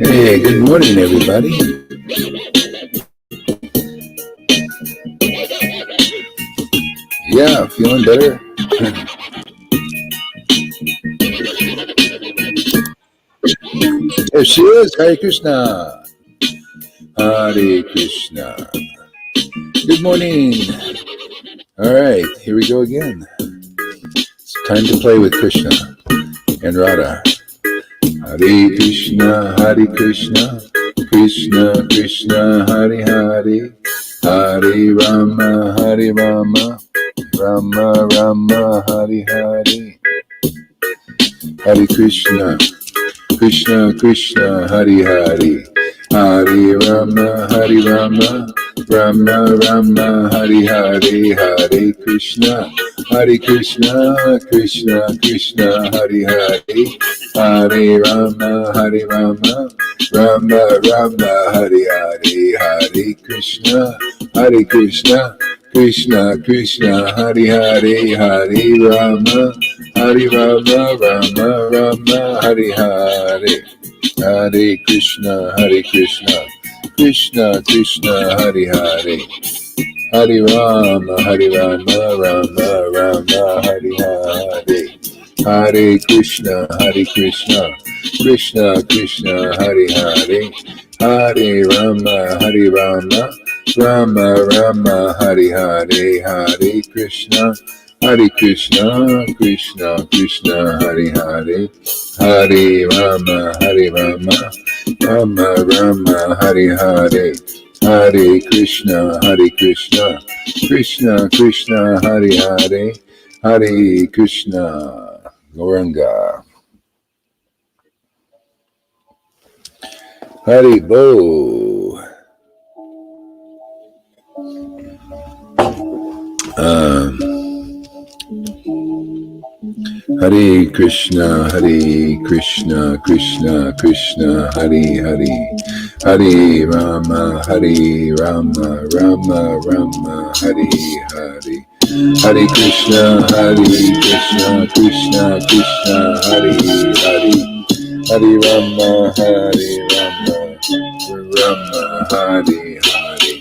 Hey, good morning, everybody. Yeah, feeling better? There she is. Hare Krishna. Hare Krishna. Good morning. All right, here we go again. It's time to play with Krishna and Radha. Hare Krishna, Hare Krishna, Krishna Krishna, Hare Hare, Hare Rama, Hare Rama, Rama Rama, Hare Hare. Hare Krishna, Krishna Krishna, Hare Hare, Hare Rama, Hare Rama, Rama Rama, Hare Hare, Hare Krishna, Hare Krishna, Krishna Krishna, Hare Hare, Hare Rama, Hare Rama, Rama Rama, Hare Hare, Hare Krishna, Hare Krishna, Krishna Krishna, Hare Hare, Hare Rama, Hare Rama, Rama Rama, Hare Hare, Hare Krishna, Hare Krishna, Krishna Krishna, Hare Hare, Hare Rama, Hare Rama, Rama Rama, Hare Hare, Hare Krishna, Hare Krishna, Krishna Krishna, Hare Hare, Hare Rama, Hare Rama, Rama Rama, Hare Hare, Hare Krishna, Hare Krishna, Krishna Krishna, Hare Hare, Hare Rama, Hare Rama, Rama Rama, Hare Hare, Hare Krishna, Hare Krishna, Krishna Krishna, Hare Hare, Hare Krishna. Gauranga. Hare Bo. Hare Krishna, Hare Krishna, Krishna Krishna, Hare Hare, Hare Rama, Hare Rama, Rama Rama, Hare Hare, Hare Krishna, Hare Krishna, Krishna Krishna, Hare Hare, Hare Rama, Hare Rama, Rama Hare Hare,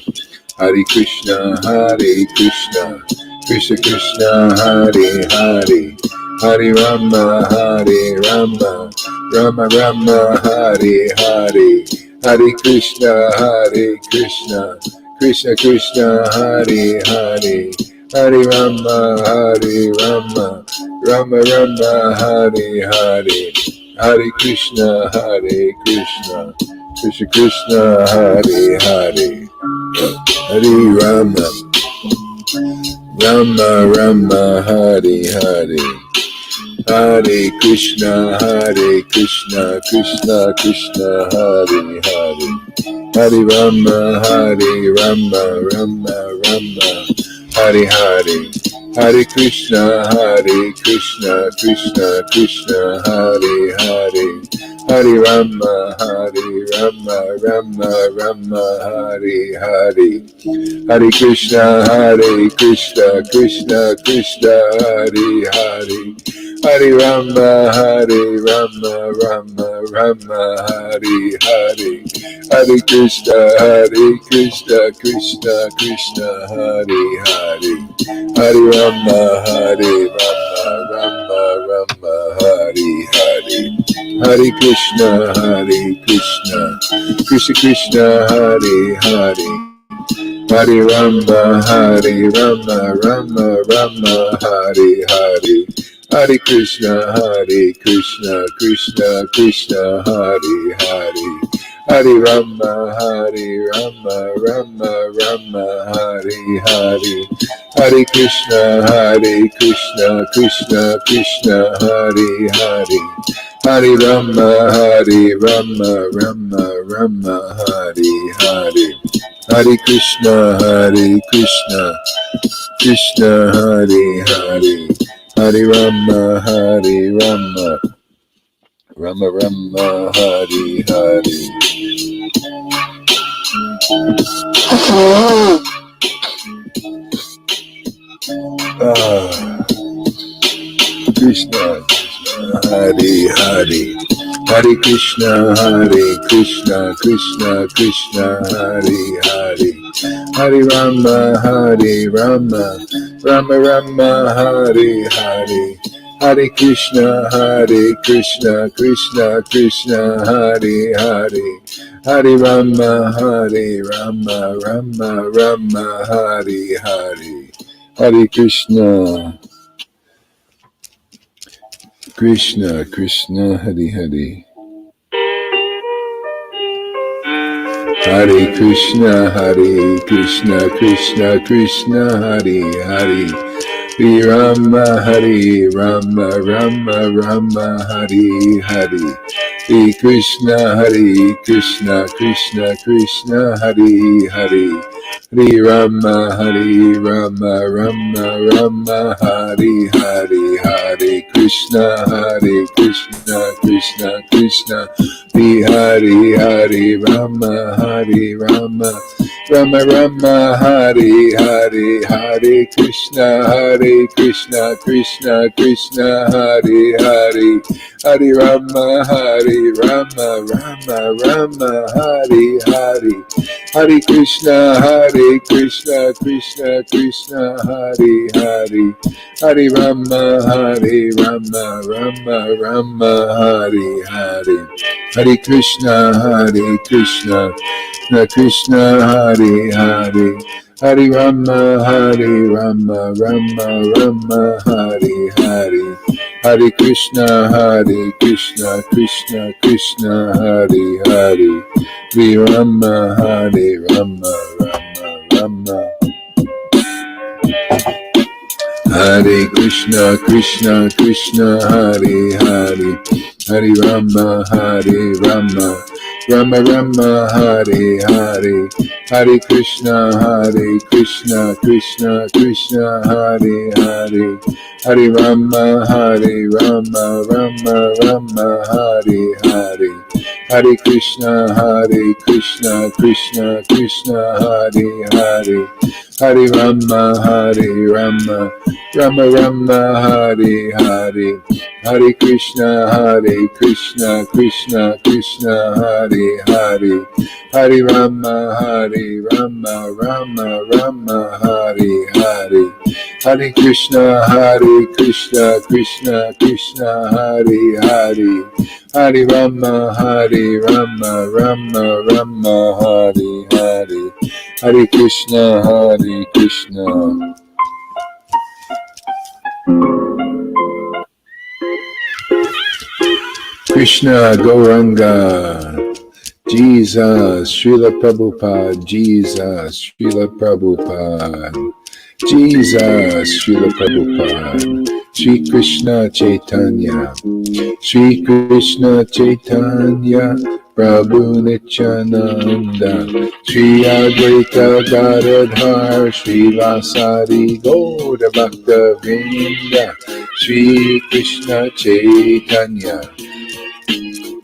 Hare Krishna, Hare Krishna, Krishna Krishna, Hare Hare, Hare Rama, Hare Rama, Rama Rama, Hare Hare, Hare Krishna, Hare Krishna, Krishna Krishna, Hare Hare, Hare Rama, Hare Rama, Rama Rama, Hare Hare, Hare Krishna, Hare Krishna, Krishna Krishna, Hare Hare, Hare Rama, Rama Rama, Hare Hare. Hare Krishna, Krishna Krishna, Hare Hare. Hare Rama, Rama Rama, Hare Hare. Hare Krishna, Krishna Krishna, Hare Hare. Hare Rama, Rama, Hare Hare. Hare Krishna, Krishna Krishna, Hare Hare. Hare Rama, Rama, Hare Hare. Hare Krishna, Krishna Krishna, Hare Hare. Hare Rama, Rama, Hare Hare. Hare Krishna, Krishna Krishna, Hare Hare. Hare Rama, Rama, Hare Hare. Hare Krishna, Krishna Krishna, Hare Hare. Hare Rama, Rama, Hare Hare. Hare Krishna, Krishna Krishna, Hare Hare. Hare Rama, Rama, Hare Hare. Hare Krishna, Krishna Hare Hare. Hare Rama, Rama, Hare Hare. Krishna, Hare Hare. Hare Krishna, Krishna Krishna, Hare Hare. Hare Rama, Rama, Hare Hare. Hare Krishna, Krishna Krishna, Hare Hare. Hare Rama, Rama, Hare Hare. Hare Krishna, Krishna, Hare Hare. Hare Krishna, Krishna Krishna, Hare Hare. Hare Rama, Rama, Hare Hare. Hare Krishna, Krishna Krishna, Hare Hare. Hare Rama, Rama, Hare Hare. Hare Krishna, Krishna Krishna, Hare Hare. Rama, Rama, Hare Hare. Hare Krishna, Krishna Krishna, Hare Hare. Hare Rama, Rama, Hare Hare. Hare Krishna, Krishna Krishna, Hare Hare. Hare Rama, Rama, Hare Hare. Hare Krishna, Krishna Krishna, Hare Hare. Hare Rama, Rama, Hare Hare. Hare Krishna, Krishna Krishna, Hare Hare. Hare Rama, Rama. Hare Krishna, Krishna, Hare Hare. Hare Rama, Rama, Hare Hare. Hare Krishna, Krishna Krishna, Hare Hare. Hare Rama, Rama, Hare Hare. Hare Krishna, Krishna Krishna, Hare Hare. Hare Rama, Rama, Hare Hare. Hare Krishna, Krishna Krishna, Hare Hare. Hare Rama, Rama, Hare Hare. Hare Krishna, Krishna Krishna, Hare Hare. Hare Rama, Rama, Hare Hare. Hare Krishna, Krishna. Krishna Gauranga, Jesus, Srila Prabhupada, Jesus, Srila Prabhupada, Jesus, Srila Prabhupada, Shri Krishna Chaitanya, Shri Krishna Chaitanya, Prabhu Nityananda, Shri Advaita Gadadhar, Shri Vasari Gauda Bhakta Vrinda, Shri Krishna Chaitanya,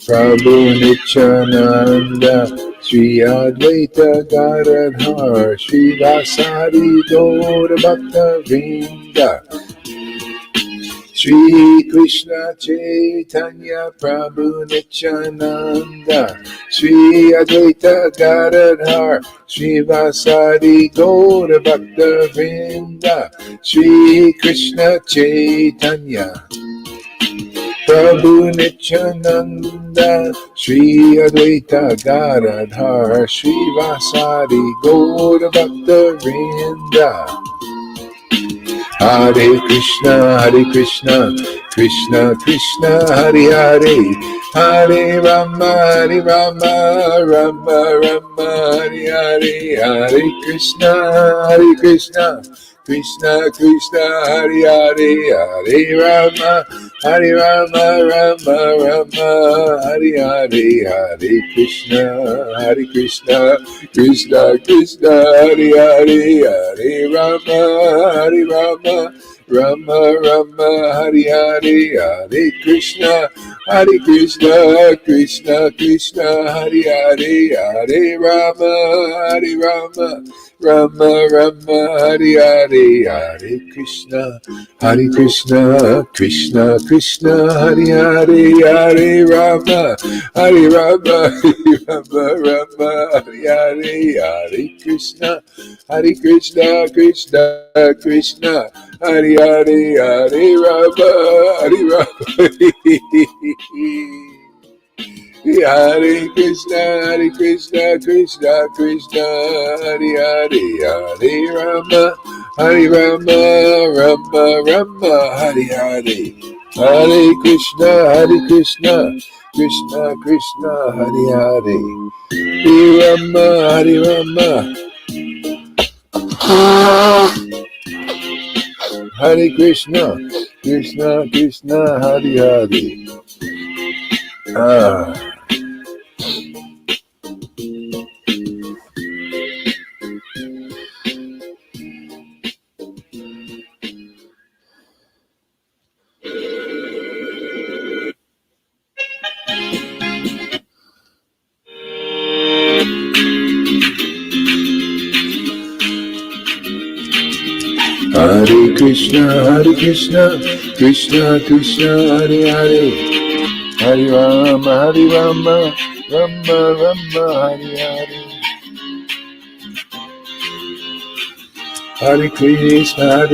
Prabhu Nityananda, Shri Advaita Gadadhar, Shri Vasari Gauda Bhakta Vrinda, Shri Krishna Chaitanya, Prabhu Nityananda, Shri Advaita Gadadhar, Shri Vasari Gauda Bhakta Vrinda, Shri Krishna Chaitanya, Prabhu Nityananda, Shri Advaita Gadadhar, Shri Vasari Gauda Bhakta Vrinda. Hare Krishna, Krishna Krishna, Hare Hare, Hare Rama, Rama Rama, Hare Hare, Hare Krishna, Krishna Krishna, Hare Hare, Hare Rama, Rama Rama, Hare Hare, Hare Krishna, Krishna Krishna, Hare Hare, Hare Rama, Rama Rama, Hare Hare, Hare Krishna, Krishna Krishna, Hare Hare, Hare Rama, Rama Rama, Hare Hare, Hare Krishna, Krishna Krishna, Hare Hare, Hare Rama, Rama Rama, Hare Hare, Hare Krishna, Krishna Krishna, Hare Hare, Hare Rama, Hare Krishna, Krishna Krishna, Hare Hare, Hare Rama, Rama Rama, Hare Hare, Hare Krishna, Krishna Krishna, Hare Hare, Hare Rama, Hare Krishna, Krishna, Hare Hare. Hare Krishna, Krishna Krishna, Hare Hare, Hare Rama, Rama Rama, Hare Hare, Hare Krishna,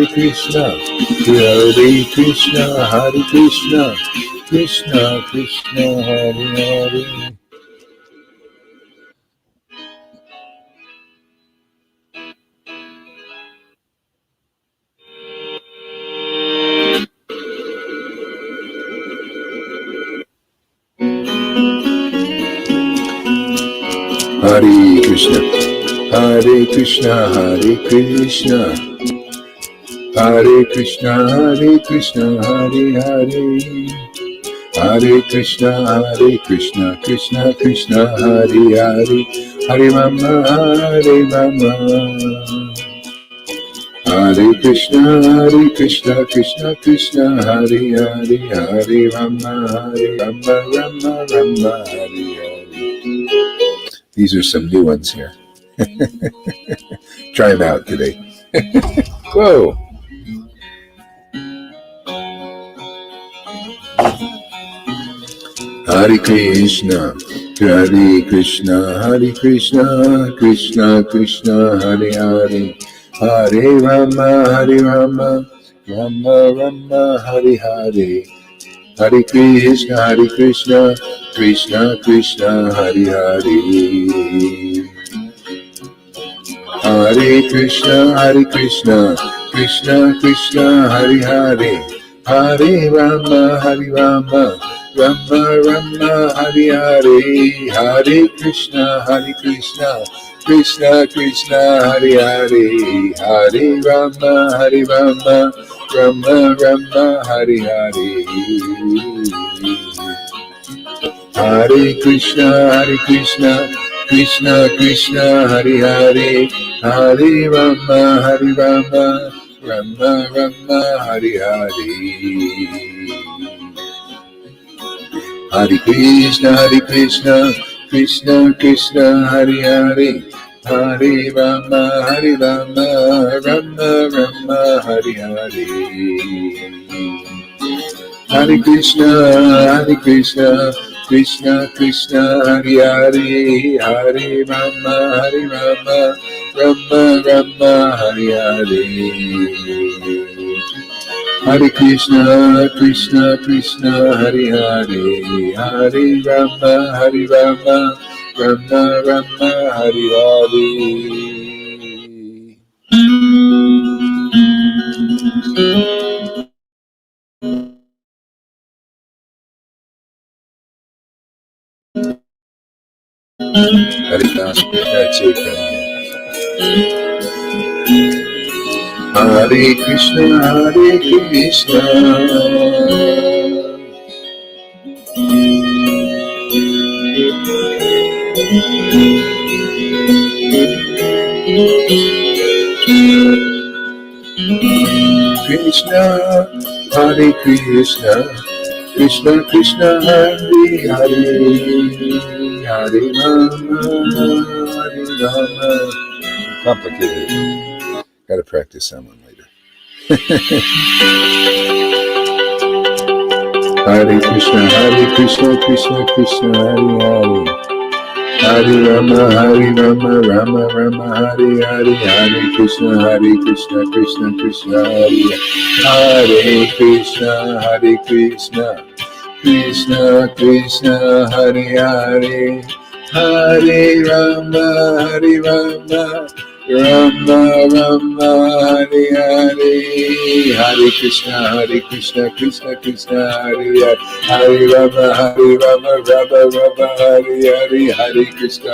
Krishna Krishna Krishna, Hare Hare. Hare Krishna, Krishna Krishna, Hare Krishna, Hare Hare, Hare Krishna, Krishna Krishna, Hare Hare, Hare Rama, Hare Krishna, Krishna Krishna, Hare Hare, Hare Rama, Rama, Hare Hare. These are some new ones here. Try them out today. Whoa. Hare Krishna, Krishna Krishna, Hare Hare, Hare Rama, Rama Hare Hare, Hare Krishna, Krishna, Hare Hare, Hare Krishna, Krishna Krishna, Hare Hare, Hare Rama, Rama Rama Hari Hare, Hare Krishna Krishna Krishna Hari Hare, Hare Rama Rama Rama Hari Hare. Hare Krishna Krishna Krishna Hari Hare, Hare Rama Rama Rama Hari Hare. Hare Krishna Krishna Krishna Hari Hare, Hare Rama Rama Rama Hari Hare. Hare Krishna Krishna Krishna Hari Hare, Hare Rama Rama Hari Hare. Hare Krishna Krishna Hari Hare, Hare Rama Rama Hari Hare. Hare Krishna Krishna Hare Krishna Krishna Hare Hare, Hare Rama Complicated. Gotta practice that one later. Hare Krishna Krishna Hare Hare, Hare Rama Rama Hare Hare, Hare Krishna Krishna Hare Hare Krishna Krishna Hare Hare, Hare Rama Rama Hare Hare, Hare Krishna Krishna Hare Hare, Hare Rama Rama Hare Hare, Hare Krishna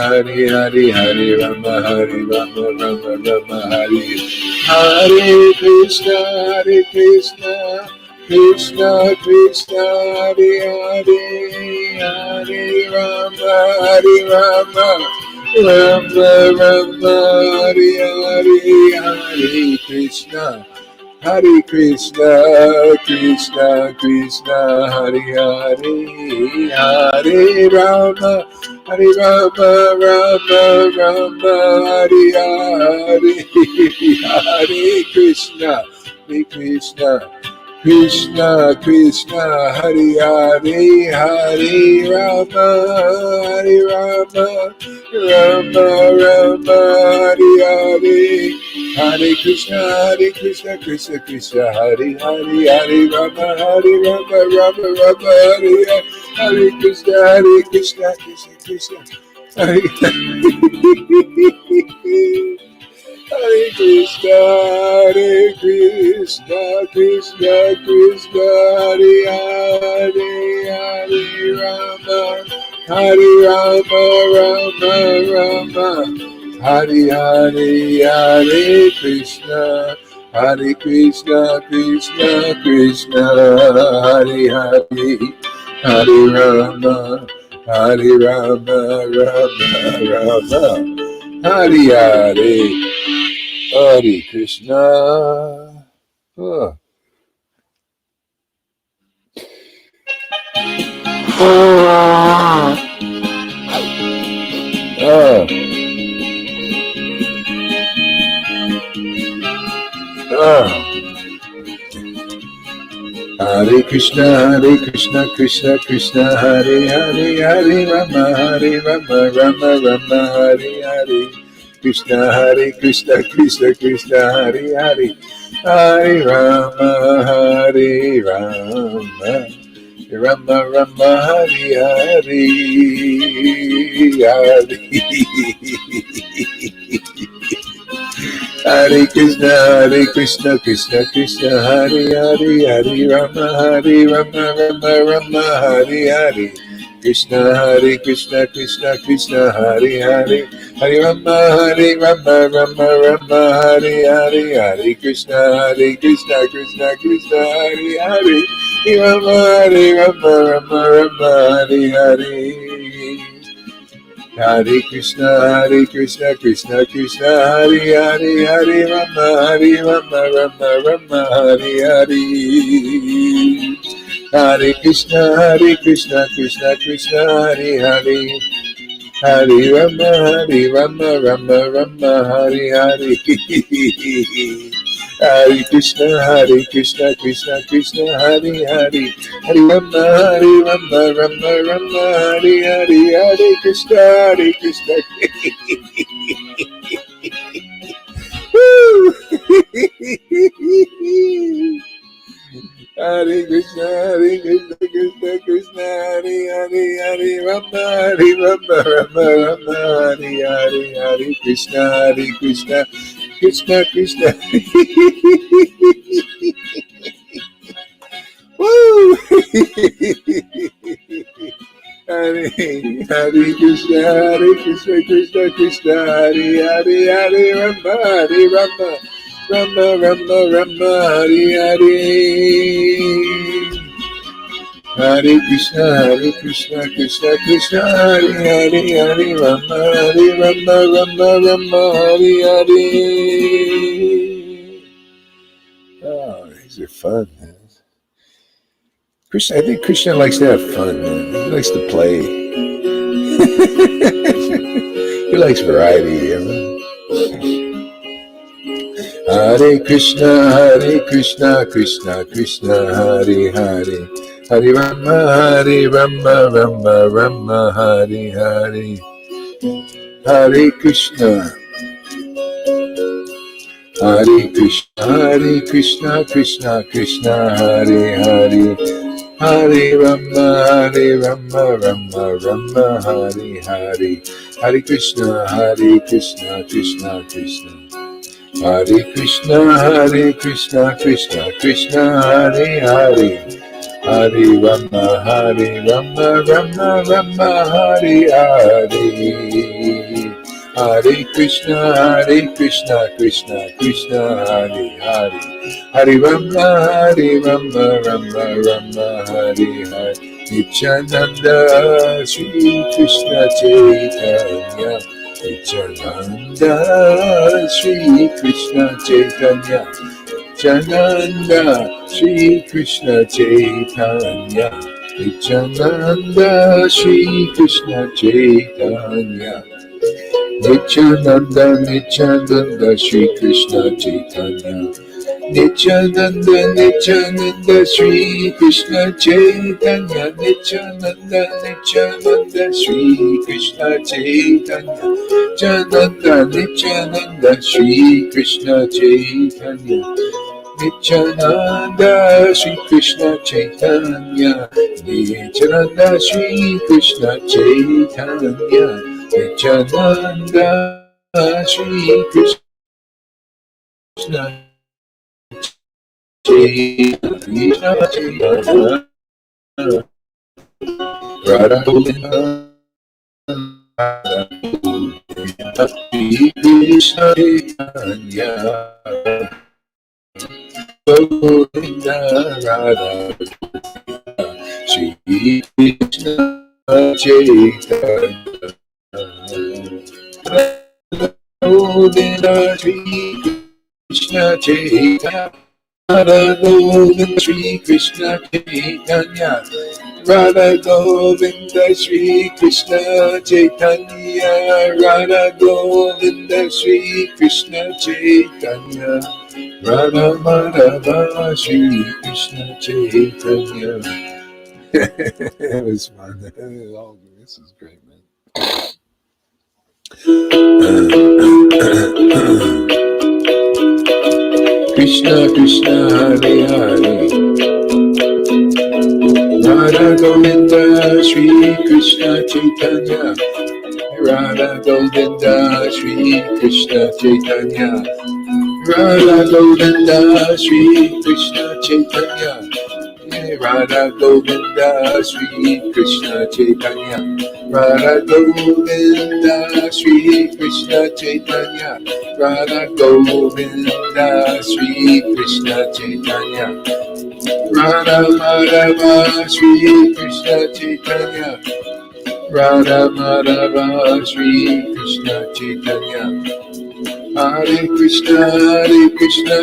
Hare Hare, Hare Rama Rama Hare Hare Krishna Krishna Hare Hare, Hare Rama Rama Hare Hare, Hare Krishna Krishna Hare Hare, Hare Rama Rama Hare Hare, Hare Krishna Krishna Hare Hare, Hare Rama Rama Hare Hare, Hare Krishna Krishna Hare Hare, Hare Rama Rama Hare Hare, Hare Krishna Krishna Hare Hare Krishna Krishna Hare Hare, Hare Rama Rama Hare Hare, Hare Krishna Krishna Hare Hare, Hare Rama Rama Hare Hare, Hare Krishna. Oh. Hare Krishna Krishna Hare Hare, Hare Rama Rama Hare Hare, Krishna Krishna Hare Hare, Hare Rama Rama Hare Hare, Hare Hare Krishna, Krishna Krishna, Hare Hare, Hare Rama, Rama, Hare Hare. Krishna, Krishna Krishna, Hare Hare, Hare Rama, Rama, Hare Hare, Hare Krishna, Krishna Krishna, Hare Hare, Hare Rama, Rama, Hare Hare. Hare Krishna, Krishna Krishna, Hare Hare, Hare Rama, Rama, Hare Hare. Hare Krishna, Krishna Krishna, Hare Hare, Hare Rama, Rama, Hare Hare. Hare Krishna, Krishna Krishna, Hare Hare, Hare Rama, Hare Hare, Hare Krishna, Woo! Hare Krishna, Krishna, Hare Hare, Hare Rama, Hare Hare, Hare Krishna, Krishna. Woo! Hare Krishna, Krishna, Hare Hare, Hare Rama, Hare Hare. Hare Krishna, Krishna, Hare Hare, Hare Rama, Hare Hare. Oh, these are fun, man. Krishna, I think Krishna likes to have fun, man. He likes to play. He likes variety, you know? Hare Krishna, Krishna Krishna, Hare Hare, Hare Rama, Hare Hare. Hare Krishna, Krishna Krishna, Hare Hare, Hare Rama, Rama, Hare Hare. Hare Krishna, Krishna Krishna. Hare Krishna, Krishna, Hare Hare, Hare Rama, Rama, Hare Hare. Hare Krishna, Krishna, Hare Hare, Hare Rama, Rama, Hare Hare. Nityananda, Sri Krishna Chaitanya, Nityananda, Sri Krishna Chaitanya, Nityananda, Sri Krishna Chaitanya, Nityananda, Sri Krishna Chaitanya, Nityananda, Sri Krishna Chaitanya, Nityananda, Sri Krishna Chaitanya, Nityananda, Sri Krishna Chaitanya, Nityananda, Sri Krishna Chaitanya, Nityananda, Sri Krishna Chaitanya, Nityananda, Sri Krishna Chaitanya, Nityananda, Sri Krishna Chaitanya, Radha Govinda, Sri Krishna Chaitanya, Govinda, Radha, Sri Krishna Chaitanya, Govinda, Sri Krishna Chaitanya, Radha Govinda, Sri Krishna Chaitanya, Radha Govinda, Sri Krishna Chaitanya, Radha Govinda, Sri Krishna Chaitanya, Radha Madhava, Sri Krishna Chaitanya. It was fun. This is great, man. Krishna, Hare Hare, Radha Govinda, Sri Krishna Chaitanya, Radha Govinda, Sri Krishna Chaitanya, Radha Govinda, Shri Krishna Chaitanya, Radha Govinda, Shri Krishna Chaitanya, Radha Govinda, Shri Krishna Chaitanya, Radha Govinda, Shri Krishna Chaitanya, Radha Madhava, Shri Krishna Chaitanya, Radha Madhava, Shri Krishna Chaitanya, Hare Krishna, Krishna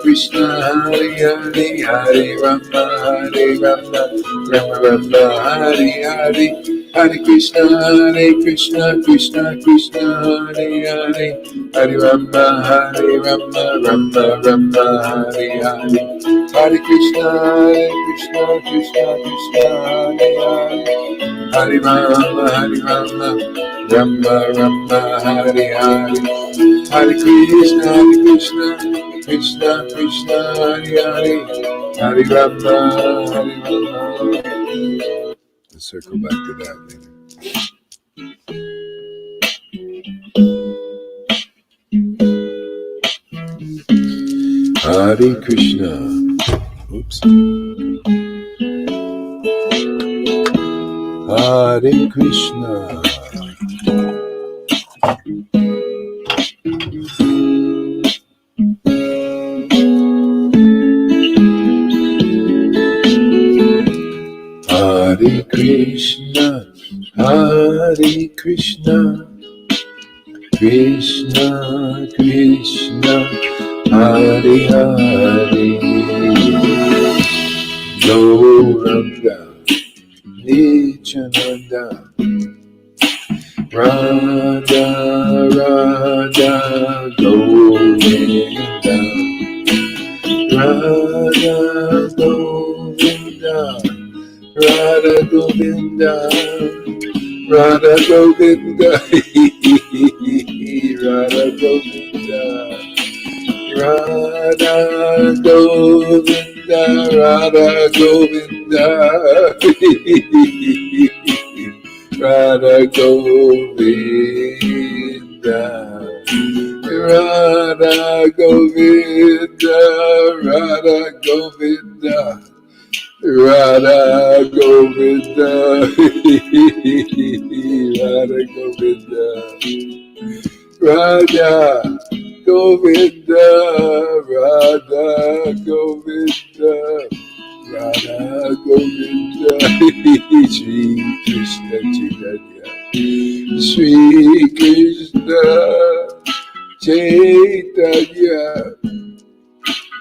Krishna, Hare Hare, Hare Rama, Rama Rama, Hare Hare, Hare Krishna, Krishna Krishna, Hare Hare, Hare Rama, Rama Rama, Hare Hare, Hare Krishna, Krishna Krishna, Hare Hare, Hare Rama, Rama Rama, Hare Hare, Hare Krishna, Krishna Krishna, Hare Hare, Hare Rama, Rama. Let's circle back to that later. Hare Krishna. Oops. Hare Krishna. Hare Krishna, Hare Krishna, Krishna Krishna, Hare Hare, Gauranga, Nityananda, Radha Radha, Govinda, Radha Govinda, Radha Govinda, Radha Govinda, Radha Govinda, Radha Govinda, Radha Govinda, Radha Govinda, Radha Govinda, Radha Govinda, Radha Govinda, Radha Govinda, Radha Govinda, Radha Govinda, Radha Govinda, Shri Krishna Chaitanya, Shri Krishna Chaitanya,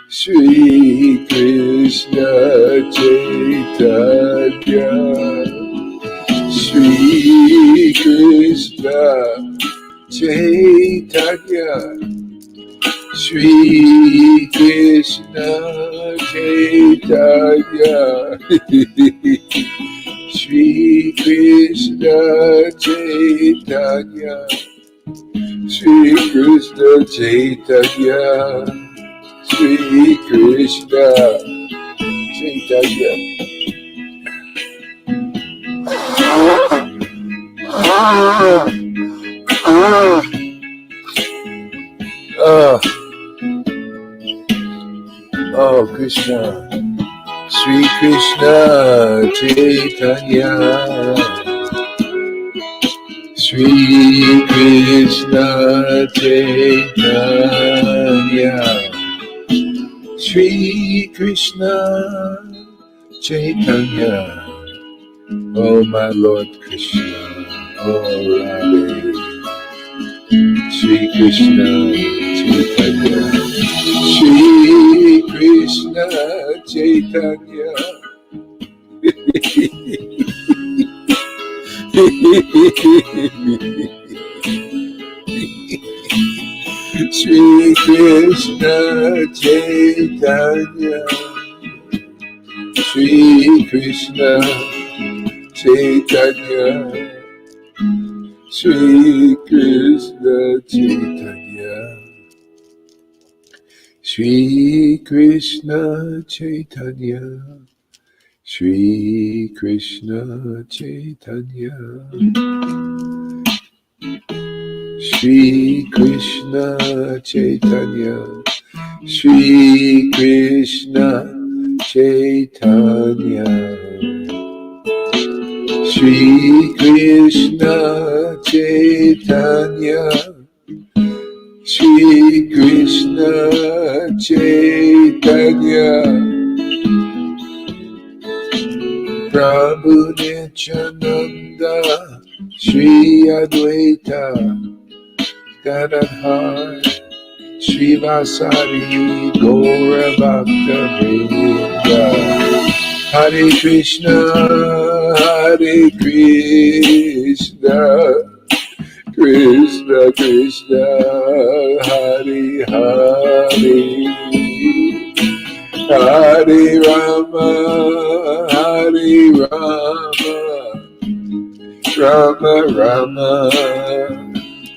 Shri Krishna Chaitanya, Shri Krishna Chaitanya, Shri Krishna Chaitanya, Shri Krishna Chaitanya, Shri Krishna Chaitanya, Shri Krishna Chaitanya. Oh, Krishna, Sri Krishna Chaitanya, Sri Krishna Chaitanya, Sri Krishna Chaitanya, oh my Lord Krishna, oh Radhe, Sri Krishna Chaitanya, Sri Krishna Chaitanya, Sri Krishna Chaitanya, Sri Krishna Chaitanya, Sri Krishna Chaitanya, Sri Krishna Chaitanya, Sri Krishna Chaitanya, Sri Krishna Chaitanya, Shri Krishna Chaitanya, Shri Krishna Chaitanya, Shri Krishna Chaitanya, Prabhu Nityananda, Shri Advaita Gadadhar, Srivasari Gaura Bhakta Vrinda. Hare Krishna, Hare Krishna, Krishna Krishna, Hare Hare, Hare Rama, Hare Rama, Rama Rama,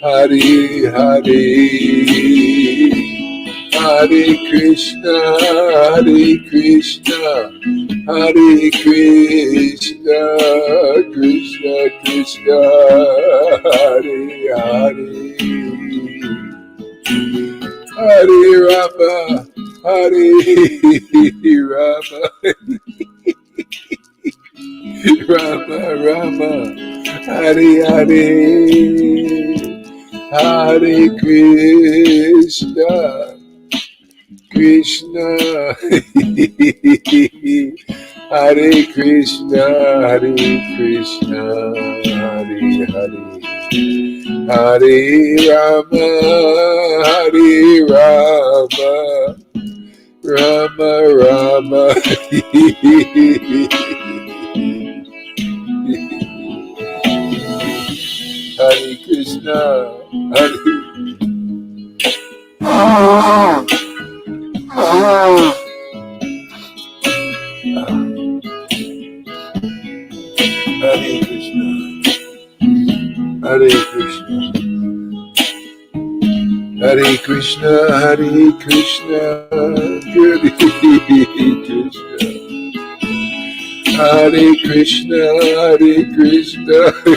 Hare Hare, Hare Krishna, Hare Krishna, Hare Krishna, Krishna Krishna, Hare Hare, Hare Rama, Hare Rama, Rama Rama, Hare Hare, Hare Krishna, Krishna, Hare Krishna, Hare Krishna, Hare Hare, Hare Rama, Hare Rama, Rama Rama, Hare Krishna, Hare Hare Krishna, Hare Krishna, Hare Krishna, Hare Krishna, Hare Krishna, Hare Krishna, Hare Krishna,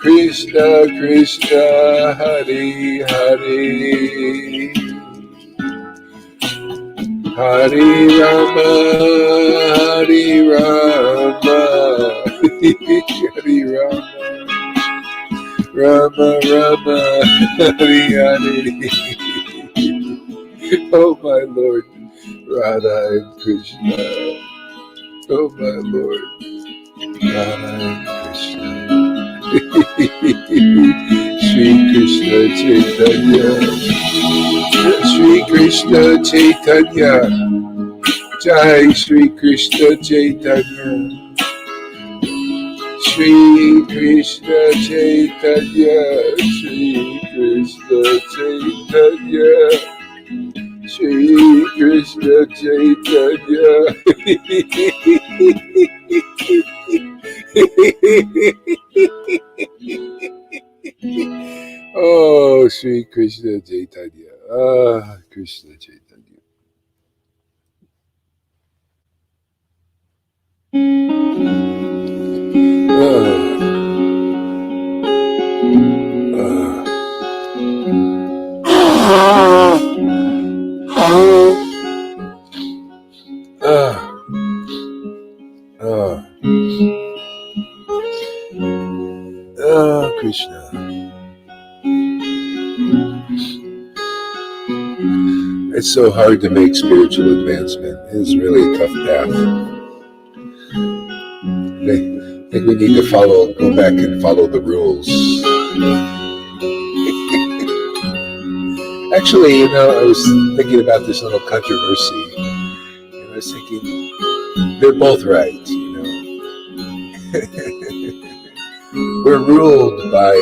Krishna Krishna, Hare Hare, Hare Rama, Hare Rama, Hare Rama, Rama Rama, Hare Hare. Oh my Lord, Radha and Krishna. Oh my Lord, Radha and Krishna. Shri Krishna Chaitanya, Shri Krishna Chaitanya, Jai Shri Krishna Chaitanya, Shri Krishna Chaitanya, Shri Krishna Chaitanya, Shri Krishna Chaitanya. Oh, Shri Krishna Chaitanya. Ah, Krishna Chaitanya. Krishna. It's so hard to make spiritual advancement. It's really a tough path. I think we need to go back and follow the rules. Actually, I was thinking about this little controversy. And I was thinking, they're both right, We're ruled by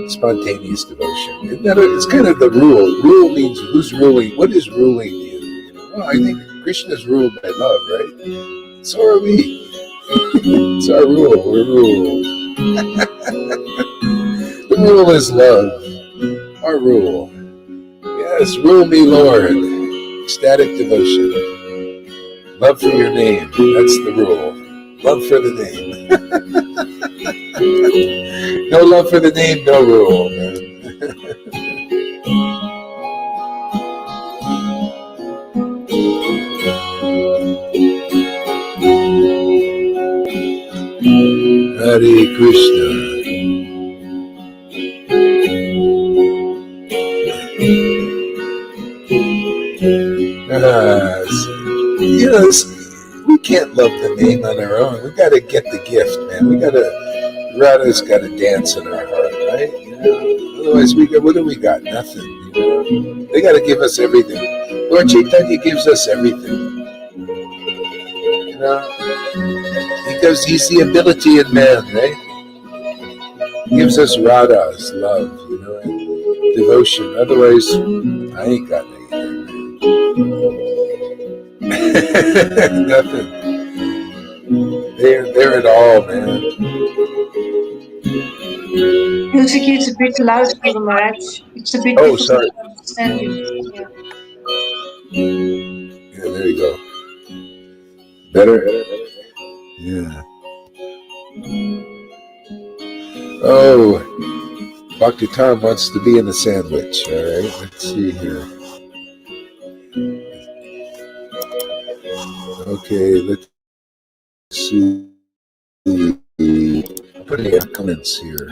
spontaneous devotion. It's kind of the rule. Rule means who's ruling, what is ruling you? Well, I think Krishna's ruled by love, right? So are we. It's our rule. We're ruled. The rule is love. Our rule. Yes, rule me, Lord. Ecstatic devotion. Love for your name. That's the rule. Love for the name. No love for the name, no rule, man. Hare Krishna. We can't love the name on our own. We got to get the gift, man. Radha's got to dance in our heart, right? Otherwise, what do we got? Nothing. They got to give us everything. Lord Chaitanya gives us everything. Because he's the ability in man, right? He gives us Radha's love, and devotion. Otherwise, I ain't got anything. Nothing. They're it all, man. Music is a bit loud for the Maharaj. It's a bit difficult to understand you. Yeah, there you go. Better? Yeah. Oh, Dr. Tom wants to be in the sandwich. All right, let's see here. Okay, let's see. Put any comments here.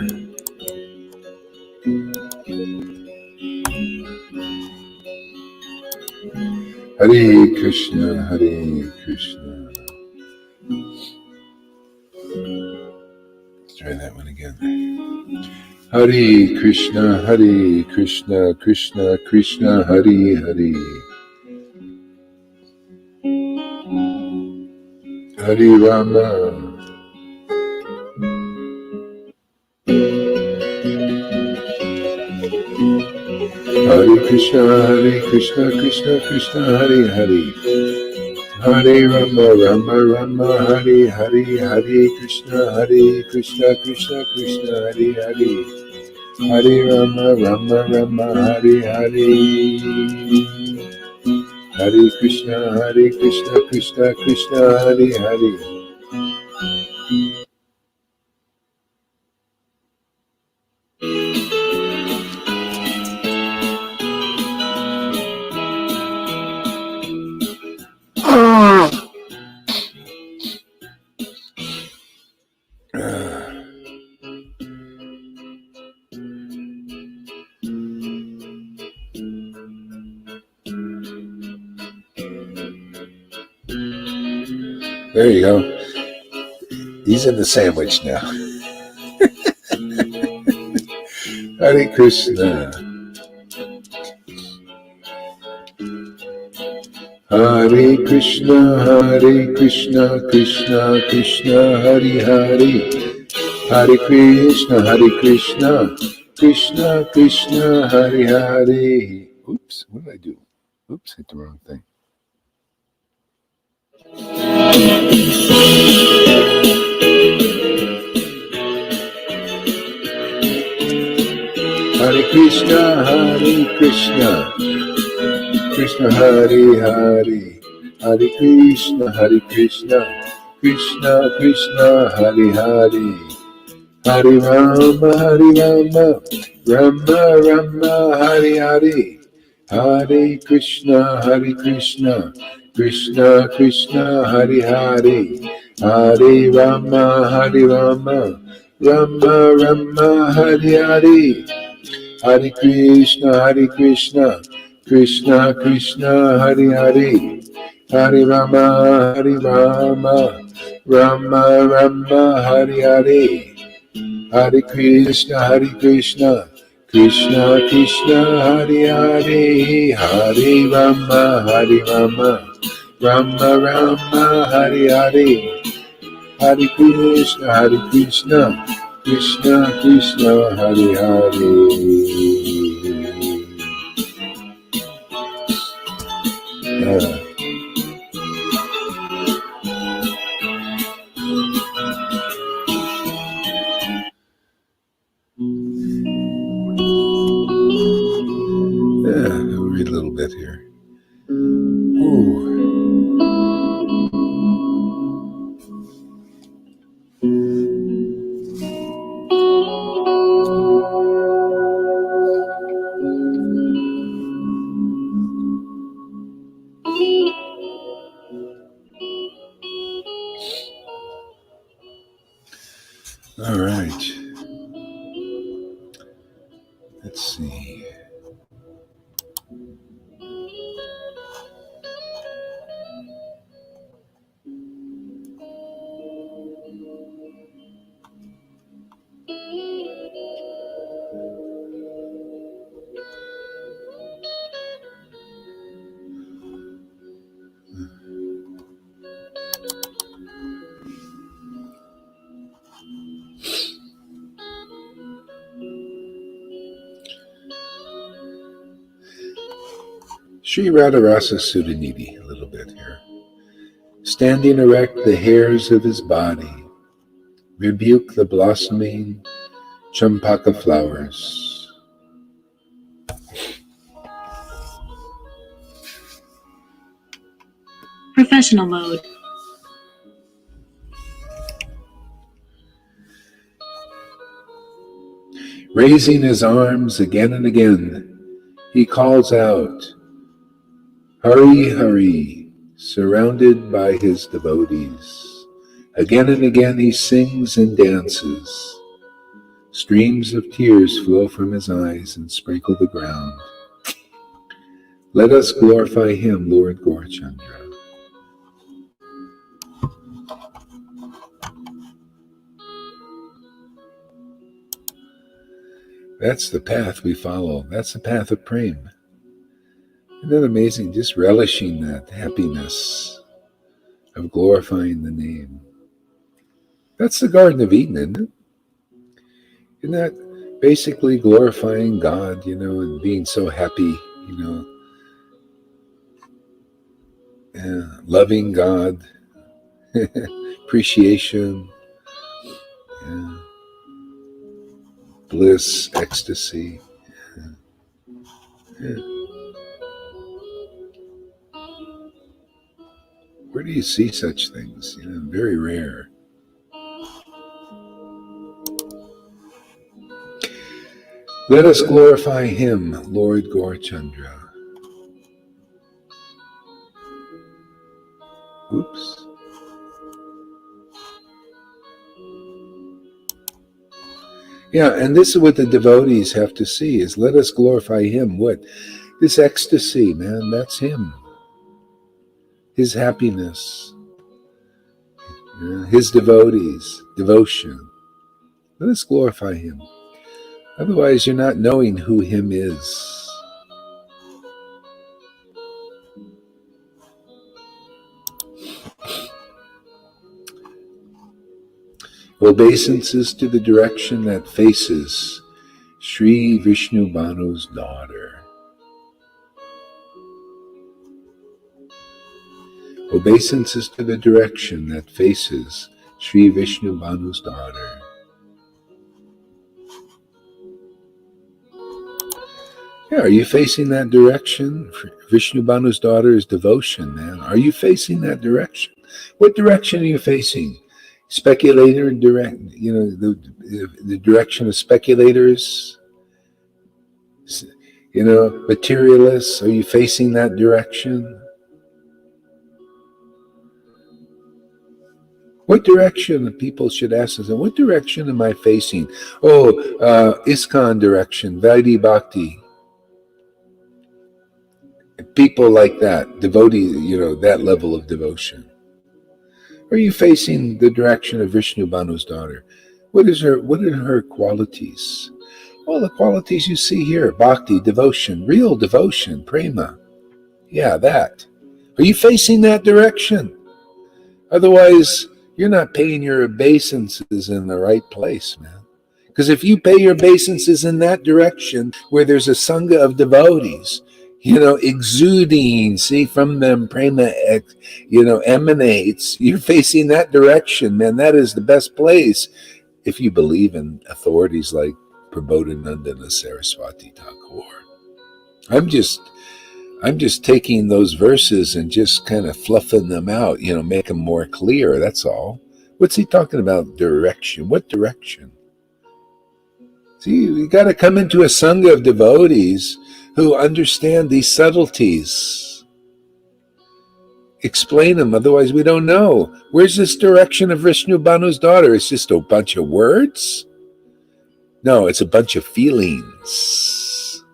Hare Krishna, Hare Krishna. Let's try that one again. Hare Krishna, Hare Krishna, Krishna Krishna, Hare Hare. Hare Rama. Hare Krishna, Krishna Krishna, Hare Hare. Hare Rama, Rama Rama, Hare Hare, Hare Krishna, Krishna Krishna, Hare Hare. Hare Rama, Rama Rama, Hare Hare. Hare Krishna, Krishna Krishna, Hare Hare. There you go. He's in the sandwich now. Hare Krishna. Hare Krishna, Krishna Krishna, Hare Hare. Hare Krishna, Krishna Krishna, Hare Hare. Oops, what did I do? Oops, hit the wrong thing. Hare Krishna, Krishna Hare Hare. Hare Krishna, Krishna Krishna, Hare Hare. Hare Rama, Rama Rama, Hare Hare. Hare Krishna, Krishna Krishna, Hare Hare. Hare Rama, Rama Rama, Hare Hare. Hare Krishna, Krishna Krishna, Hare Hare. Hare Rama, Rama Rama, Hare Hare. Hare Krishna, Krishna Krishna, Hare Hare. Hare Rama, Rama Rama, Hare Hare. Hare Krishna, Krishna Krishna, Hare Hare. I'll read a little bit here. Ooh. All right. Let's see. Sri Radharasa Sudhanidhi, a little bit here. Standing erect, the hairs of his body rebuke the blossoming champaka flowers. Professional mode. Raising his arms again and again, he calls out, Hari Hari, surrounded by his devotees. Again and again he sings and dances. Streams of tears flow from his eyes and sprinkle the ground. Let us glorify him, Lord Gaurachandra. That's the path we follow. That's the path of prema. Isn't that amazing? Just relishing that happiness of glorifying the name. That's the Garden of Eden, isn't it? Isn't that basically glorifying God, and being so happy, loving God, appreciation, bliss, ecstasy. Where do you see such things? Very rare. Let us glorify him, Lord Gaurachandra. Oops. Yeah, and this is what the devotees have to see, is let us glorify him. What? This ecstasy, man, that's him. His happiness. His devotees, devotion. Let us glorify him. Otherwise, you're not knowing who him is. Obeisances to the direction that faces Sri Vishnu Banu's daughter. Obeisances to the direction that faces Sri Vishnu Banu's daughter. Yeah, are you facing that direction? Vishnu Banu's daughter is devotion, man. Are you facing that direction? What direction are you facing? Speculator direct, the direction of speculators, materialists. Are you facing that direction? What direction, people should ask themselves, what direction am I facing? ISKCON direction, Vaidhi Bhakti. People like that, devotee, that level of devotion. Are you facing the direction of Vishnu Banu's daughter? What are her qualities? Well, the qualities you see here: bhakti, devotion, real devotion, prema. Yeah, that. Are you facing that direction? Otherwise, you're not paying your obeisances in the right place, man. Because if you pay your obeisances in that direction, where there's a sangha of devotees, exuding, see, from them prema, emanates. You're facing that direction, man. That is the best place if you believe in authorities like Prabodhananda and Saraswati Thakur. I'm just taking those verses and just kind of fluffing them out, make them more clear. That's all. What's he talking about? Direction. What direction? See, you got to come into a sangha of devotees who understand these subtleties Explain them, otherwise we don't know. Where's this direction of Vishnu Banu's daughter? It's just a bunch of words? No, it's a bunch of feelings.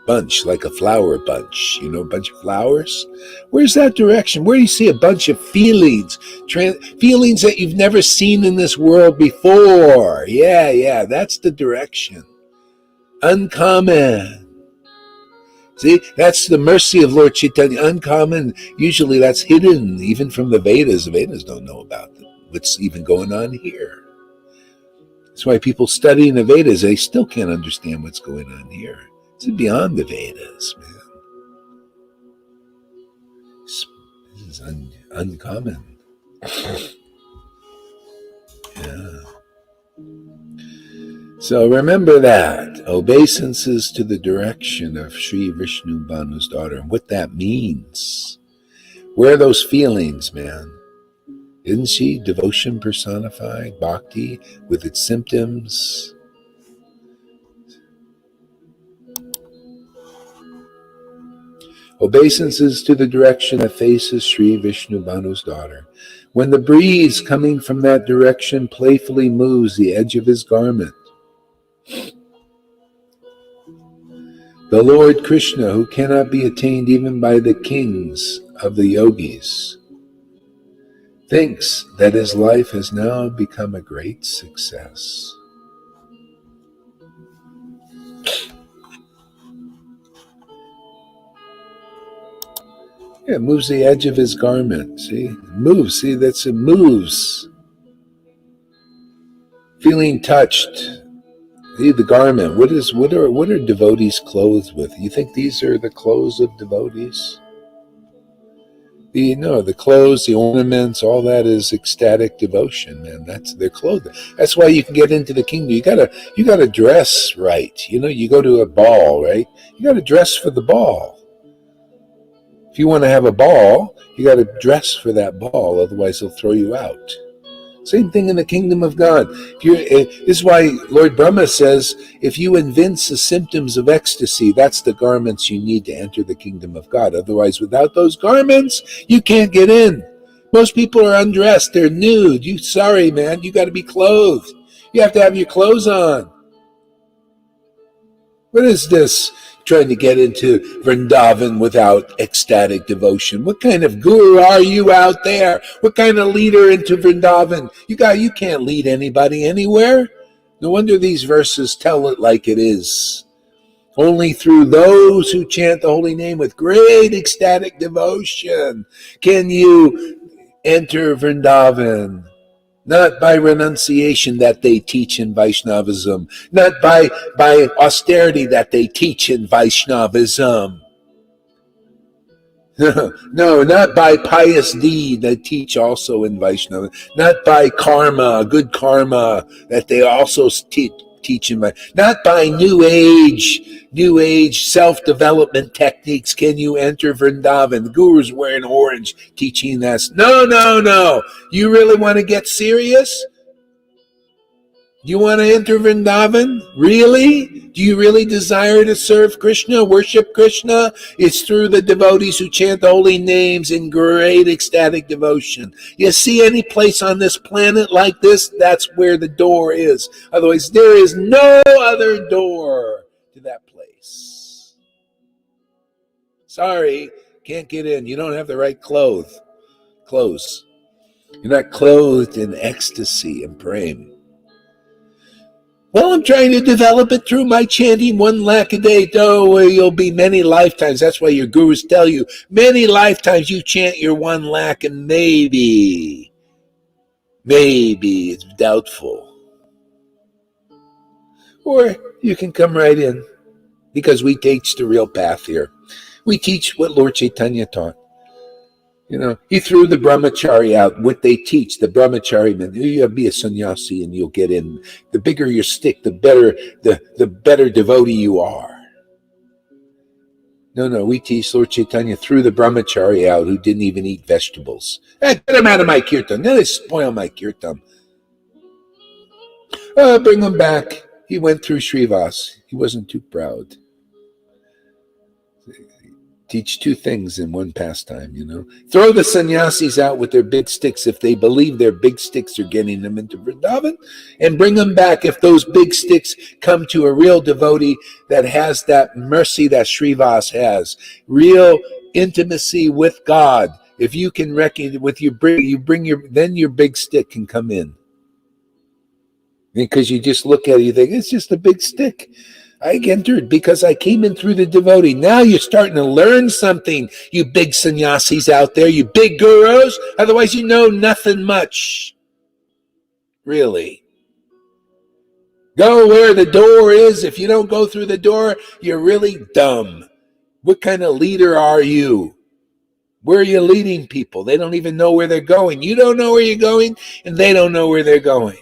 Bunch, like a flower bunch, a bunch of flowers. Where's that direction? Where do you see a bunch of feelings? Feelings that you've never seen in this world before. Yeah, that's the direction. Uncommon. See, that's the mercy of Lord Chaitanya. Uncommon. Usually that's hidden, even from the Vedas. The Vedas don't know about what's even going on here. That's why people studying the Vedas, they still can't understand what's going on here. It's beyond the Vedas, man. This is uncommon. Yeah. So remember that. Obeisances to the direction of Sri Vishnu Banu's daughter, and what that means. Where are those feelings, man? Isn't she devotion personified, bhakti, with its symptoms? Obeisances to the direction that faces Sri Vishnu Banu's daughter. When the breeze coming from that direction playfully moves the edge of his garment, the Lord Krishna, who cannot be attained even by the kings of the yogis, thinks that his life has now become a great success. Yeah, it moves the edge of his garment. See? Moves. See, it moves. Feeling touched. See, the garment. What are devotees clothed with? You think these are the clothes of devotees? The clothes, the ornaments, all that is ecstatic devotion, man. That's their clothing. That's why you can get into the kingdom. You gotta dress right. You go to a ball, right? You gotta dress for the ball. If you want to have a ball, you got to dress for that ball, otherwise they'll throw you out. Same thing in the kingdom of God. This is why Lord Brahma says, if you evince the symptoms of ecstasy, that's the garments you need to enter the kingdom of God. Otherwise, without those garments, you can't get in. Most people are undressed. They're nude. Sorry, man. You got to be clothed. You have to have your clothes on. What is this? Trying to get into Vrindavan without ecstatic devotion. What kind of guru are you out there? What kind of leader into Vrindavan? You can't lead anybody anywhere. No wonder these verses tell it like it is. Only through those who chant the holy name with great ecstatic devotion can you enter Vrindavan. Not by renunciation that they teach in Vaishnavism, not by austerity that they teach in Vaishnavism. No, not by pious deed they teach also in Vaishnavism, not by karma, good karma that they also teach in Vaishnavism, not by new age self-development techniques can you enter Vrindavan. The guru's wearing orange teaching this. No. You really want to get serious? You want to enter Vrindavan? Really? Do you really desire to serve Krishna, worship Krishna? It's through the devotees who chant the holy names in great ecstatic devotion. You see any place on this planet like this? That's where the door is. Otherwise, there is no other door to that place. Sorry, can't get in. You don't have the right clothes. You're not clothed in ecstasy and prema. Well, I'm trying to develop it through my chanting 1 lakh a day. Oh, you'll be many lifetimes. That's why your gurus tell you, many lifetimes you chant your 1 lakh and maybe it's doubtful. Or you can come right in, because we teach the real path here. We teach what Lord Chaitanya taught. He threw the brahmachari out, what they teach, the brahmachari men. You'll be a sannyasi and you'll get in. The bigger your stick, the better devotee you are. No, we teach Lord Chaitanya threw the brahmachari out who didn't even eat vegetables. Get him out of my kirtan. Now they spoil my kirtan. Bring him back. He went through Srivas. He wasn't too proud. Teach two things in one pastime, Throw the sannyasis out with their big sticks if they believe their big sticks are getting them into Vrindavan, and bring them back if those big sticks come to a real devotee that has that mercy that Srivas has, real intimacy with God. If you can reckon with you bring your, then your big stick can come in. Because you just look at it, you think, it's just a big stick. I entered because I came in through the devotee. Now you're starting to learn something, you big sannyasis out there, you big gurus. Otherwise, you know nothing much. Really. Go where the door is. If you don't go through the door, you're really dumb. What kind of leader are you? Where are you leading people? They don't even know where they're going. You don't know where you're going, and they don't know where they're going.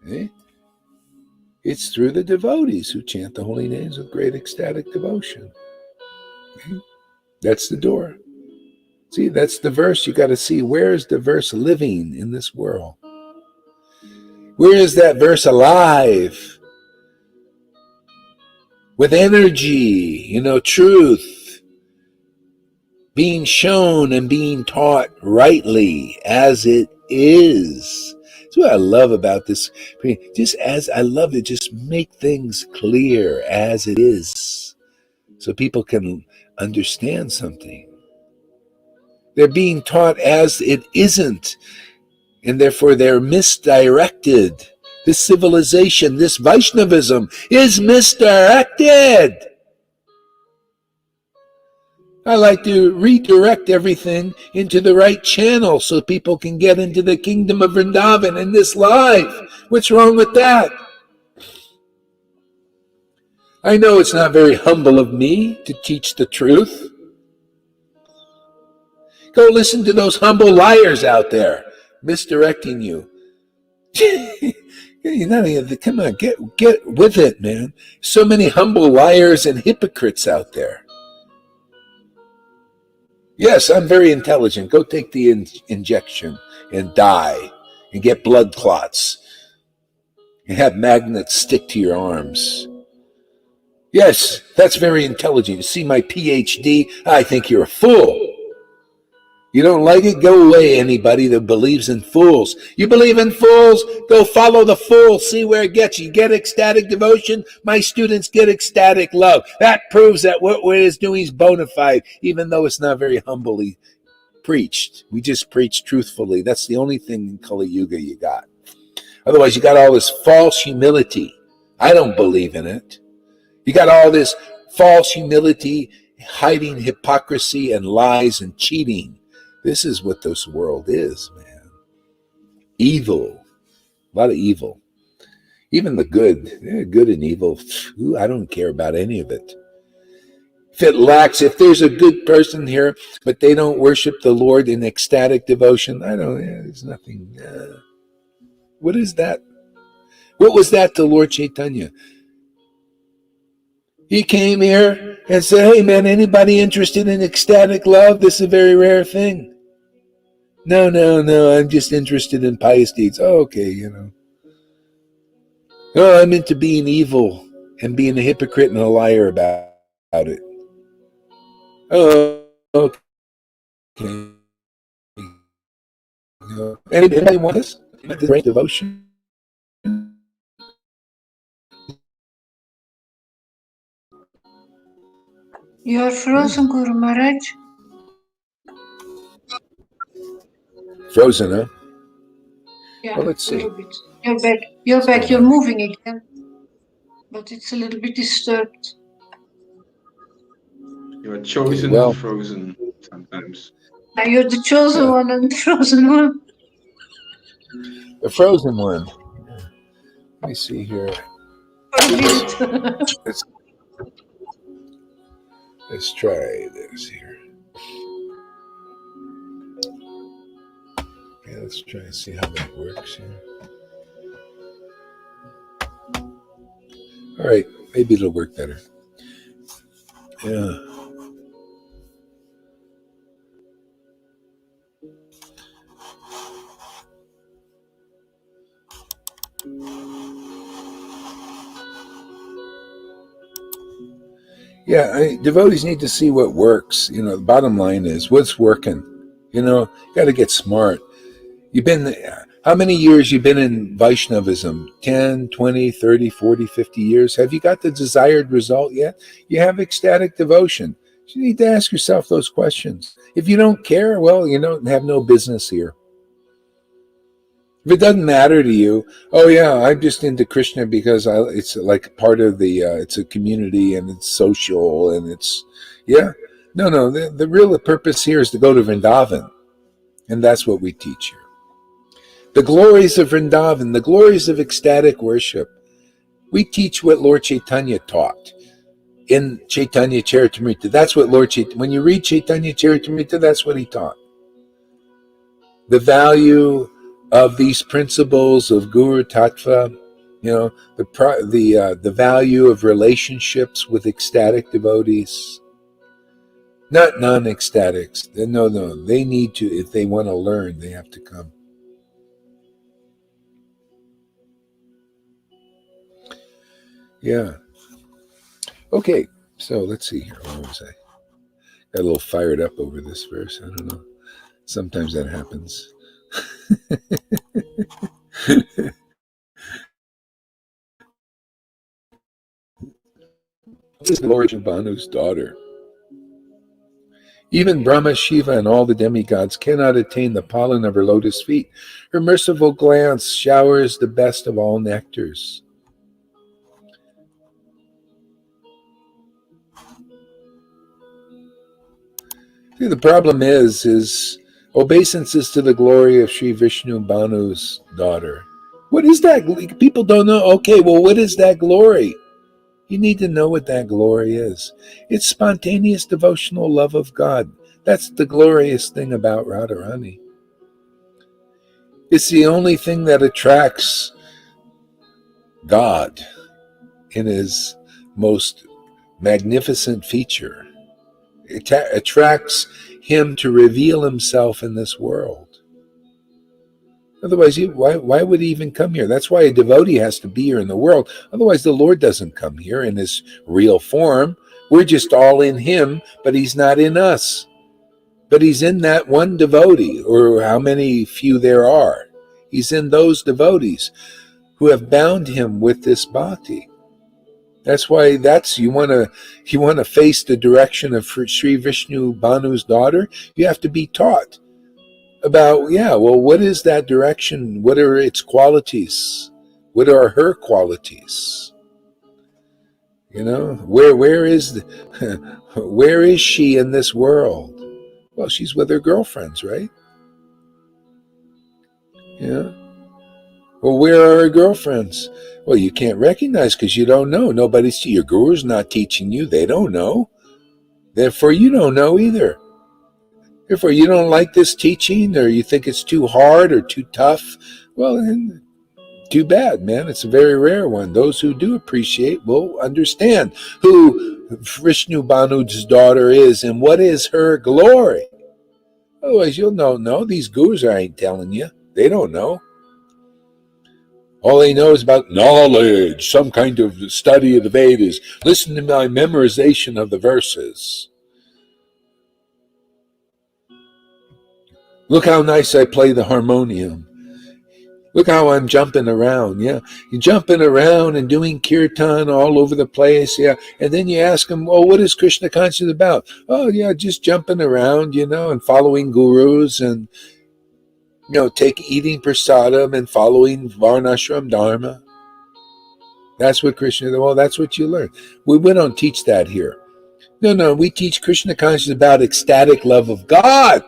Eh? It's through the devotees who chant the holy names with great ecstatic devotion. That's the door. See, that's the verse. You got to see, where is the verse living in this world? Where is that verse alive? With energy, truth, being shown and being taught rightly as it is. That's what I love about this. Just as I love it, just make things clear as it is, so people can understand something. They're being taught as it isn't, and therefore they're misdirected. This civilization, this Vaishnavism is misdirected. I like to redirect everything into the right channel so people can get into the kingdom of Vrindavan in this life. What's wrong with that? I know it's not very humble of me to teach the truth. Go listen to those humble liars out there misdirecting you. Come on, get with it, man. So many humble liars and hypocrites out there. Yes, I'm very intelligent. Go take the injection and die and get blood clots and have magnets stick to your arms. Yes, that's very intelligent. You see my PhD? I think you're a fool. You don't like it? Go away, anybody that believes in fools. You believe in fools? Go follow the fool. See where it gets you. Get ecstatic devotion. My students get ecstatic love. That proves that what it is doing is bona fide, even though it's not very humbly preached. We just preach truthfully. That's the only thing in Kali Yuga you got. Otherwise, you got all this false humility. I don't believe in it. You got all this false humility, hiding hypocrisy and lies and cheating. This is what this world is, man. Evil. A lot of evil. Even the good. Good and evil. I don't care about any of it. If there's a good person here, but they don't worship the Lord in ecstatic devotion, there's nothing. What is that? What was that to Lord Chaitanya? He came here and said, hey man, anybody interested in ecstatic love? This is a very rare thing. No, I'm just interested in pious deeds. Oh, okay, Oh, I'm into being evil and being a hypocrite and a liar about it. Oh, okay. Anybody want this? The great devotion? You are frozen, Guru Maharaj. Frozen, huh? Yeah, well, let's a see. little bit. You're back. You're back. You're moving again. But it's a little bit disturbed. You are chosen frozen sometimes. Now you're the chosen one and the frozen one. The frozen one. Let me see here. Let's try this here. Yeah, let's try and see how that works here. All right, maybe it'll work better. Yeah. Yeah, devotees need to see what works. The bottom line is what's working. You got to get smart. How many years you been in Vaishnavism? 10, 20, 30, 40, 50 years? Have you got the desired result yet? You have ecstatic devotion. You need to ask yourself those questions. If you don't care, well, you don't have no business here. If it doesn't matter to you, oh yeah, I'm just into Krishna because it's like part of it's a community and it's social and yeah. No, the real purpose here is to go to Vrindavan. And that's what we teach here. The glories of Vrindavan, the glories of ecstatic worship. We teach what Lord Chaitanya taught in Chaitanya Charitamrita. That's what when you read Chaitanya Charitamrita, that's what he taught. The value of these principles of Guru Tattva, the value of relationships with ecstatic devotees, not non-ecstatics. No, they need to, if they want to learn, they have to come. Yeah. Okay, so let's see here. Where was I? Got a little fired up over this verse. I don't know. Sometimes that happens. This is the Lord Banu's daughter. Even Brahma, Shiva, and all the demigods cannot attain the pollen of her lotus feet. Her merciful glance showers the best of all nectars. See, the problem is obeisances to the glory of Sri Vishnu Banu's daughter. What is that? People don't know. Okay, well, what is that glory? You need to know what that glory is. It's spontaneous devotional love of God. That's the glorious thing about Radharani. It's the only thing that attracts God in his most magnificent feature. It attracts him to reveal himself in this world. Otherwise, why would he even come here? That's why a devotee has to be here in the world. Otherwise, the Lord doesn't come here in his real form. We're just all in him, but he's not in us. But he's in that one devotee, or how many few there are. He's in those devotees who have bound him with this bhakti. That's why you want to face the direction of Sri Vishnu Banu's daughter. You have to be taught about, what is that direction? What are its qualities? What are her qualities? Where is she in this world? Well, she's with her girlfriends, right? Yeah. Well, where are her girlfriends? Well, you can't recognize because you don't know. Your guru's not teaching you. They don't know. Therefore, you don't know either. Therefore, you don't like this teaching, or you think it's too hard or too tough. Well, then, too bad, man. It's a very rare one. Those who do appreciate will understand who Vishnu Banu's daughter is and what is her glory. Otherwise, you'll know. These gurus ain't telling you. They don't know. All they know is about knowledge, some kind of study of the Vedas. Listen to my memorization of the verses. Look how nice I play the harmonium. Look how I'm jumping around, yeah. You're jumping around and doing kirtan all over the place, yeah. And then you ask them, what is Krishna consciousness about? Oh, yeah, just jumping around, and following gurus and, eating prasadam and following varnashram dharma. That's what that's what you learn. We don't teach that here. No, we teach Krishna consciousness about ecstatic love of God.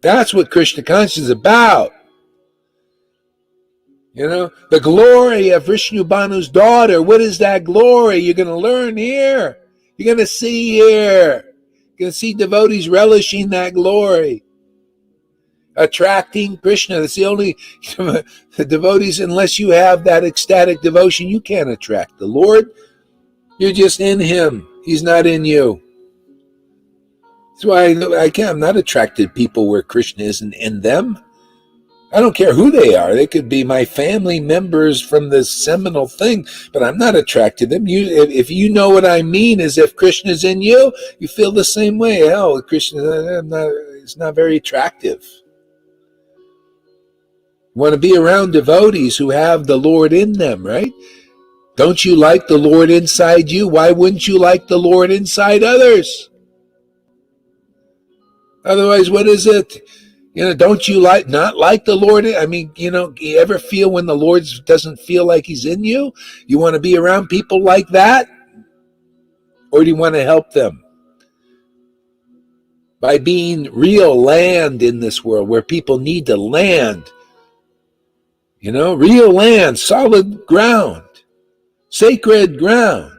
That's what Krishna consciousness is about. The glory of Vishnu Banu's daughter. What is that glory? You're going to learn here. You're going to see here. You're going to see devotees relishing that glory. Attracting Krishna. That's the only the devotees, unless you have that ecstatic devotion, you can't attract the Lord. You're just in him. He's not in you. That's why I'm not attracted to people where Krishna isn't in them. I don't care who they are. They could be my family members from this seminal thing, but I'm not attracted to them. If you know what I mean, is if Krishna's in you, you feel the same way. Hell, Krishna, it's not very attractive. You want to be around devotees who have the Lord in them, right? Don't you like the Lord inside you? Why wouldn't you like the Lord inside others? Otherwise, what is it? Don't you not like the Lord? I mean, you ever feel when the Lord doesn't feel like he's in you? You want to be around people like that? Or do you want to help them? By being real land in this world where people need to land. Real land, solid ground, sacred ground.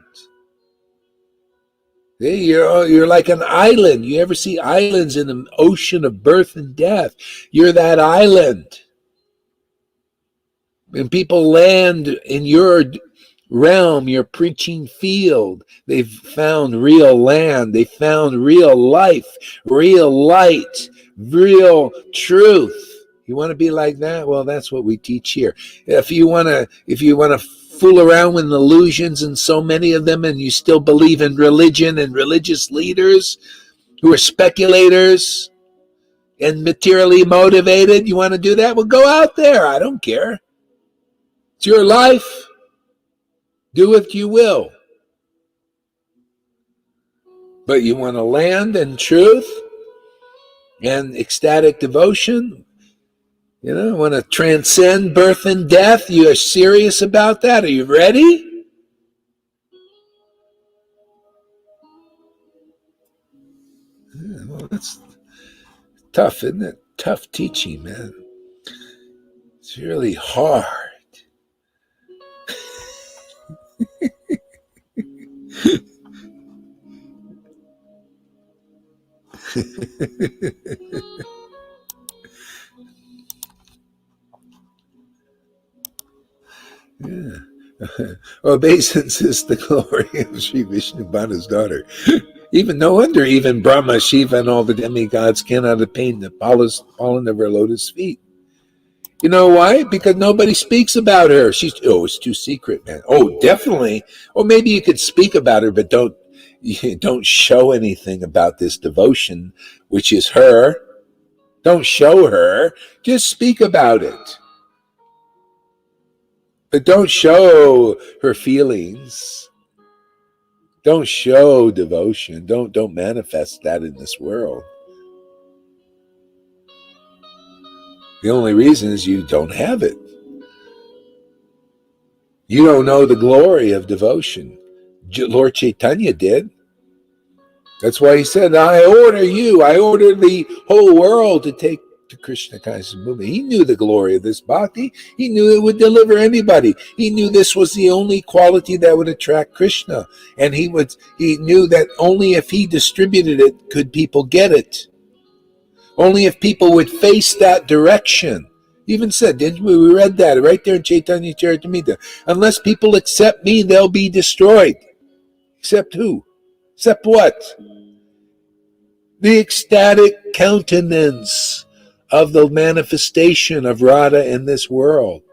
You're like an island. You ever see islands in an ocean of birth and death? You're that island. When people land in your realm, your preaching field, they've found real land. They found real life, real light, real truth. You want to be like that? Well, that's what we teach here. If you want to fool around with illusions, and so many of them, and you still believe in religion and religious leaders who are speculators and materially motivated, you want to do that? Well, go out there. I don't care. It's your life. Do what you will. But you want to land in truth and ecstatic devotion. Want to transcend birth and death. You are serious about that? Are you ready? Well, that's tough, isn't it? Tough teaching, man. It's really hard. Yeah. Obeisance is the glory of Sri Vishnubhana's daughter. No wonder even Brahma, Shiva, and all the demigods cannot attain the pollen of her lotus feet. You know why? Because nobody speaks about her. It's too secret, man. Oh, definitely. Or maybe you could speak about her, but don't show anything about this devotion, which is her. Don't show her. Just speak about it. But don't show her feelings. Don't show devotion. Don't manifest that in this world. The only reason is you don't have it. You don't know the glory of devotion. Lord Chaitanya did. That's why he said, I order the whole world to take to Krishna consciousness movement. He knew the glory of this bhakti. He knew it would deliver anybody. He knew this was the only quality that would attract Krishna. And he knew that only if he distributed it could people get it. Only if people would face that direction. He even said, didn't we? We read that right there in Chaitanya Charitamrita. Unless people accept me, they'll be destroyed. Except who? Except what? The ecstatic countenance of the manifestation of Radha in this world.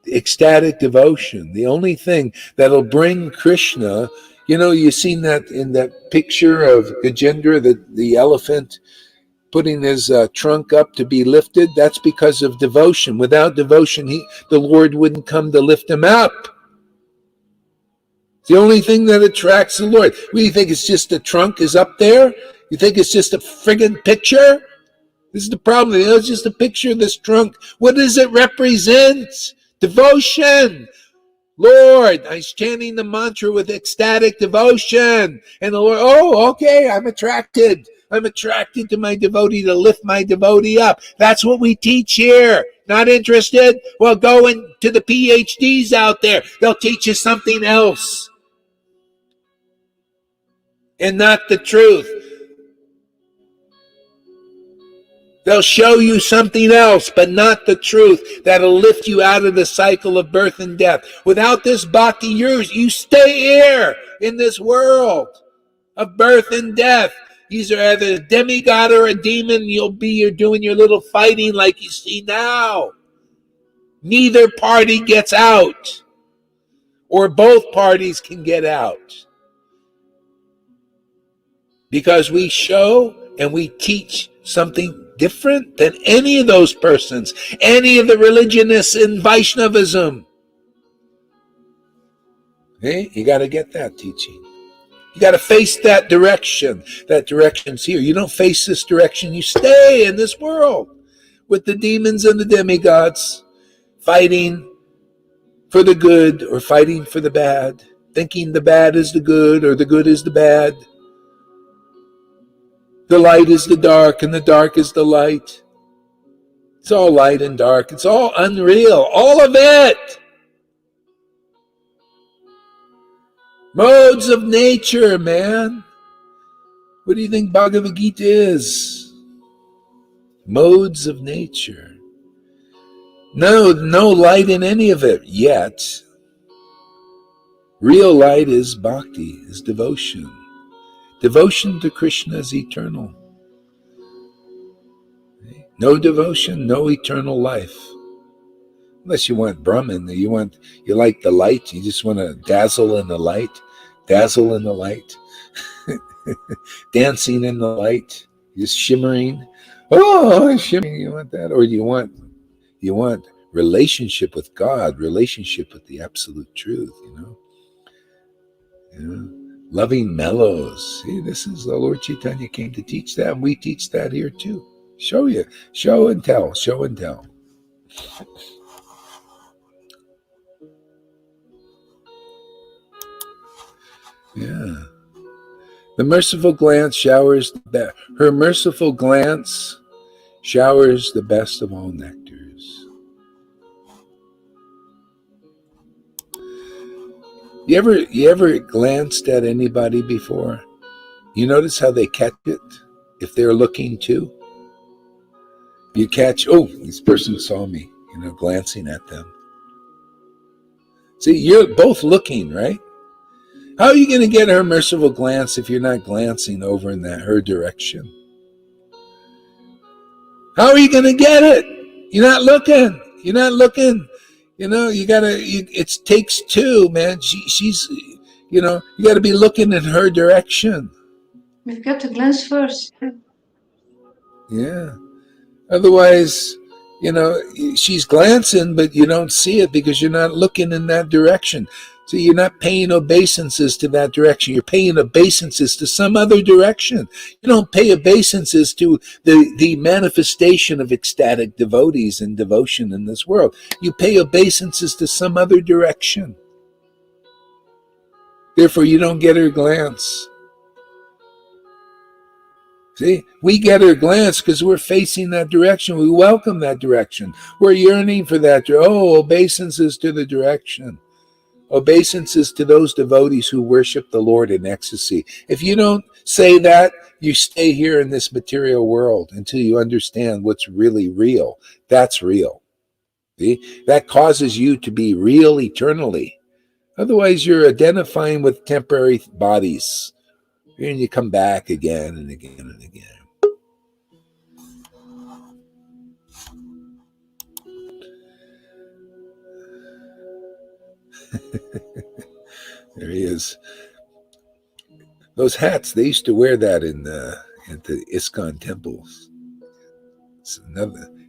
The ecstatic devotion. The only thing that'll bring Krishna. You've seen that in that picture of Gajendra, the elephant, putting his trunk up to be lifted. That's because of devotion. Without devotion, the Lord wouldn't come to lift him up. It's the only thing that attracts the Lord. What do you think? It's just the trunk is up there? You think it's just a friggin' picture? This is the problem. It's just a picture of this trunk. What does it represent? Devotion. Lord, I was chanting the mantra with ecstatic devotion. And the Lord, okay, I'm attracted. I'm attracted to my devotee, to lift my devotee up. That's what we teach here. Not interested? Well, go into the PhDs out there. They'll teach you something else. And not the truth. They'll show you something else, but not the truth that'll lift you out of the cycle of birth and death. Without this bhakti, you stay here in this world of birth and death. You're either a demigod or a demon. You're doing your little fighting like you see now. Neither party gets out, or both parties can get out. Because we show and we teach something different than any of those persons, any of the religionists in Vaishnavism. Okay? You got to get that teaching. You got to face that direction. That direction's here. You don't face this direction. You stay in this world with the demons and the demigods, fighting for the good or fighting for the bad, thinking the bad is the good or the good is the bad. The light is the dark and the dark is the light. It's all light and dark. It's all unreal. All of it. Modes of nature, man. What do you think Bhagavad Gita is? Modes of nature. No light in any of it yet. Real light is bhakti, is devotion. Devotion to Krishna is eternal. No devotion, no eternal life. Unless you want Brahman, you like the light, you just want to dazzle in the light, dancing in the light, just shimmering. Oh, shimmering, you want that? Or you want relationship with God, relationship with the absolute truth, loving mellows. See, this is the Lord Chaitanya came to teach that, and we teach that here too. Show and tell. Yeah. The merciful glance showers her merciful glance showers the best of all nectars. You ever glanced at anybody before? You notice how they catch it if they're looking too? You catch, oh, this person saw me, glancing at them. See, you're both looking, right? How are you going to get her merciful glance if you're not glancing over in her direction? How are you going to get it? You're not looking. It takes two, man. She's, you got to be looking in her direction. We've got to glance first. Yeah. Otherwise, she's glancing, but you don't see it because you're not looking in that direction. So you're not paying obeisances to that direction. You're paying obeisances to some other direction. You don't pay obeisances to the manifestation of ecstatic devotees and devotion in this world. You pay obeisances to some other direction. Therefore, you don't get her glance. See, we get her glance because we're facing that direction. We welcome that direction. We're yearning for that. Oh, obeisances to the direction. Obeisances to those devotees who worship the Lord in ecstasy. If you don't say that, you stay here in this material world until you understand what's really real. That's real. See? That causes you to be real eternally. Otherwise, you're identifying with temporary bodies. And you come back again and again and again. There he is. Those hats, they used to wear that in the ISKCON temples. Is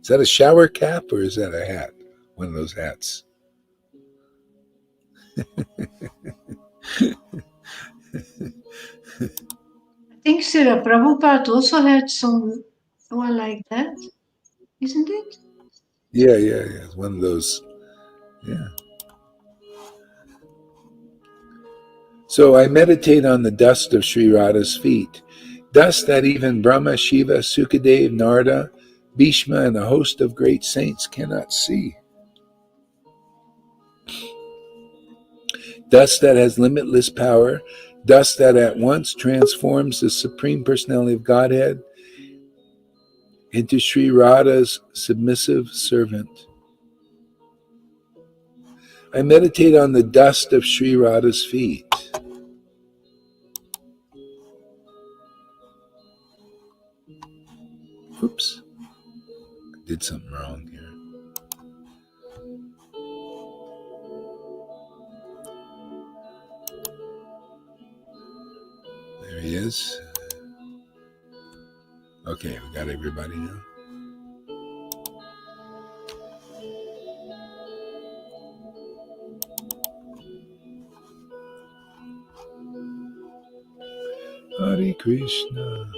that a shower cap or is that a hat? One of those hats. I think Srila Prabhupada also had one like that, isn't it? Yeah. It's one of those. Yeah. So I meditate on the dust of Sri Radha's feet, dust that even Brahma, Shiva, Sukadev, Narada, Bhishma, and a host of great saints cannot see. Dust that has limitless power, dust that at once transforms the Supreme Personality of Godhead into Sri Radha's submissive servant. I meditate on the dust of Sri Radha's feet. Oops. Did something wrong here. There he is. Okay, we got everybody now. Hare Krishna.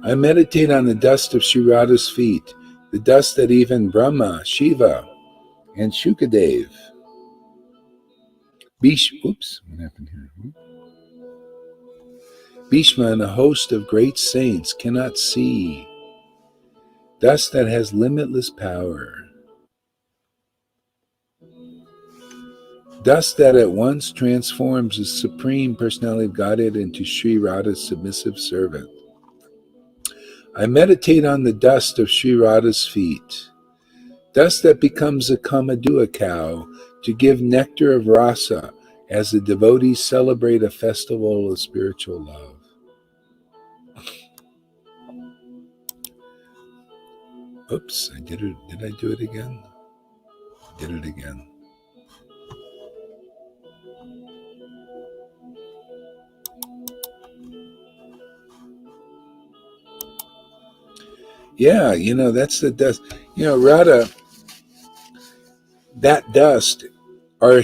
I meditate on the dust of Sri Radha's feet, the dust that even Brahma, Shiva, and Shukadev. Oops, what happened here? Bhishma and a host of great saints cannot see. Dust that has limitless power. Dust that at once transforms the Supreme Personality of Godhead into Sri Radha's submissive servant. I meditate on the dust of Sri Radha's feet, dust that becomes a Kamadua cow to give nectar of rasa as the devotees celebrate a festival of spiritual love. Oops, I did it. Did I do it again? I did it again. Yeah, that's the dust. Radha, that dust are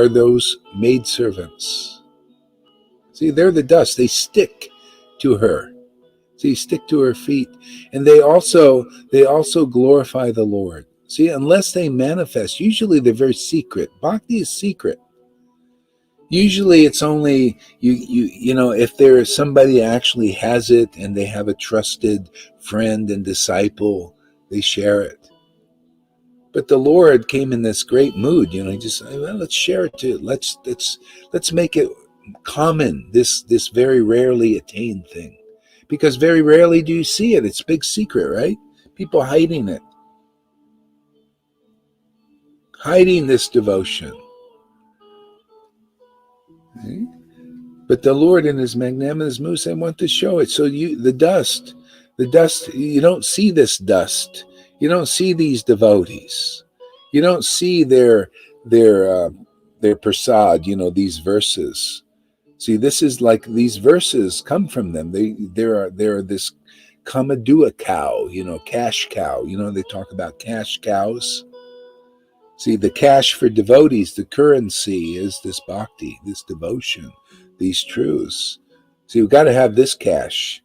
those maidservants. See, they're the dust. They stick to her. See, stick to her feet. And they also glorify the Lord. See, unless they manifest, usually they're very secret. Bhakti is secret. Usually it's only, if there is somebody actually has it and they have a trusted friend and disciple, they share it. But the Lord came in this great mood, he just, let's share it too. Let's make it common, this very rarely attained thing. Because very rarely do you see it. It's a big secret, right? People hiding it. Hiding this devotion. Okay? But the Lord in his magnanimous mood said, I want to show it. So the dust, you don't see this dust. You don't see these devotees. You don't see their prasad, these verses. See, this is like these verses come from them. They're this Kamadua cow, cash cow. They talk about cash cows. See, the cash for devotees, the currency is this bhakti, this devotion, these truths. See, we've got to have this cash,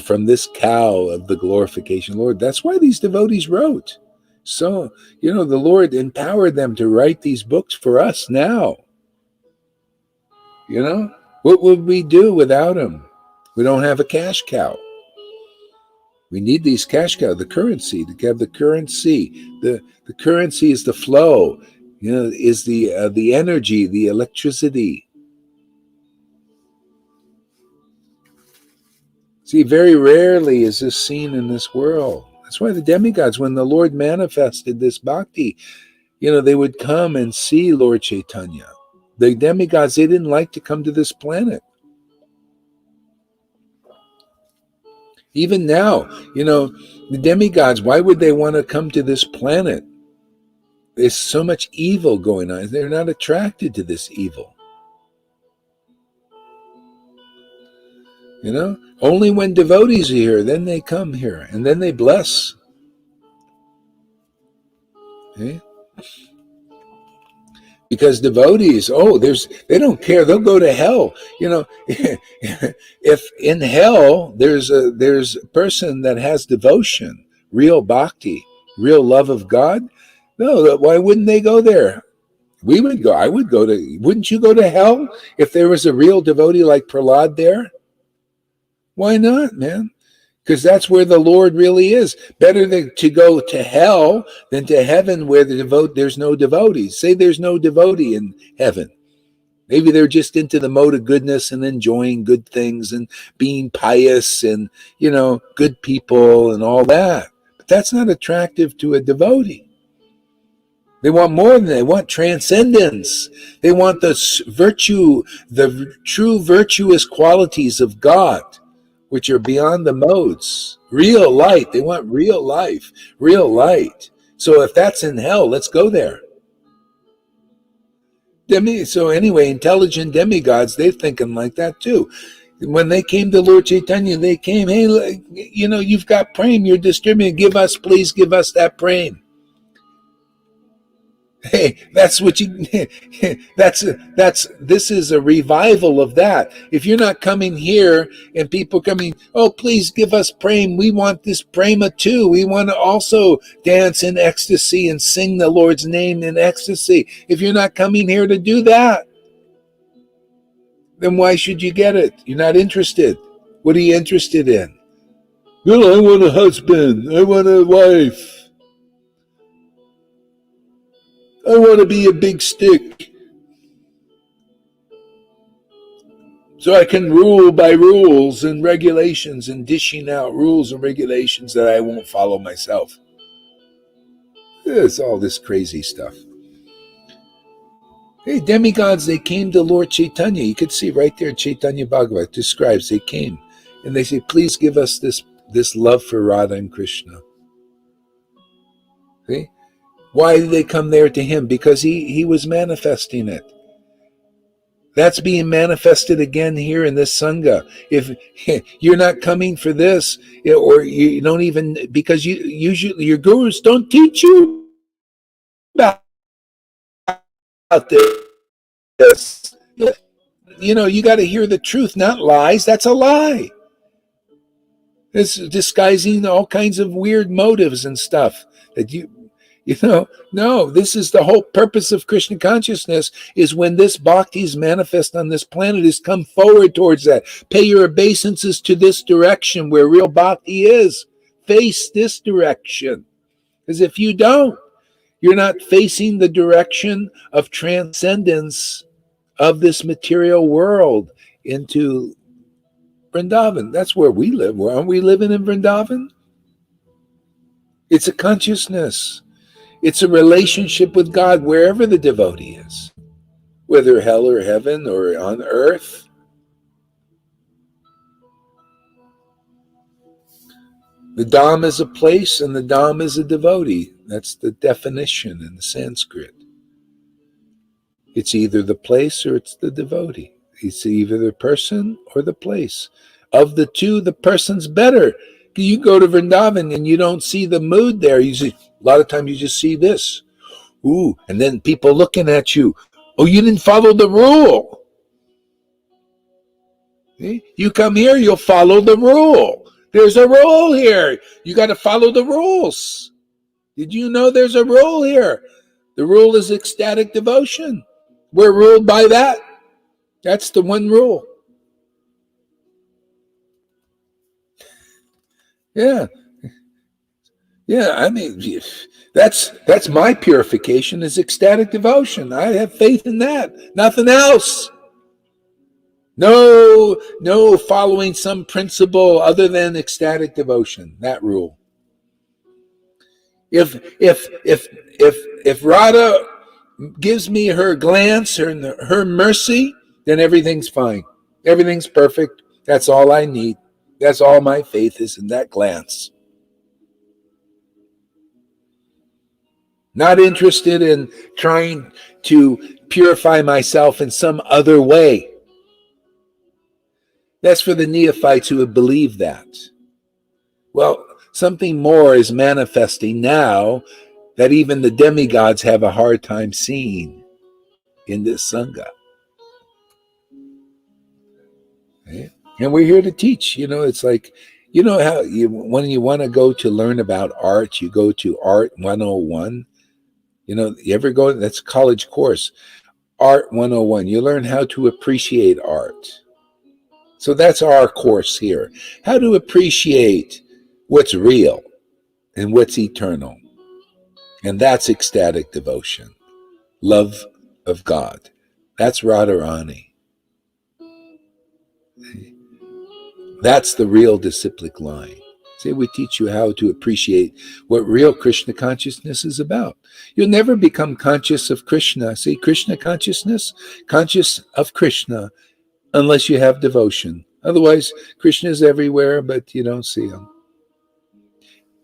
from this cow of the glorification Lord. That's why these devotees wrote. So, the Lord empowered them to write these books for us now. What would we do without him? We don't have a cash cow. We need these cash cows, the currency, to have the currency. The currency is the flow, is the energy, the electricity. See, very rarely is this seen in this world. That's why the demigods, when the Lord manifested this bhakti, they would come and see Lord Chaitanya. The demigods, they didn't like to come to this planet. Even now, the demigods, why would they want to come to this planet? There's so much evil going on. They're not attracted to this evil. Only when devotees are here, then they come here, and then they bless. Okay? Because devotees, they don't care. They'll go to hell. If in hell there's a person that has devotion, real bhakti, real love of God, no, why wouldn't they go there? We would go. I would go to. Wouldn't you go to hell if there was a real devotee like Prahlad there? Why not, man? Because that's where the Lord really is. Better to go to hell than to heaven where there's no devotees. Say there's no devotee in heaven. Maybe they're just into the mode of goodness and enjoying good things and being pious and, good people and all that. But that's not attractive to a devotee. They want more than that. They want transcendence. They want the virtue, the true virtuous qualities of God, which are beyond the modes. Real light. They want real life, real light. So if that's in hell, let's go there. So anyway, intelligent demigods, they're thinking like that too. When they came to Lord Chaitanya, they came, hey, you've got prem, you're distributing, please give us that prem. Hey, that's what this is a revival of that. If you're not coming here and people coming, oh, please give us prem. We want this prema too. We want to also dance in ecstasy and sing the Lord's name in ecstasy. If you're not coming here to do that, then why should you get it? You're not interested. What are you interested in? Well, I want a husband. I want a wife. I want to be a big stick so I can rule by rules and regulations and dishing out rules and regulations that I won't follow myself. It's all this crazy stuff. Hey, demigods, they came to Lord Chaitanya. You could see right there, Chaitanya Bhagavat describes they came. And they say, please give us this love for Radha and Krishna. See? Why did they come there to him? Because he was manifesting it. That's being manifested again here in this Sangha. If you're not coming for this, or you don't even, because you usually your gurus don't teach you about this. You got to hear the truth, not lies. That's a lie. It's disguising all kinds of weird motives and stuff that no, this is the whole purpose of Krishna consciousness, is when this bhakti is manifest on this planet, is come forward towards that. Pay your obeisances to this direction where real bhakti is. Face this direction. Because if you don't, you're not facing the direction of transcendence of this material world into Vrindavan. That's where we live. Aren't we living in Vrindavan? It's a consciousness. It's a relationship with God wherever the devotee is, whether hell or heaven or on earth. The Dham is a place and the Dham is a devotee. That's the definition in the Sanskrit. It's either the place or it's the devotee. It's either the person or the place. Of the two, the person's better. You go to Vrindavan and you don't see the mood there. You see, a lot of times you just see this. Ooh, and then people looking at you. Oh, you didn't follow the rule. See? You come here, you'll follow the rule. There's a rule here. You got to follow the rules. Did you know there's a rule here? The rule is ecstatic devotion. We're ruled by that. That's the one rule. Yeah. Yeah, I mean, that's my purification, is ecstatic devotion. I have faith in that. Nothing else. No following some principle other than ecstatic devotion. That rule. If Radha gives me her glance, her mercy, then everything's fine. Everything's perfect. That's all I need. That's all my faith is in that glance. Not interested in trying to purify myself in some other way. That's for the neophytes who would believe that. Well, something more is manifesting now that even the demigods have a hard time seeing in this Sangha. Okay? And we're here to teach. It's like, how when you want to go to learn about art, you go to Art 101. You ever go? That's a college course. Art 101. You learn how to appreciate art. So that's our course here. How to appreciate what's real and what's eternal. And that's ecstatic devotion. Love of God. That's Radharani. That's the real disciplic line. See, we teach you how to appreciate what real Krishna consciousness is about. You'll never become conscious of Krishna. See, Krishna consciousness, conscious of Krishna, unless you have devotion. Otherwise, Krishna is everywhere, but you don't see him.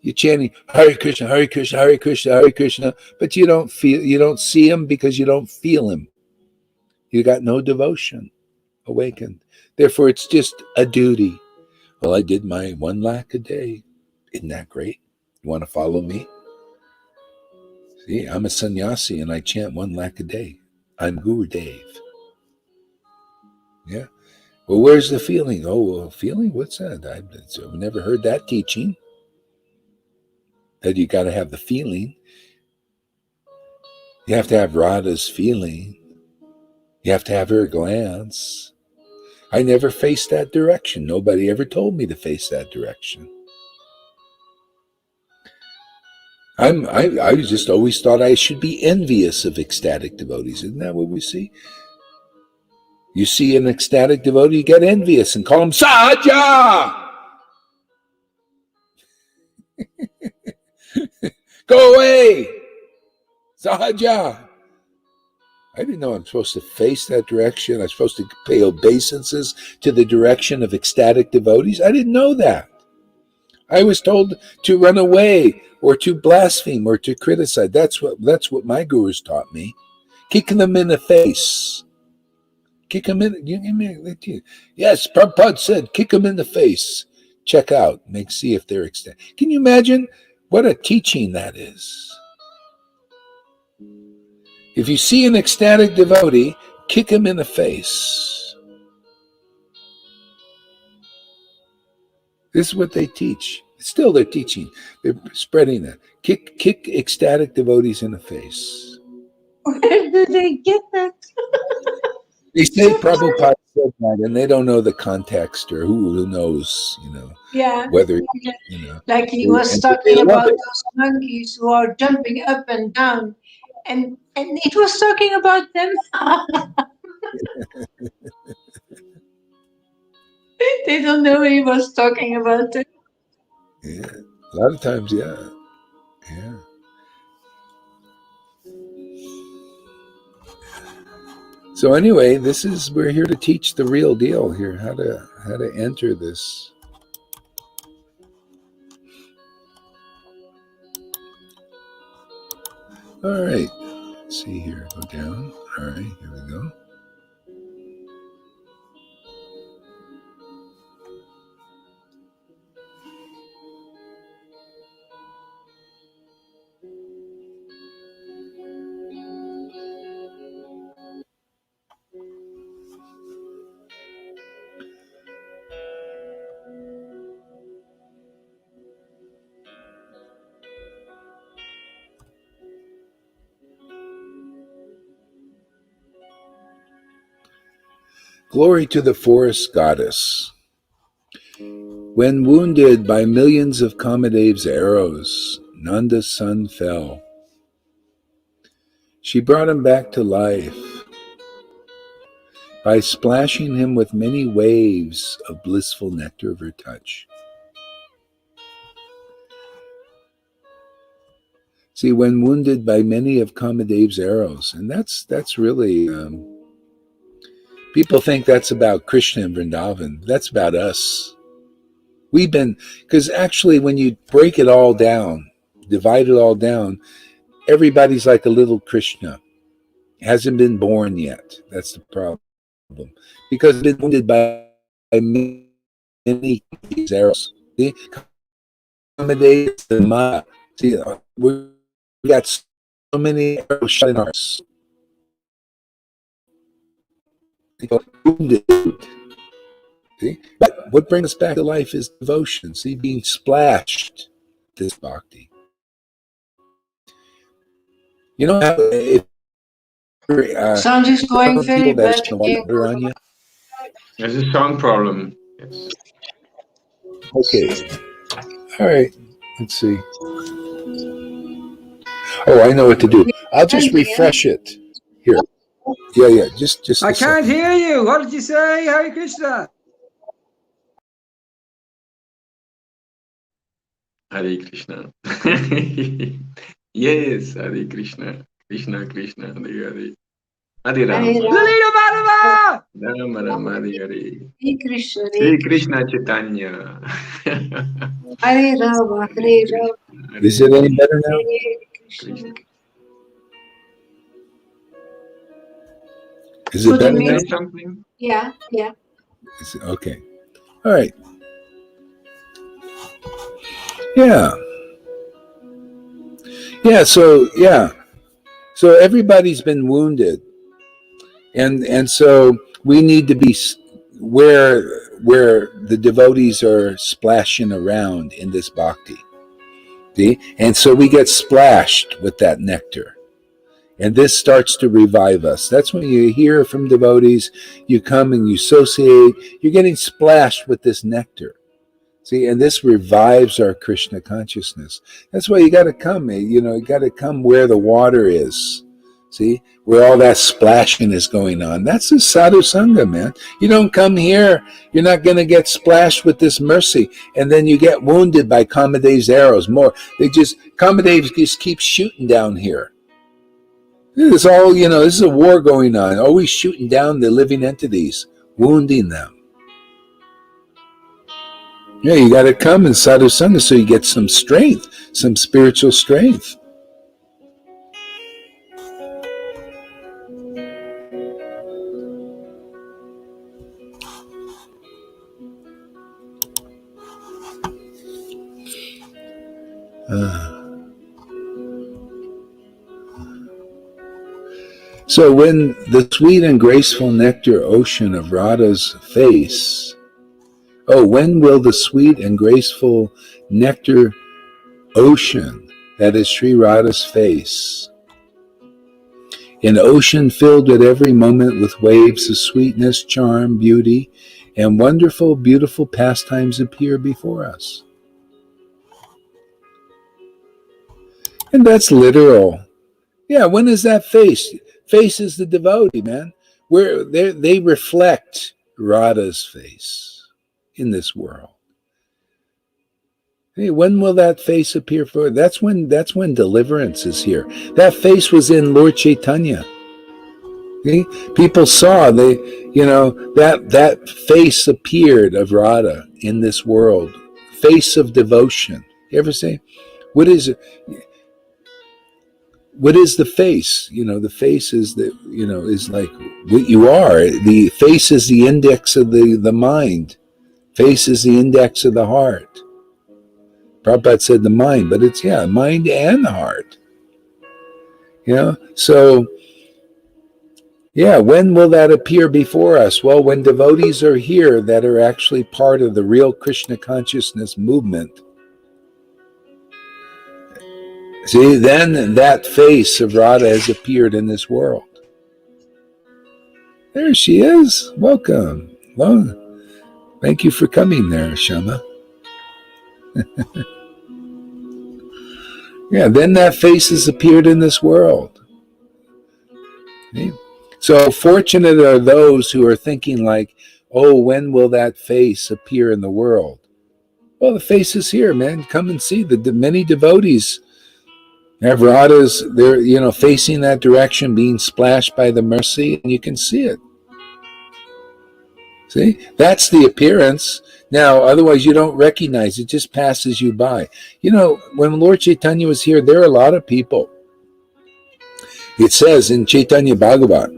You're chanting Hare Krishna, Hare Krishna, Hare Krishna, Hare Krishna, but you don't see him because you don't feel him. You got no devotion awakened. Therefore, it's just a duty. Well, I did my 1 lakh a day. Isn't that great? You want to follow me? See, I'm a sannyasi and I chant 1 lakh a day. I'm Guru Dev. Yeah. Well, where's the feeling? Oh, well, feeling? What's that? I've never heard that teaching. That you got to have the feeling. You have to have Radha's feeling. You have to have her glance. I never faced that direction. Nobody ever told me to face that direction. I just always thought I should be envious of ecstatic devotees. Isn't that what we see? You see an ecstatic devotee, you get envious and call him Sahaja. Go away, Sahaja. I didn't know I'm supposed to face that direction. I'm supposed to pay obeisances to the direction of ecstatic devotees. I didn't know that. I was told to run away or to blaspheme or to criticize. That's what my gurus taught me. Kick them in the face. Kick them in. Yes, Prabhupada said, kick them in the face. Check out. See if they're ecstatic. Can you imagine what a teaching that is? If you see an ecstatic devotee, kick him in the face. This is what they teach. Still, they're teaching. They're spreading that. Kick ecstatic devotees in the face. Where do they get that? They say Prabhupada said that, and they don't know the context or who knows, Yeah. whether, Like he was talking about those monkeys who are jumping up and down, and it was talking about them. They don't know he was talking about it. Yeah, a lot of times, yeah. So anyway, we're here to teach the real deal here, how to enter this. All right, let's see here, go down. All right, here we go. Glory to the forest goddess. When wounded by millions of Kamadev's arrows, Nanda's son fell. She brought him back to life by splashing him with many waves of blissful nectar of her touch. See, when wounded by many of Kamadev's arrows, and that's really, people think that's about Krishna and Vrindavan. That's about us. Because actually when you break it all down, divide it all down, everybody's like a little Krishna. Hasn't been born yet. That's the problem. Because been wounded by many of these arrows. See, see, we got so many arrows shot in ours. Wounded. See? But what brings us back to life is devotion. See, being splashed. This bhakti. You know how if Sound is going very bad. There's a sound problem. Yes. Okay. All right. Let's see. Oh, I know what to do. I'll just refresh it. Here. Yeah. Just. I can't hear you. What did you say, Hare Krishna? Hare Krishna. Yes, Hare Krishna. Krishna Krishna, Hare Hare. Hare Hare Rama. Rama, Hare Rama. Rama Rama Rama, Hare Hare Hare. Krishna, Hare Sri Krishna, Krishna Chaitanya. Hare Rama, Hare Hare Rama, Krishna, Is Hare it any Krishna, better now? Hare Krishna. Krishna. Is it So the better Can you now? say music, something? yeah, Is it, okay. All right. Yeah. Yeah. So everybody's been wounded, and so we need to be where the devotees are splashing around in this bhakti. See? And so we get splashed with that nectar. And this starts to revive us. That's when you hear from devotees, you come and you associate, you're getting splashed with this nectar. See, and this revives our Krishna consciousness. That's why you got to come, you got to come where the water is. See, where all that splashing is going on. That's the sadhu sangha, man. You don't come here, you're not going to get splashed with this mercy. And then you get wounded by Kamadev's arrows more. Kamadev just keeps shooting down here. This is all, this is a war going on, always shooting down the living entities, wounding them. Yeah, you got to come in sadhu sangha so you get some strength, some spiritual strength. So when the sweet and graceful nectar ocean of Radha's face, when will the sweet and graceful nectar ocean, that is Sri Radha's face, an ocean filled at every moment with waves of sweetness, charm, beauty, and wonderful, beautiful pastimes appear before us? And that's literal. Yeah, when is that face? Face is the devotee, man. Where they reflect Radha's face in this world. Hey, when will that face appear for? That's when deliverance is here. That face was in Lord Chaitanya. Okay? People saw that face appeared of Radha in this world. Face of devotion. You ever say, what is it? What is the face? The face is is like what you are. The face is the index of the mind. Face is the index of the heart. Prabhupada said the mind, but it's mind and the heart. So when will that appear before us? Well, when devotees are here that are actually part of the real Krishna consciousness movement. See, then that face of Radha has appeared in this world. There she is. Welcome. Well, thank you for coming there, Shama. Then that face has appeared in this world. Okay? So fortunate are those who are thinking like, when will that face appear in the world? Well, the face is here, man. Come and see. The many devotees have Radha's, they're, facing that direction, being splashed by the mercy, and you can see it. See? That's the appearance. Now, otherwise you don't recognize it, just passes you by. When Lord Chaitanya was here, there are a lot of people. It says in Chaitanya Bhagavat,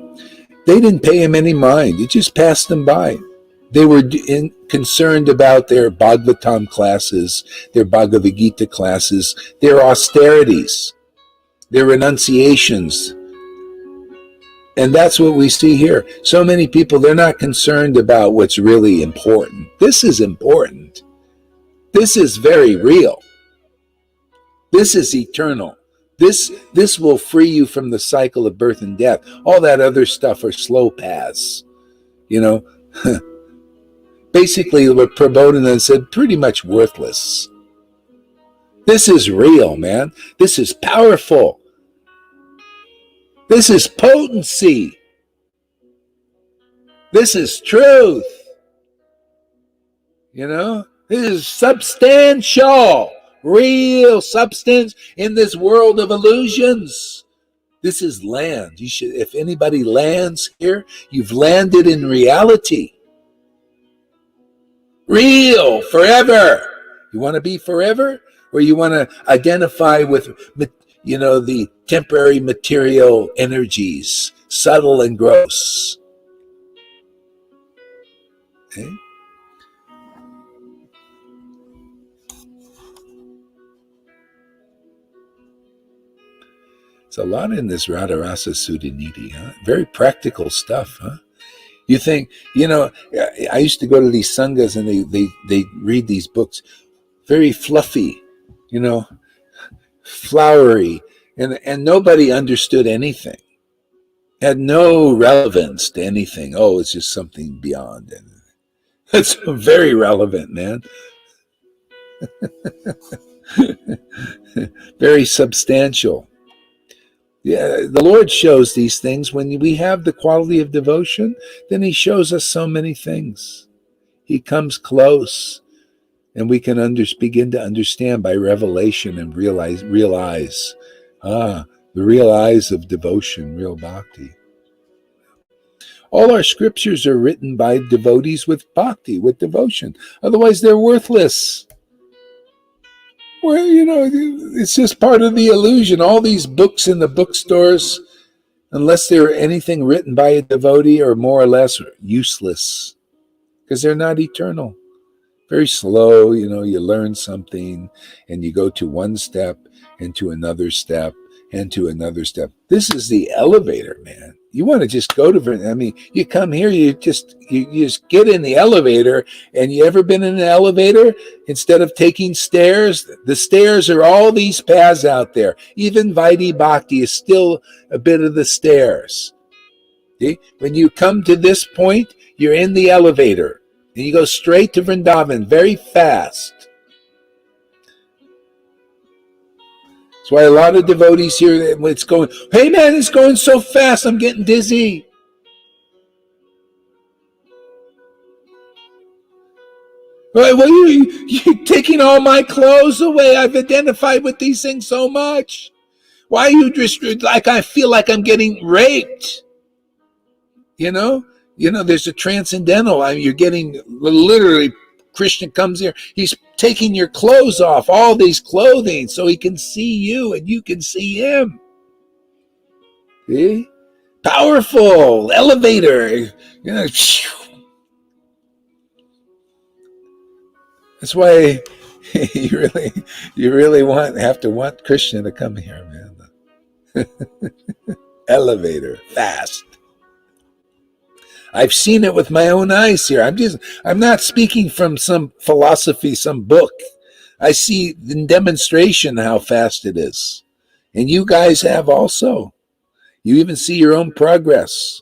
they didn't pay him any mind. It just passed them by. They were concerned about their Bhagavatam classes, their Bhagavad Gita classes, their austerities, their renunciations. And that's what we see here. So many people, they're not concerned about what's really important. This is important. This is very real. This is eternal. This will free you from the cycle of birth and death. All that other stuff are slow paths. Basically what Prabodhana said, pretty much worthless. This is real, man. This is powerful. This is potency. This is truth. This is substantial. real substance in this world of illusions. This is land. You should, if anybody lands here, you've landed in reality. Real, forever. You want to be forever, or you want to identify with, the temporary material energies, subtle and gross? Okay? It's a lot in this Radharasa Sudhanidhi, huh? Very practical stuff, huh? You think, I used to go to these sanghas and they read these books, very fluffy, flowery, and nobody understood anything. Had no relevance to anything. Oh, it's just something beyond. And it's very relevant, man. Very substantial. Yeah, the Lord shows these things. When we have the quality of devotion, then He shows us so many things. He comes close, and we can begin to understand by revelation and realize the real eyes of devotion, real bhakti. All our scriptures are written by devotees with bhakti, with devotion. Otherwise, they're worthless. Well, it's just part of the illusion. All these books in the bookstores, unless they're anything written by a devotee, are more or less useless because they're not eternal. Very slow, you learn something and you go to one step and to another step and to another step. This is the elevator, man. You want to just go to, you come here, you just get in the elevator. And you ever been in an elevator? Instead of taking stairs, the stairs are all these paths out there. Even Vaidhi Bhakti is still a bit of the stairs. See? When you come to this point, you're in the elevator. And you go straight to Vrindavan very fast. That's why a lot of devotees here, when it's going, hey man, it's going so fast, I'm getting dizzy. Well, you're taking all my clothes away. I've identified with these things so much. Why are you just like, I feel like I'm getting raped? There's a transcendental. You're getting literally, Krishna comes here. He's taking your clothes off, all these clothing, so he can see you and you can see him. See? Powerful elevator. That's why you really have to want Krishna to come here, man. Elevator, fast. I've seen it with my own eyes here. I'm not speaking from some philosophy, some book. I see in demonstration how fast it is. And you guys have also. You even see your own progress.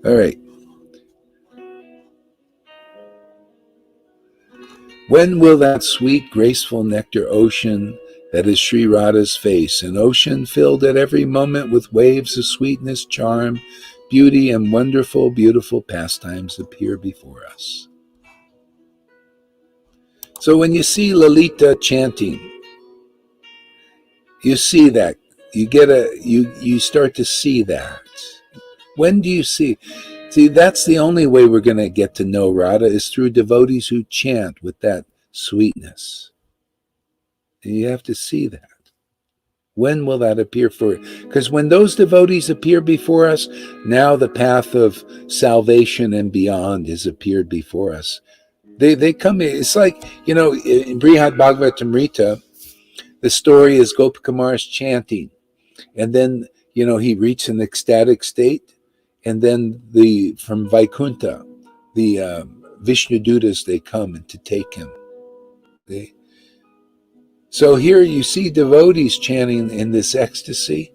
All right. When will that sweet, graceful nectar ocean that is Sri Radha's face, an ocean filled at every moment with waves of sweetness, charm, beauty, and wonderful, beautiful pastimes appear before us? So when you see Lalita chanting, you see that. You start to see that. When do you see? See, that's the only way we're going to get to know Radha is through devotees who chant with that sweetness. And you have to see that. When will that appear for you? Because when those devotees appear before us, now the path of salvation and beyond has appeared before us. They come in. It's like, in Brihad Bhagavatamrita, the story is Gopakumar's chanting. And then, he reaches an ecstatic state. And then from Vaikuntha, the Vishnu Dutas, they come and to take him. So here you see devotees chanting in this ecstasy.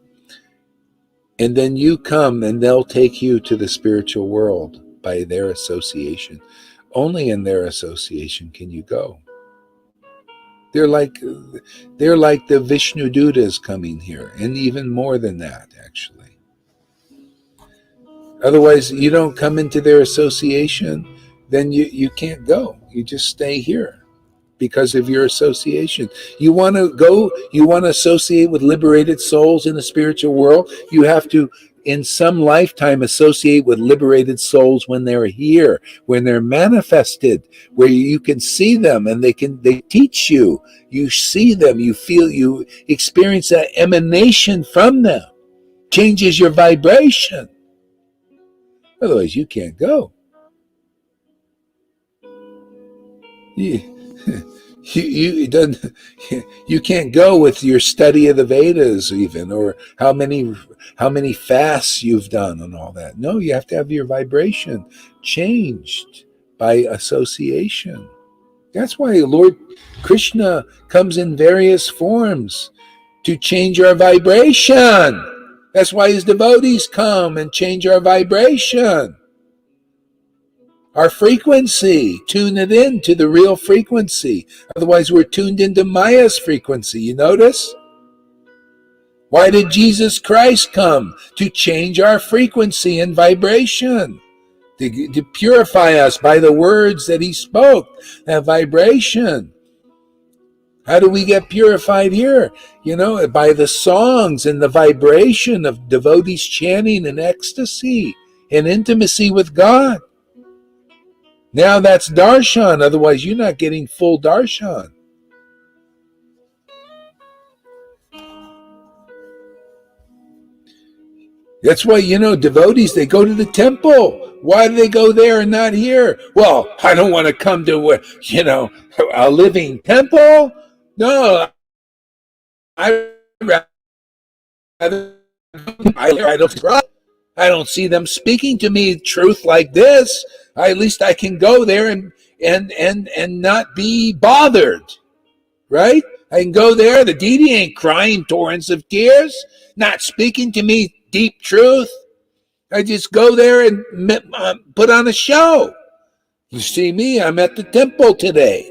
And then you come and they'll take you to the spiritual world by their association. Only in their association can you go. They're like the Vishnu Dutas coming here, and even more than that, actually. Otherwise, you don't come into their association, then you can't go. You just stay here because of your association. You want to go, you want to associate with liberated souls in the spiritual world, you have to, in some lifetime, associate with liberated souls when they're here, when they're manifested, where you can see them and they teach you. You see them, you feel, you experience that emanation from them. Changes your vibration. Otherwise, you can't go. You don't, you can't go with your study of the Vedas even, or how many fasts you've done and all that. No, you have to have your vibration changed by association. That's why Lord Krishna comes in various forms to change our vibration. That's why his devotees come and change our vibration. Our frequency, tune it in to the real frequency. Otherwise, we're tuned into Maya's frequency. You notice? Why did Jesus Christ come? To change our frequency and vibration, to purify us by the words that he spoke, that vibration. How do we get purified here? By the songs and the vibration of devotees chanting in ecstasy and intimacy with God. Now that's darshan, otherwise you're not getting full darshan. That's why, devotees, they go to the temple. Why do they go there and not here? Well, I don't want to come to, a living temple. No, I don't see them speaking to me truth like this. At least I can go there and not be bothered, right? I can go there. The deity ain't crying torrents of tears, not speaking to me deep truth. I just go there and put on a show. You see me, I'm at the temple today.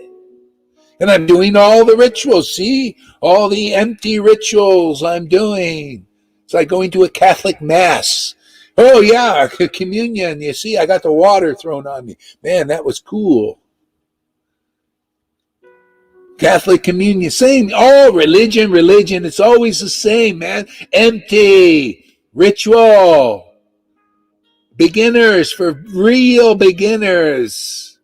And I'm doing all the rituals. See, all the empty rituals I'm doing. It's like going to a Catholic mass. Oh yeah, communion. You see, I got the water thrown on me. Man, that was cool. Catholic communion, same. All religion. It's always the same, man. Empty ritual. Beginners, for real beginners.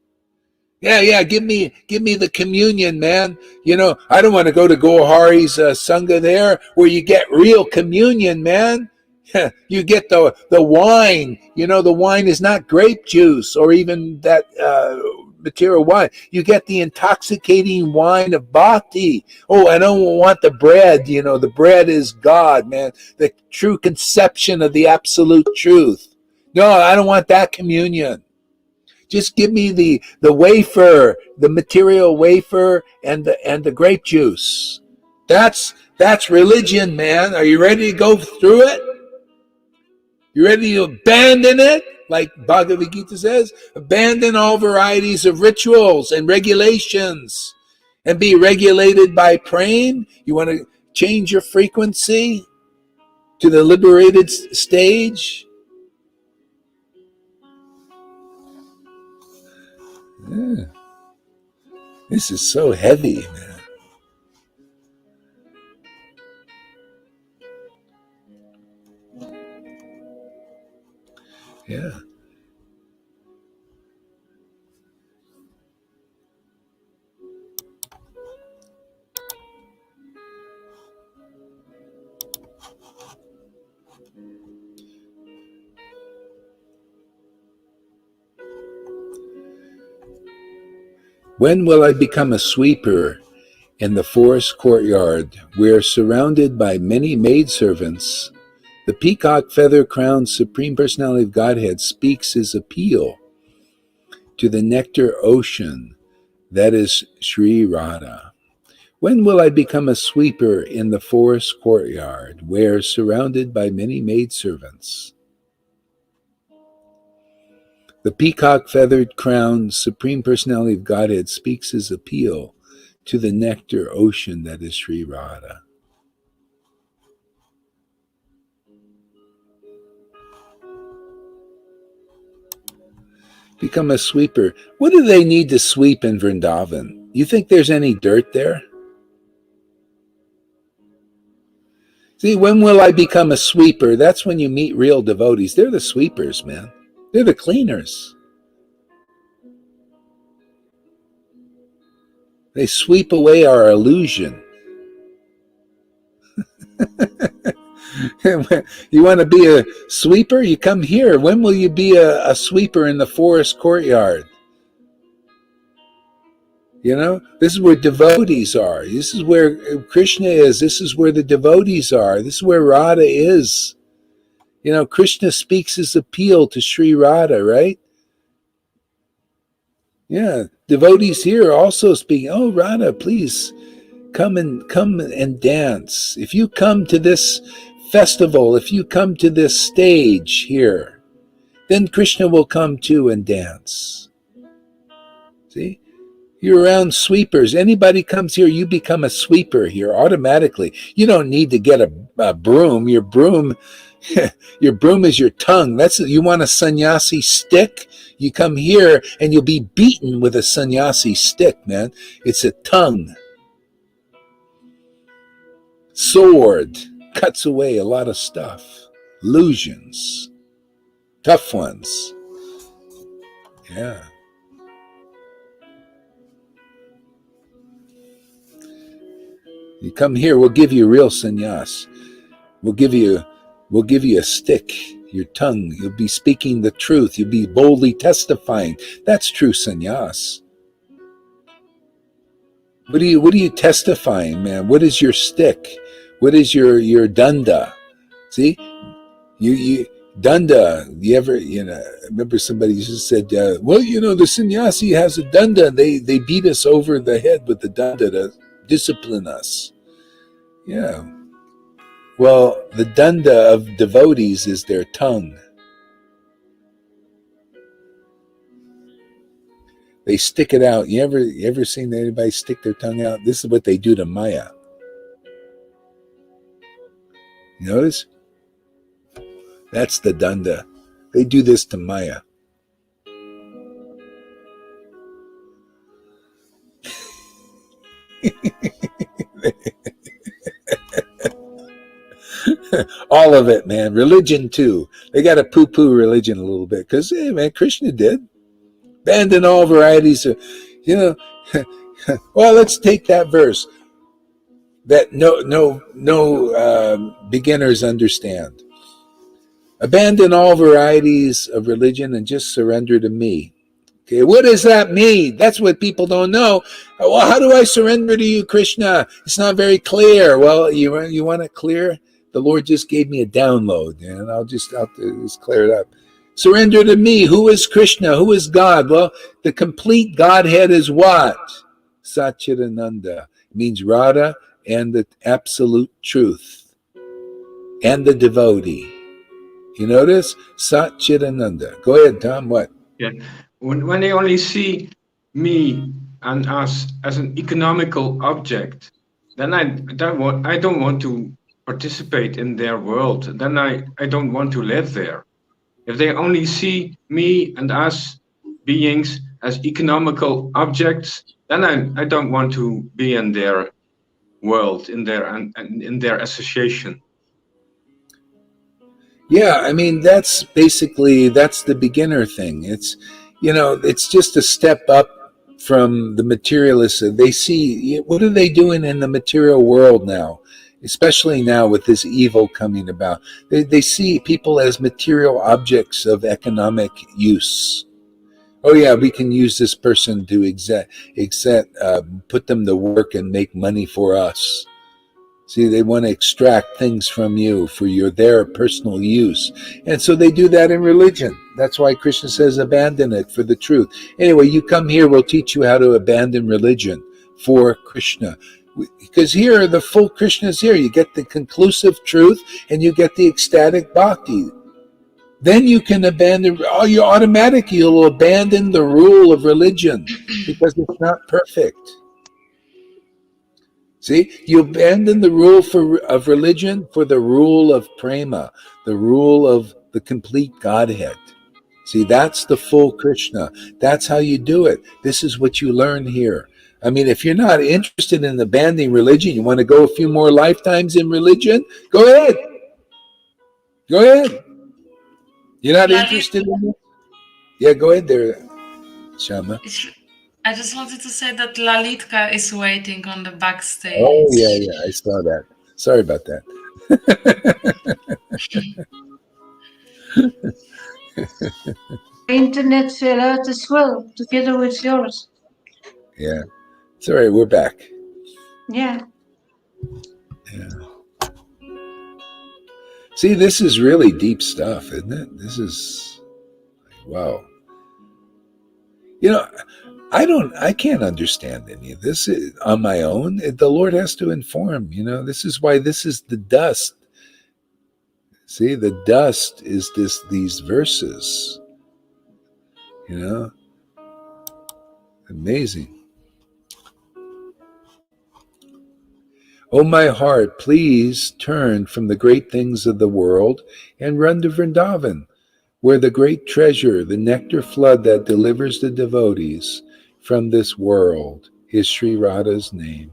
Yeah, give me the communion, man. I don't want to go to Gohari's Sangha there, where you get real communion, man. You get the wine. The wine is not grape juice or even that material wine. You get the intoxicating wine of bhakti. Oh, I don't want the bread. The bread is God, man. The true conception of the absolute truth. No, I don't want that communion. Just give me the wafer, the material wafer, and the grape juice. That's religion, man. Are you ready to go through it? You ready to abandon it? Like Bhagavad Gita says, abandon all varieties of rituals and regulations and be regulated by praying? You want to change your frequency to the liberated stage? Yeah. This is so heavy, man. Yeah. When will I become a sweeper in the forest courtyard, where, surrounded by many maidservants, the peacock feather-crowned Supreme Personality of Godhead speaks his appeal to the nectar ocean that is Sri Radha? When will I become a sweeper in the forest courtyard, where, surrounded by many maidservants, the peacock feathered crowned Supreme Personality of Godhead speaks his appeal to the nectar ocean that is Sri Radha? Become a sweeper. What do they need to sweep in Vrindavan? You think there's any dirt there? See, when will I become a sweeper? That's when you meet real devotees. They're the sweepers, man. They're the cleaners. They sweep away our illusion. You want to be a sweeper? You come here. When will you be a sweeper in the forest courtyard? You know, this is where devotees are. This is where Krishna is. This is where the devotees are. This is where Radha is. You know, Krishna speaks his appeal to Sri Radha, right? Yeah, devotees here also speak. Oh, Radha, please come and dance. If you come to this festival, if you come to this stage here, then Krishna will come too and dance. See? You're around sweepers. Anybody comes here, you become a sweeper here automatically. You don't need to get a broom. Your broom is your tongue. You want a sannyasi stick? You come here and you'll be beaten with a sannyasi stick, man. It's a tongue. Sword cuts away a lot of stuff. Illusions. Tough ones. Yeah. You come here, we'll give you real sannyas. We'll give you a stick, your tongue. You'll be speaking the truth. You'll be boldly testifying. That's true sannyas. What are you testifying, man? What is your stick? What is your danda? See, you danda. I remember somebody just said, well, the sannyasi has a danda. They beat us over the head with the danda to discipline us. Yeah. Well, the danda of devotees is their tongue. They stick it out. You ever seen anybody stick their tongue out? This is what they do to Maya. You notice? That's the danda. They do this to Maya. All of it, man. Religion too. They got to poo-poo religion a little bit because, hey, man, Krishna did. Abandon all varieties of, well, let's take that verse that no beginners understand. Abandon all varieties of religion and just surrender to me. Okay, what does that mean? That's what people don't know. Well, how do I surrender to you, Krishna? It's not very clear. Well, you want it clear? The Lord just gave me a download, and I'll just clear it up. Surrender to me. Who is Krishna? Who is God? Well, the complete Godhead is what? Satchidananda. It means Radha and the absolute truth and the devotee. You notice? Satchidananda. Go ahead, Tom. What? Yeah. When they only see me and us as an economical object, then I don't want to participate in their world. Then I don't want to live there. If they only see me and us beings as economical objects, then I don't want to be in their world, in their association. Yeah, I mean, that's the beginner thing. It's just a step up from the materialists. They see, what are they doing in the material world now? Especially now with this evil coming about. They see people as material objects of economic use. Oh yeah, we can use this person to put them to work and make money for us. See, they want to extract things from you for their personal use. And so they do that in religion. That's why Krishna says abandon it for the truth. Anyway, you come here, we'll teach you how to abandon religion for Krishna. Because here, the full Krishna is here. You get the conclusive truth and you get the ecstatic bhakti. Then you can you'll abandon the rule of religion because it's not perfect. See, you abandon the rule of religion for the rule of prema, the rule of the complete Godhead. See, that's the full Krishna. That's how you do it. This is what you learn here. I mean, if you're not interested in abandoning religion, you want to go a few more lifetimes in religion, go ahead. Go ahead. You're not interested in it? Yeah, go ahead there, Shama. I just wanted to say that Lalitka is waiting on the Oh, backstage. yeah, I saw that. Sorry about that. Internet fell out as well, together with yours. Yeah. It's all right. We're back. Yeah. Yeah. See, this is really deep stuff, isn't it? This is, wow. You know, I can't understand any of this on my own. The Lord has to inform, this is why this is the dust. See, the dust is these verses, amazing. O my heart, please turn from the great things of the world and run to Vrindavan, where the great treasure, the nectar flood that delivers the devotees from this world, is Sri Radha's name.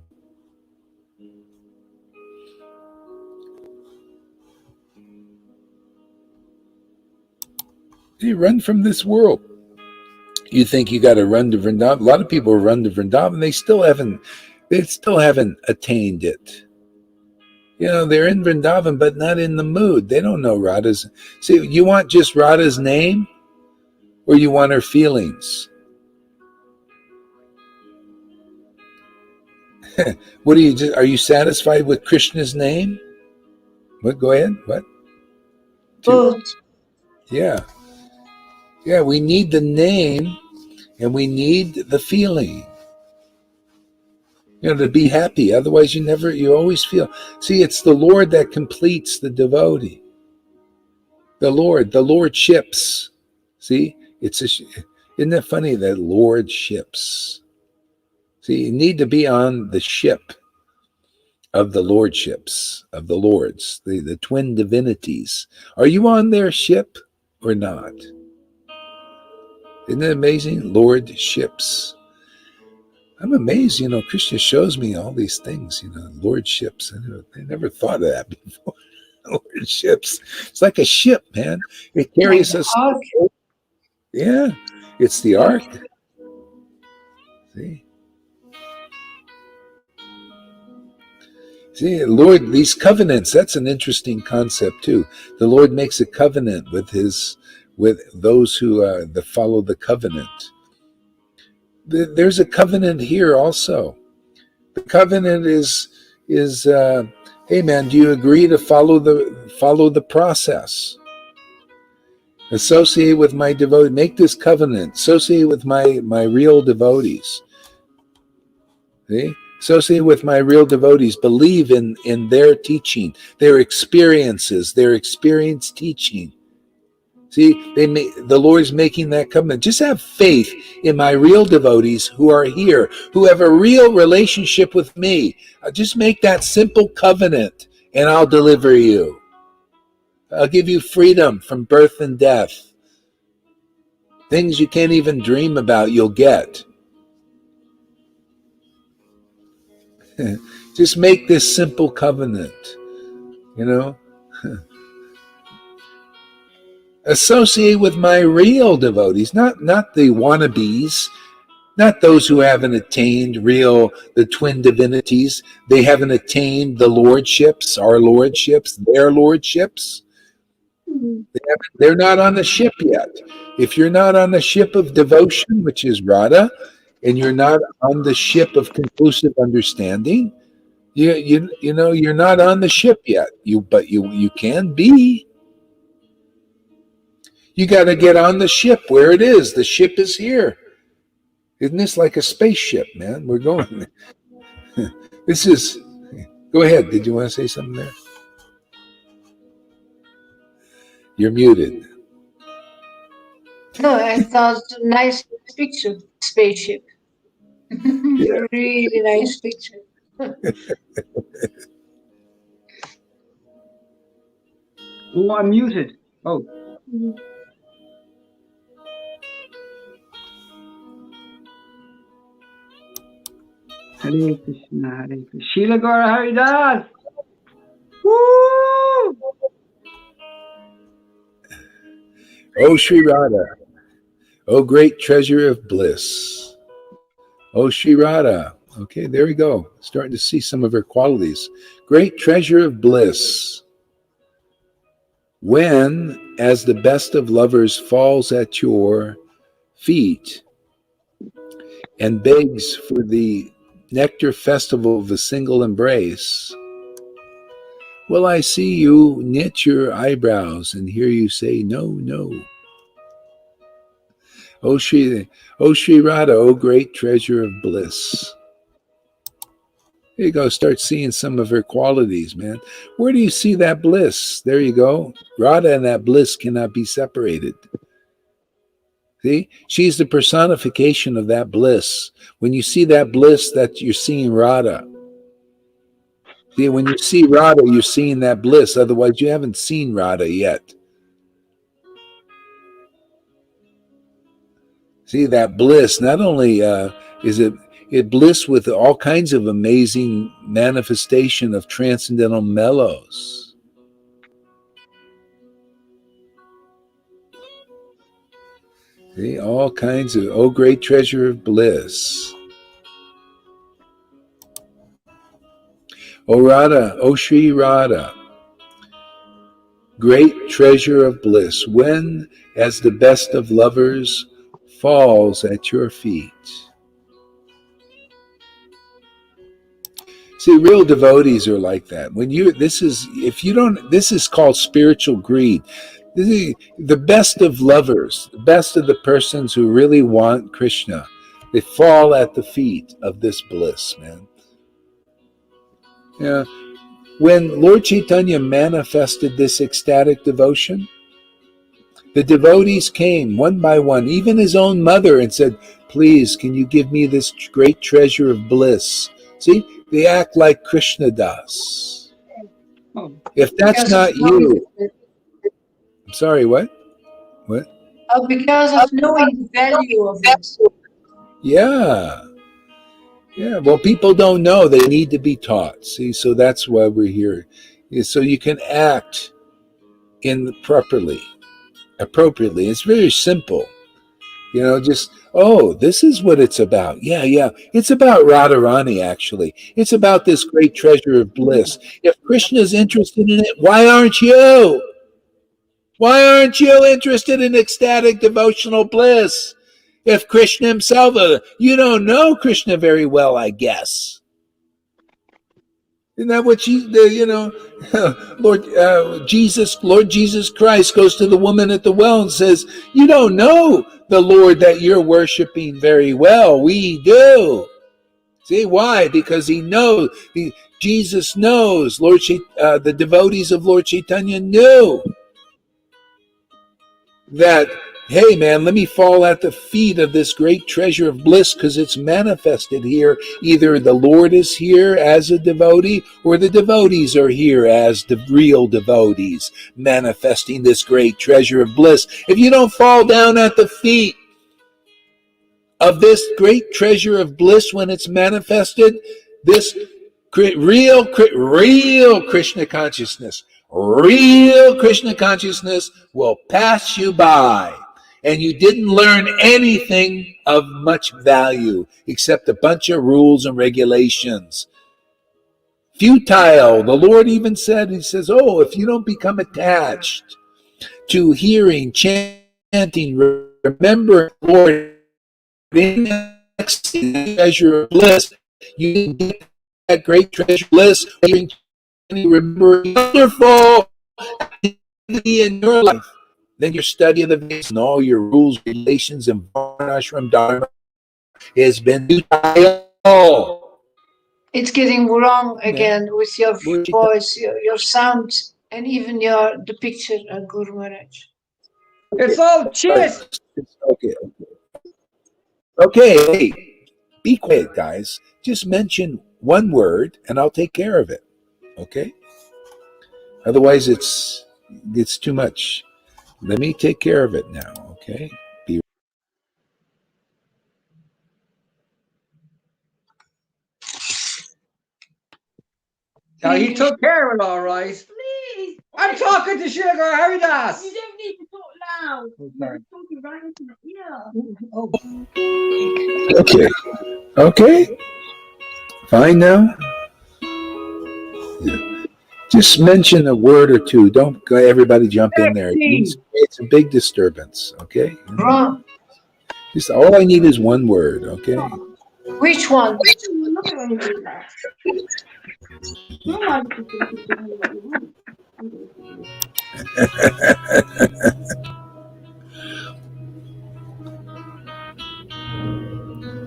You run from this world. You think you got to run to Vrindavan. A lot of people run to Vrindavan. They still haven't attained it. They're in Vrindavan, but not in the mood. They don't know Radha's. See, you want just Radha's name, or you want her feelings? What are you satisfied with Krishna's name? What? Go ahead. What? Both. Yeah. Yeah, we need the name and we need the feeling. To be happy. Otherwise you always feel. See, it's the Lord that completes the devotee. The Lordships. See, isn't it funny that Lordships? See, you need to be on the ship of the Lordships, of the Lords, the twin divinities. Are you on their ship or not? Isn't it amazing? Lordships. I'm amazed, Krishna shows me all these things, Lordships. I never thought of that before. Lordships. It's like a ship, man. It carries us. Ark. Yeah, it's the ark. See, Lord, these covenants, that's an interesting concept too. The Lord makes a covenant with those who that follow the covenant. There's a covenant here also. The covenant is hey man, do you agree to follow the process? Associate with my devotee. Make this covenant. Associate with my real devotees. See? Associate with my real devotees. Believe in their teaching, their experiences, their experience teaching. See, the Lord is making that covenant. Just have faith in my real devotees who are here, who have a real relationship with me. Just make that simple covenant, and I'll deliver you. I'll give you freedom from birth and death. Things you can't even dream about, you'll get. Just make this simple covenant, Associate with my real devotees, not the wannabes, not those who haven't attained the twin divinities. They haven't attained the lordships, our lordships, their lordships. They're not on the ship yet. If you're not on the ship of devotion, which is Radha, and you're not on the ship of conclusive understanding, you're not on the ship yet. But you can be. You got to get on the ship where it is. The ship is here. Isn't this like a spaceship, man? We're going. This is. Go ahead. Did you want to say something there? You're muted. No, I thought a nice picture, spaceship. Yeah. Really nice picture. Oh, I'm muted. Oh. Hare Krishna, Hare Krishna. Srila Gaura Haridas. Woo! Oh, Sri Radha. Oh, great treasure of bliss. Oh, Sri Radha. Okay, there we go. Starting to see some of her qualities. Great treasure of bliss. When, as the best of lovers falls at your feet and begs for the nectar festival of a single embrace, will I see you knit your eyebrows and hear you say, no, no. O Sri Radha, O great treasure of bliss. There you go. Start seeing some of her qualities, man. Where do you see that bliss? There you go. Radha and that bliss cannot be separated. See? She's the personification of that bliss. When you see that bliss, that you're seeing Radha. See, when you see Radha, you're seeing that bliss. Otherwise, you haven't seen Radha yet. See, that bliss, not only is it bliss with all kinds of amazing manifestation of transcendental mellows. See, all kinds of, oh, great treasure of bliss. Oh, Radha, oh, Sri Radha, great treasure of bliss, when, as the best of lovers, falls at your feet. See, real devotees are like that. When you, this is called spiritual greed. This is the best of lovers, the best of the persons who really want Krishna. They fall at the feet of this bliss, man. Yeah. When Lord Chaitanya manifested this ecstatic devotion, the devotees came one by one, even his own mother, and said, please, can you give me this great treasure of bliss? See, they act like Krishna does. If that's not you, I'm sorry, what? What? Oh, because of knowing the value of it. Yeah. Yeah, well, people don't know. They need to be taught. See, so that's why we're here. So you can act appropriately. It's very simple. You know, just, oh, this is what it's about. Yeah. It's about Radharani, actually. It's about this great treasure of bliss. If Krishna's interested in it, why aren't you? Why aren't you interested in ecstatic devotional bliss? If Krishna himself, you don't know Krishna very well, I guess. Isn't that what Lord Jesus Christ goes to the woman at the well and says, you don't know the Lord that you're worshiping very well. We do. See, why? Because Jesus knows, the devotees of Lord Chaitanya knew that, hey man, let me fall at the feet of this great treasure of bliss because it's manifested here. Either the Lord is here as a devotee or the devotees are here as the real devotees manifesting this great treasure of bliss. If you don't fall down at the feet of this great treasure of bliss when it's manifested, this real Krishna consciousness, will pass you by, and you didn't learn anything of much value except a bunch of rules and regulations. Futile. The Lord even said, he says, oh, if you don't become attached to hearing, chanting, remember, Lord, in the treasure of bliss, you get that great treasure of bliss. Remember, wonderful activity in your life. Then your study of the Vedas and all your rules, regulations, and varnashram dharma has been futile. It's getting wrong again with your voice, your sound, and even the picture, Guru Maharaj. It's all chess. Okay, hey, be quiet, guys. Just mention one word, and I'll take care of it. Okay? Otherwise, it's too much. Let me take care of it now. Okay? So he took care of it all right. Please. I'm talking to Shilagar Haridas. You don't need to talk loud. Oh, sorry. You're talking right into the Oh. Okay. Okay. Fine now. Yeah. Just mention a word or two. Don't go, everybody jump in there. It's a big disturbance. Okay. Wrong. Just all I need is one word. Okay. Which one? Look at me do that. No one can think of doing what you want.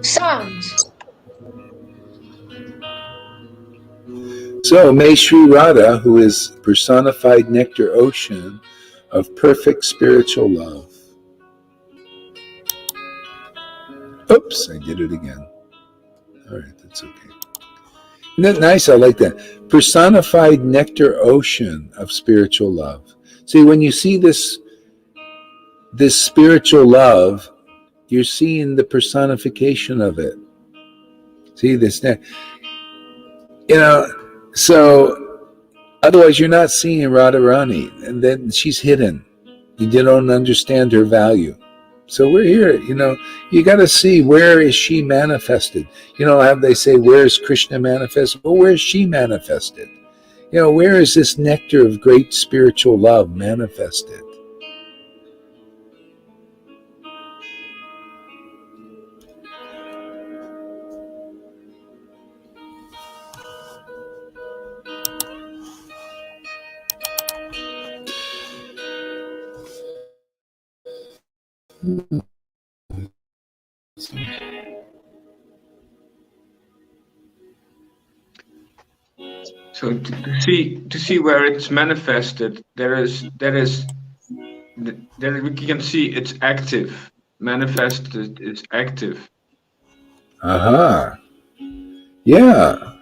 Sounds. So may Sri Radha, who is personified nectar ocean of perfect spiritual love. Oops, I did it again. All right, that's okay. Isn't that nice? I like that. Personified nectar ocean of spiritual love. See, when you see this spiritual love, you're seeing the personification of it. See this, so otherwise you're not seeing Radharani, and then she's hidden. You don't understand her value. So we're here, you got to see, where is she manifested? How they say, where is Krishna manifested? Well, where is she manifested? Where is this nectar of great spiritual love manifested? So to see where it's manifested, there we can see it's active. Manifested is active. Aha. Yeah.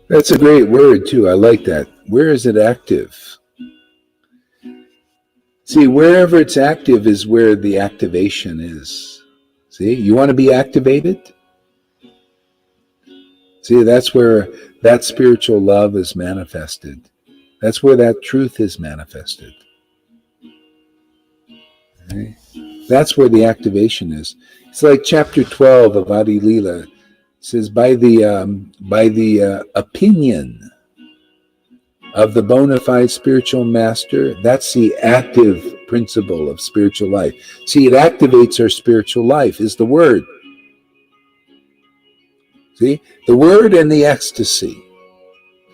That's a great word too. I like that. Where is it active? See, wherever it's active is where the activation is. See, you want to be activated? See, that's where that spiritual love is manifested. That's where that truth is manifested. Okay? That's where the activation is. It's like chapter 12 of Adi Leela. It says, by the opinion of the bona fide spiritual master, that's the active principle of spiritual life. See, it activates our spiritual life, is the word. See, the word and the ecstasy.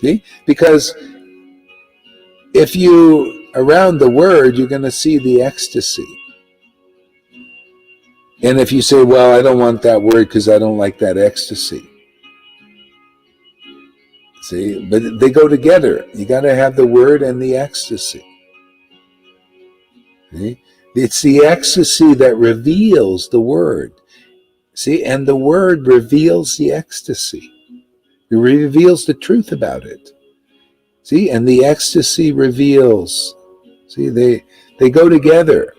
See, because if you around the word, you're going to see the ecstasy. And if you say, well, I don't want that word because I don't like that ecstasy. See, but they go together. You got to have the word and the ecstasy. See? It's the ecstasy that reveals the word. See, and the word reveals the ecstasy. It reveals the truth about it. See, and the ecstasy reveals. See, they go together.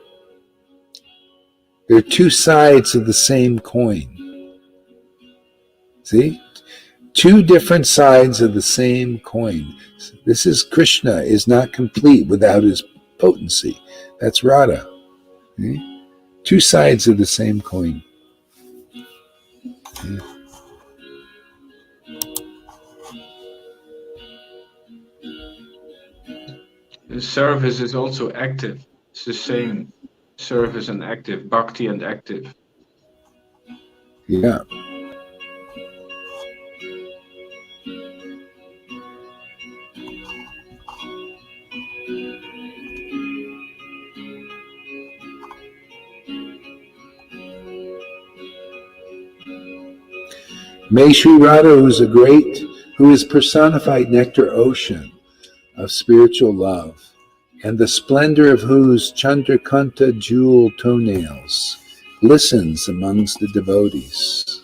They're two sides of the same coin. See? Two different sides of the same coin. This is Krishna is not complete without his potency. That's Radha. See? Two sides of the same coin. See? The service is also active. It's the same. Service and active, bhakti and active. Yeah. May Sri Radha, who is personified nectar ocean of spiritual love, and the splendor of whose Chandrakanta jewel toenails glistens amongst the devotees.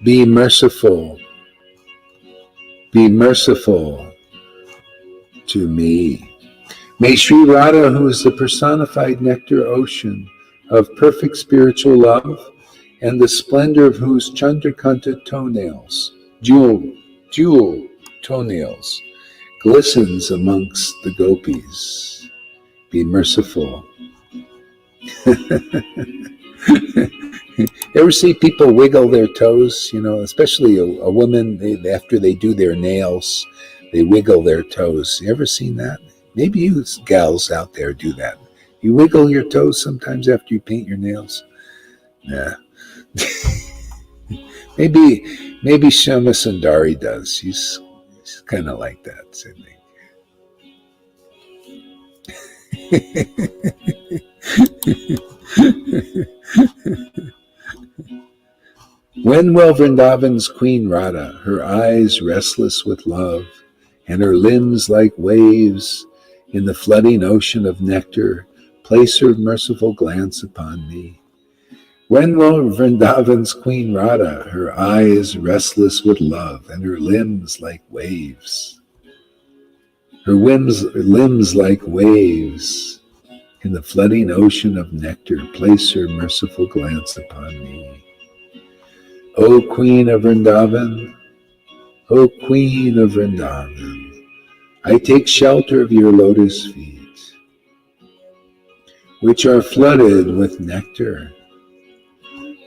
Be merciful to me. May Sri Radha, who is the personified nectar ocean of perfect spiritual love, and the splendor of whose Chandrakanta toenails, jewel toenails, glistens amongst the gopis. Be merciful. Ever see people wiggle their toes? You know, especially a woman, after they do their nails, they wiggle their toes. You ever seen that? Maybe you gals out there do that. You wiggle your toes sometimes after you paint your nails? Nah. maybe Shama Sundari does. She's kind of like that, Sydney. When will Vrindavan's Queen Radha, her eyes restless with love, and her limbs like waves in the flooding ocean of nectar, place her merciful glance upon me? When will Vrindavan's Queen Radha, her eyes restless with love, and her limbs like waves, limbs like waves in the flooding ocean of nectar, place her merciful glance upon me? O Queen of Vrindavan, O Queen of Vrindavan, I take shelter of your lotus feet, which are flooded with nectar,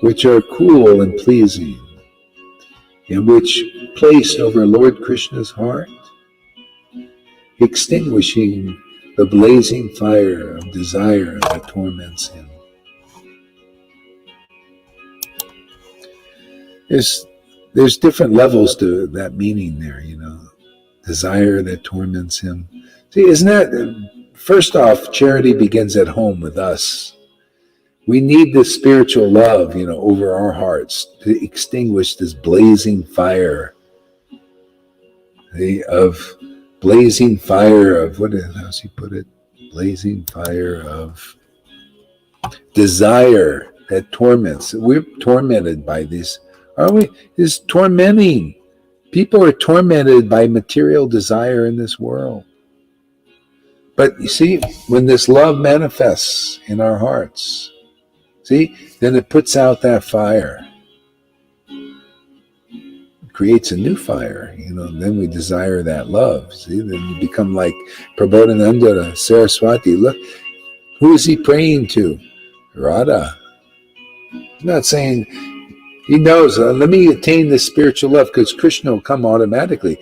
which are cool and pleasing, and which, placed over Lord Krishna's heart, extinguishing the blazing fire of desire that torments him. There's different levels to that meaning there, you know. Desire that torments him. See, isn't that, first off, charity begins at home with us. We need this spiritual love, you know, over our hearts to extinguish this blazing fire blazing fire of, how's he put it? Blazing fire of desire that torments. We're tormented by this. Are we? This tormenting. People are tormented by material desire in this world. But you see, when this love manifests in our hearts, see, then it puts out that fire. It creates a new fire, you know, and then we desire that love. See, then you become like Prabodhananda Saraswati. Look, who is he praying to? Radha. He's not saying, he knows, let me attain this spiritual love, because Krishna will come automatically.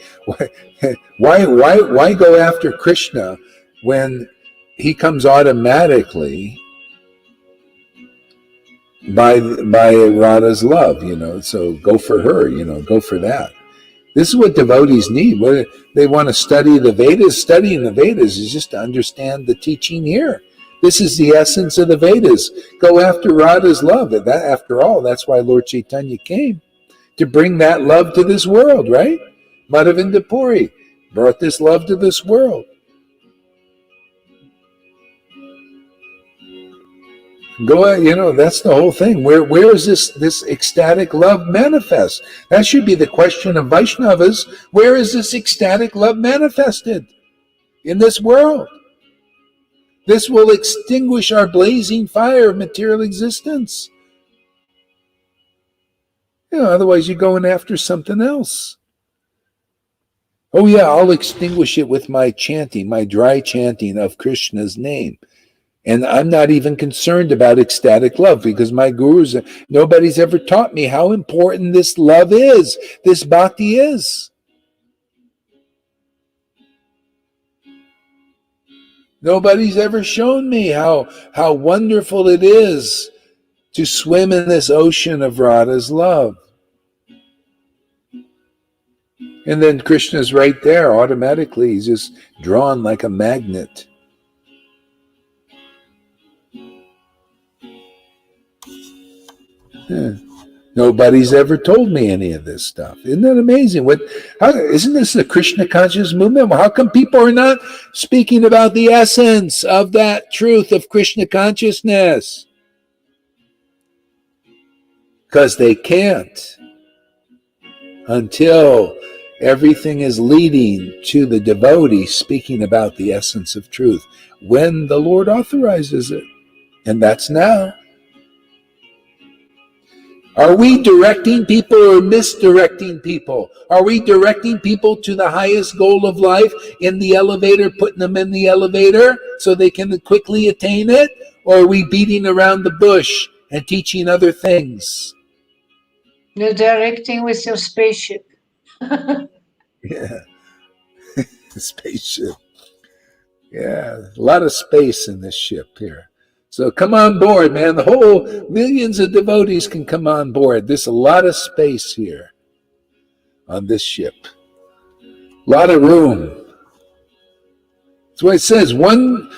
Why go after Krishna when he comes automatically by Radha's love, you know? So go for her, you know, go for that. This is what devotees need. They want to study the Vedas. Studying the Vedas is just to understand the teaching here. This is the essence of the Vedas. Go after Radha's love. After all, that's why Lord Chaitanya came, to bring that love to this world, right? Madhavinda Puri brought this love to this world. Go, you know, that's the whole thing. Where is this ecstatic love manifest? That should be the question of Vaishnavas. Where is this ecstatic love manifested in this world? This will extinguish our blazing fire of material existence. You know, otherwise you're going after something else. Oh yeah, I'll extinguish it with my chanting, my dry chanting of Krishna's name. And I'm not even concerned about ecstatic love, because my gurus, nobody's ever taught me how important this love is, this bhakti is. Nobody's ever shown me how wonderful it is to swim in this ocean of Radha's love. And then Krishna's right there automatically. He's just drawn like a magnet. Nobody's ever told me any of this stuff. Isn't that amazing? Isn't this the Krishna conscious movement? How come people are not speaking about the essence of that truth of Krishna consciousness? Because they can't, until everything is leading to the devotee speaking about the essence of truth, when the Lord authorizes it. And that's now. Are we directing people or misdirecting people? Are we directing people to the highest goal of life in the elevator, putting them in the elevator so they can quickly attain it? Or are we beating around the bush and teaching other things? You're directing with your spaceship. Yeah, spaceship. Yeah, a lot of space in this ship here. So come on board, man. The whole millions of devotees can come on board. There's a lot of space here on this ship. A lot of room. That's what it says. One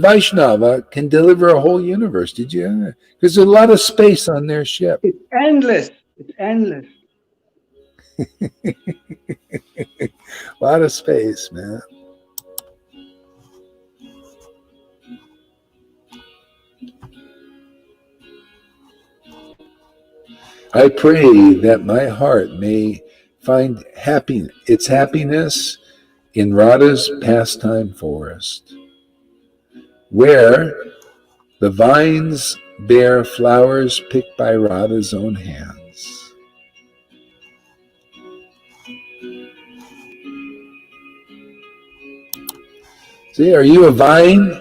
Vaishnava can deliver a whole universe. Did you? Because there's a lot of space on their ship. It's endless. It's endless. A lot of space, man. I pray that my heart may find its happiness in Radha's pastime forest, where the vines bear flowers picked by Radha's own hands. See, are you a vine?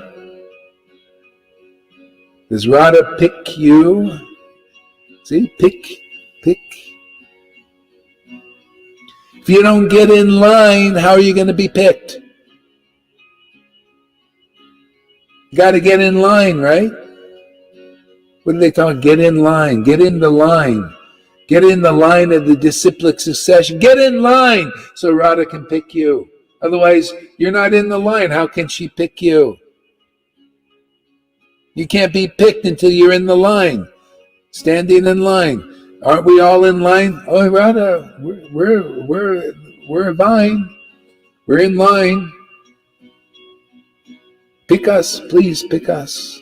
Does Radha pick you? See, pick. If you don't get in line, how are you going to be picked? You got to get in line, right? What do they talk? Get in line. Get in the line. Get in the line of the disciplic succession. Get in line so Radha can pick you. Otherwise, you're not in the line. How can she pick you? You can't be picked until you're in the line. Standing in line. Aren't we all in line? Oh, Radha, we're a vine. We're in line. Pick us, please pick us.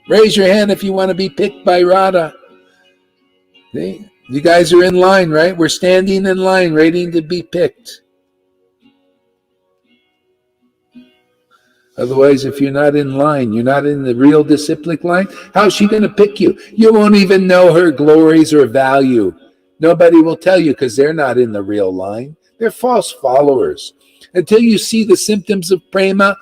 Raise your hand if you want to be picked by Radha. See? You guys are in line, right? We're standing in line, waiting to be picked. Otherwise, if you're not in line, you're not in the real disciplic line, how's she going to pick you? You won't even know her glories or value. Nobody will tell you because they're not in the real line. They're false followers. Until you see the symptoms of prema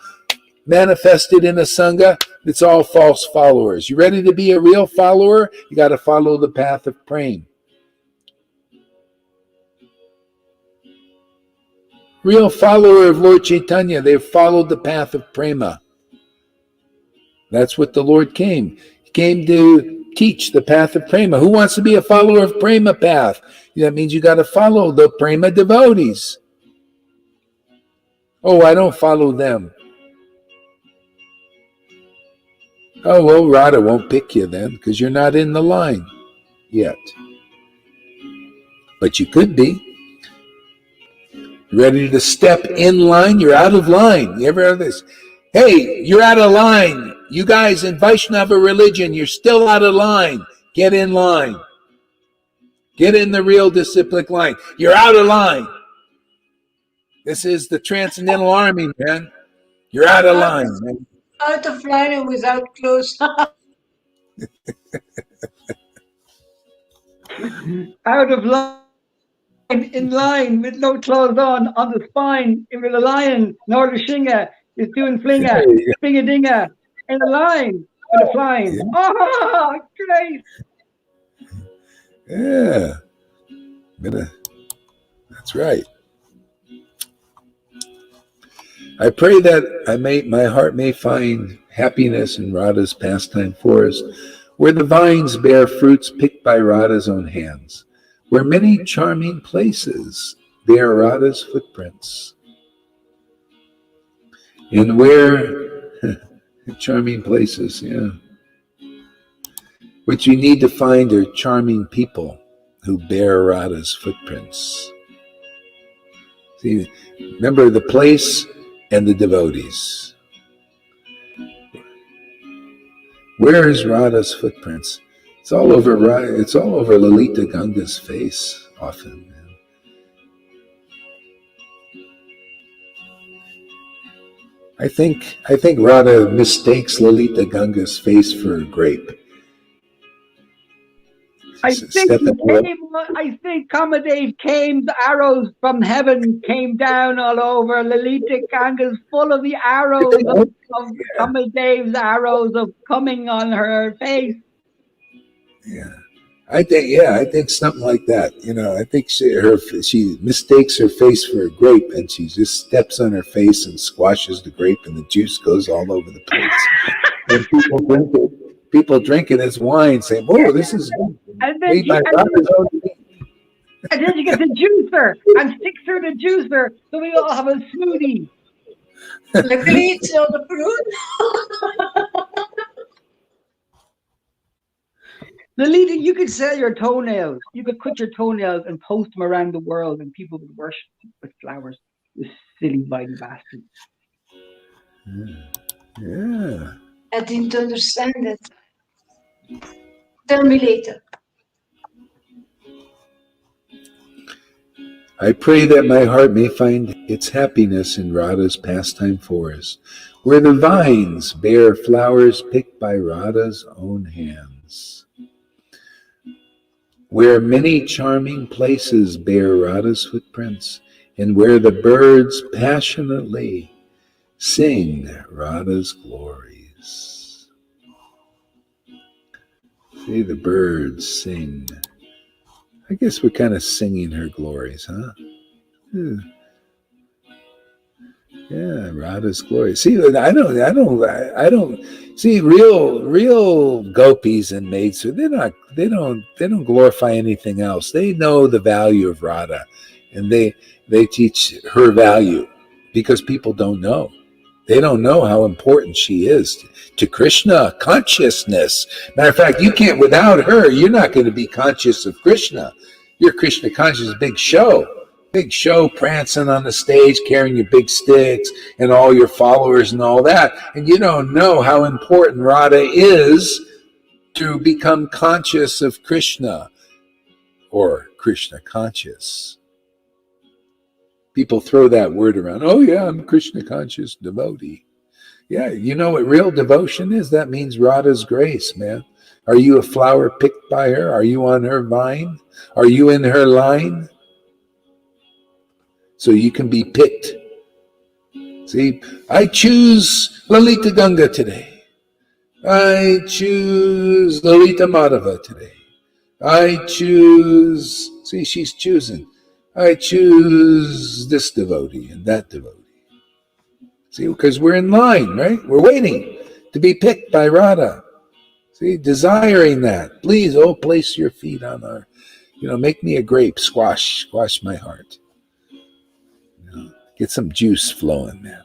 manifested in a sangha, it's all false followers. You ready to be a real follower? You got to follow the path of prema. Real follower of Lord Chaitanya, they've followed the path of prema. That's what the Lord came. He came to teach the path of prema. Who wants to be a follower of prema path? That means you got to follow the prema devotees. Oh, I don't follow them. Oh, well, Radha won't pick you then because you're not in the line yet. But you could be. Ready to step in line? You're out of line. You ever heard this? Hey, you're out of line. You guys in Vaishnava religion, you're still out of line. Get in line. Get in the real disciplic line. You're out of line. This is the Transcendental Army, man. You're out of line, man. Out of line and without clothes. Out of line, in line, with no clothes on the spine, with a lion, Nordishinga is doing flinga, dinga, in a line, with a flying. Yeah. Oh, great! Yeah. That's right. I pray that my heart may find happiness in Radha's pastime forest, where the vines bear fruits picked by Radha's own hands, where many charming places bear Radha's footprints, and where charming places, yeah. What you need to find are charming people who bear Radha's footprints. See, remember the place and the devotees. Where is Radha's footprints? It's all over Lalita Ganga's face often. I think Radha mistakes Lalita Ganga's face for a grape. I Just think step he into it. came. I think Kamadev came. The arrows from heaven came down all over. Lalita Ganga's full of the arrows of Kamadev's arrows of coming on her face. Yeah. I think something like that. I think she mistakes her face for a grape, and she just steps on her face and squashes the grape, and the juice goes all over the place. And people drink it as wine, saying, "Whoa, this is And then made she, by Robert own meat." and then she gets a juicer and sticks her the juicer, so we all have a smoothie. Luckily, it's not a prune. Lalita, you could sell your toenails. You could cut your toenails and post them around the world, and people would worship them with flowers. You silly, mighty bastard. Yeah. I didn't understand it. Tell me later. I pray that my heart may find its happiness in Radha's pastime forest, where the vines bear flowers picked by Radha's own hands, where many charming places bear Radha's footprints, and where the birds passionately sing Radha's glories. See, the birds sing. I guess we're kind of singing her glories, huh? Yeah, Radha's glory. See, I don't see real gopis and maids. They don't glorify anything else. They know the value of Radha, and they teach her value because people don't know. They don't know how important she is to Krishna consciousness. Matter of fact, you can't, without her, you're not going to be conscious of Krishna. Your Krishna consciousness is a big show prancing on the stage, carrying your big sticks and all your followers and all that. And you don't know how important Radha is to become conscious of Krishna or Krishna conscious. People throw that word around. Oh, yeah, I'm a Krishna conscious devotee. Yeah, you know what real devotion is? That means Radha's grace, man. Are you a flower picked by her? Are you on her vine? Are you in her line? So you can be picked. See, I choose Lalita Ganga today. I choose Lalita Madhava today. I choose, see, she's choosing. I choose this devotee and that devotee. See, because we're in line, right? We're waiting to be picked by Radha. See, desiring that. Please, place your feet on our, make me a grape, squash my heart. Get some juice flowing, man.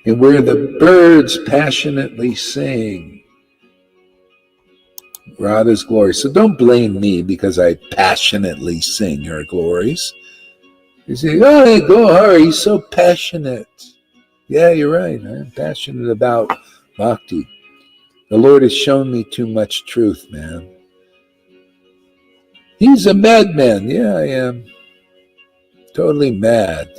And where the birds passionately sing Radha's glory. So don't blame me because I passionately sing her glories. You say, oh, hey, Gohar, he's so passionate. Yeah, you're right. I'm passionate about bhakti. The Lord has shown me too much truth, man. He's a madman. Yeah, I am. Totally mad.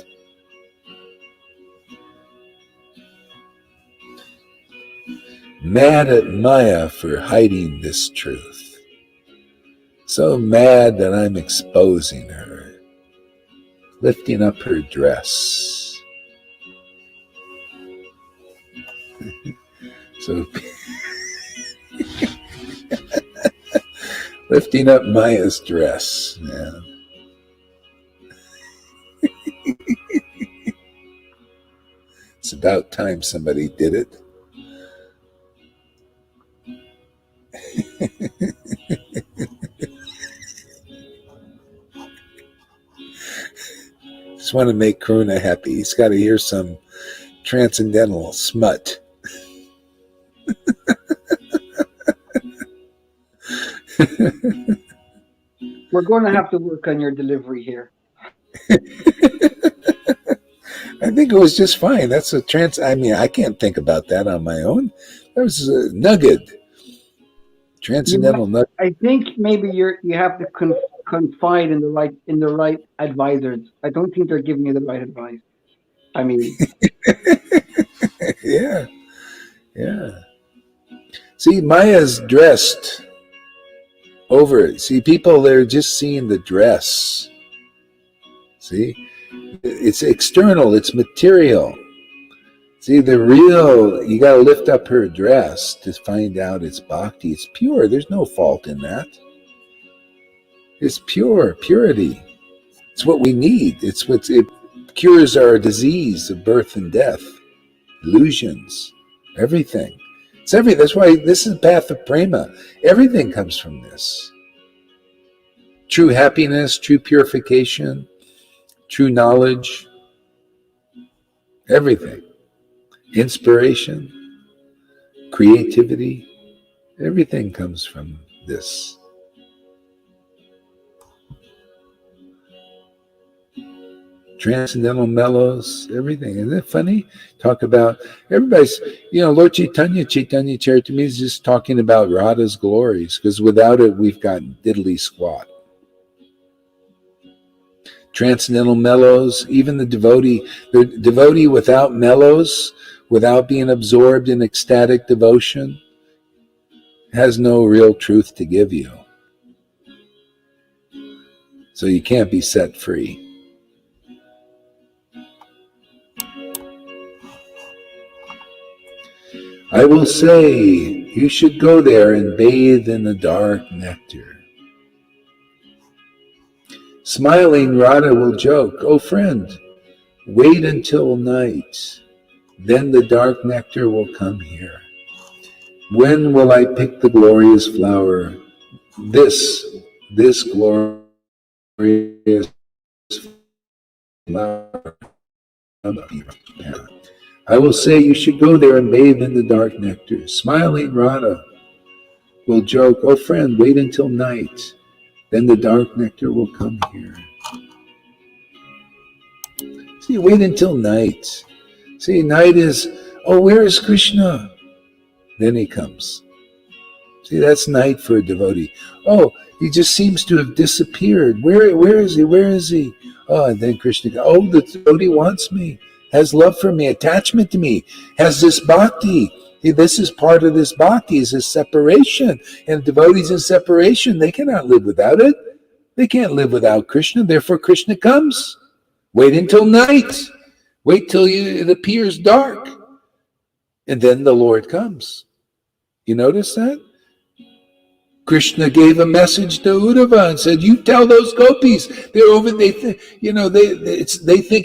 Mad at Maya for hiding this truth. So mad that I'm exposing her, lifting up her dress. So lifting up Maya's dress, man. It's about time somebody did it. Just want to make Karuna happy. He's got to hear some transcendental smut. We're going to have to work on your delivery here. I think it was just fine. That's I can't think about that on my own. That was a nugget. Transcendental nugget. I think maybe you have to confide in the right advisors. I don't think they're giving you the right advice. I mean, Yeah, yeah. See, Maya's dressed over it. See, people, they're just seeing the dress. See, it's external, it's material. See, the real, you got to lift up her dress to find out it's bhakti. It's pure. There's no fault in that. It's pure, purity. It's what we need. It cures our disease of birth and death, illusions, everything. It's everything. That's why this is the path of prema. Everything comes from this. True happiness, true purification, true knowledge, everything. Inspiration, creativity, everything comes from this. Transcendental mellows, everything. Isn't it funny? Talk about everybody's, Lord Chaitanya Charitamrita is just talking about Radha's glories, because without it, we've got diddly squat. Transcendental mellows, even the devotee without mellows, without being absorbed in ecstatic devotion, has no real truth to give you. So you can't be set free. I will say, you should go there and bathe in the dark nectar. Smiling, Radha will joke, "Oh friend, wait until night. Then the dark nectar will come here. When will I pick the glorious flower? This glorious flower. I will say you should go there and bathe in the dark nectar." Smiling Radha will joke, "Oh friend, wait until night. Then the dark nectar will come here." See, wait until night. See, night is, oh, where is Krishna? Then he comes. See, that's night for a devotee. Oh, he just seems to have disappeared. Where is he? Where is he? Oh, and then Krishna goes, oh, the devotee wants me, has love for me, attachment to me, has this bhakti. This is part of this bhakti, is this separation. And devotees in separation, they cannot live without it. They can't live without Krishna. Therefore, Krishna comes. Wait until night. Wait till it appears dark. And then the Lord comes. You notice that? Krishna gave a message to Uddhava and said, "You tell those gopis, they're over. They think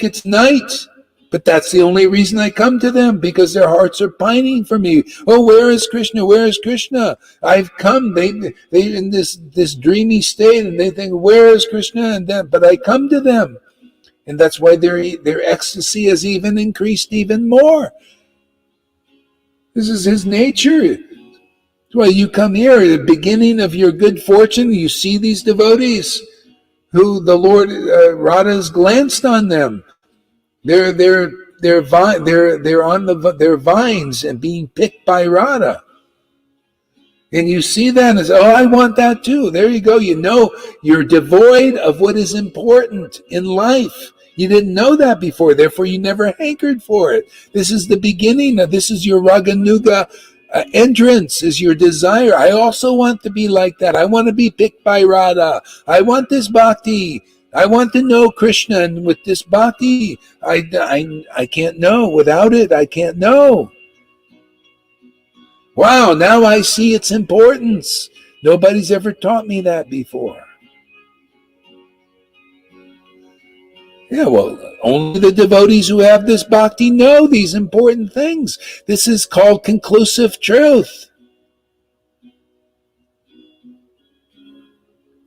it's night, but that's the only reason I come to them, because their hearts are pining for me. Oh, where is Krishna? Where is Krishna? I've come. They in this dreamy state, and they think, where is Krishna? And then, but I come to them, and that's why their ecstasy has even increased even more. This is his nature." Well, you come here at the beginning of your good fortune. You see these devotees who the Lord Radha has glanced on them. They're on their vines and being picked by Radha, and you see that and say, "Oh, I want that too." There you go. You know you're devoid of what is important in life. You didn't know that before, therefore you never hankered for it. This is the beginning. This is your Raganuga entrance, is your desire. I also want to be like that. I want to be picked by Radha. I want this bhakti. I want to know Krishna, and with this bhakti, I can't know. Without it, I can't know. Wow, now I see its importance. Nobody's ever taught me that before. Yeah, well, only the devotees who have this bhakti know these important things. This is called conclusive truth.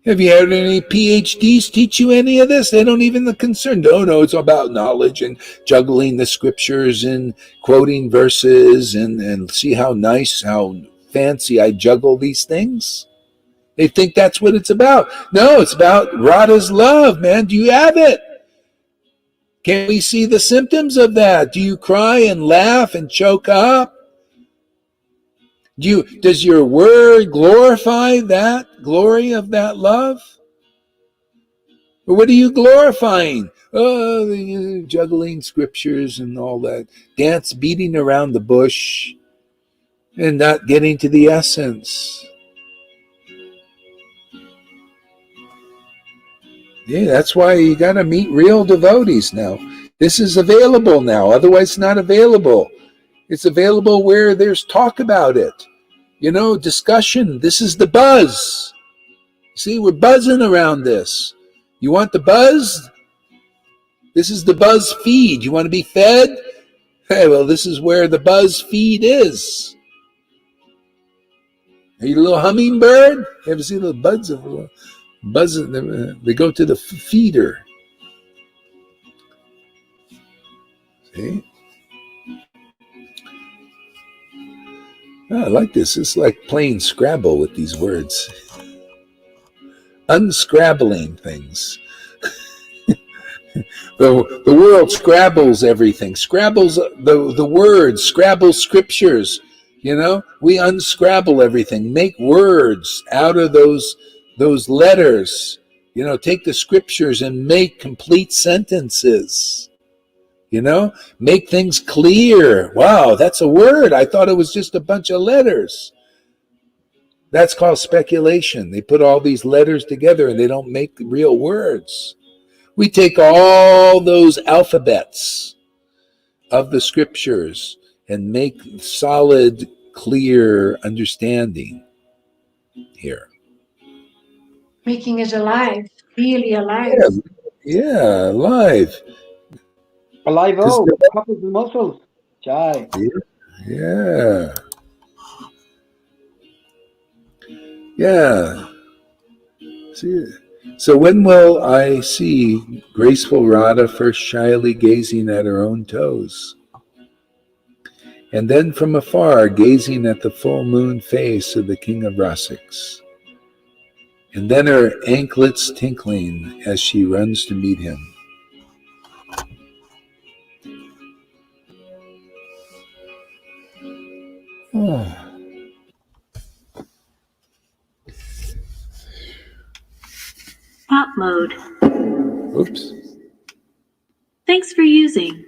Have you had any PhDs teach you any of this? They don't even concern. No, it's about knowledge and juggling the scriptures and quoting verses and see how nice, how fancy I juggle these things. They think that's what it's about. No, it's about Radha's love, man. Do you have it? Can we see the symptoms of that? Do you cry and laugh and choke up? Does your word glorify that glory of that love? Or what are you glorifying? Juggling scriptures and all that, dance, beating around the bush, and not getting to the essence. Yeah, that's why you got to meet real devotees now. This is available now. Otherwise, it's not available. It's available where there's talk about it. You know, discussion. This is the buzz. See, we're buzzing around this. You want the buzz? This is the buzz feed. You want to be fed? Hey, well, this is where the buzz feed is. Are you a little hummingbird? You ever see the buds of buzz? They go to the feeder. See? Oh, I like this. It's like playing Scrabble with these words. Unscrabbling things. The world scrabbles everything. Scrabbles the words, scrabbles scriptures. You know, we unscrabble everything. Make words out of those letters. You know, take the scriptures and make complete sentences. You know, make things clear. Wow, that's a word. I thought it was just a bunch of letters. That's called speculation. They put all these letters together and they don't make real words. We take all those alphabets of the scriptures and make solid, clear understanding here. Making it alive, really alive. Yeah, alive. Alive, couples and muscles. Jai. Yeah. Yeah. See, so when will I see graceful Radha first shyly gazing at her own toes, and then from afar gazing at the full moon face of the king of Rasics, and then her anklets tinkling as she runs to meet him? Oh. Pop mode. Oops. Thanks for using.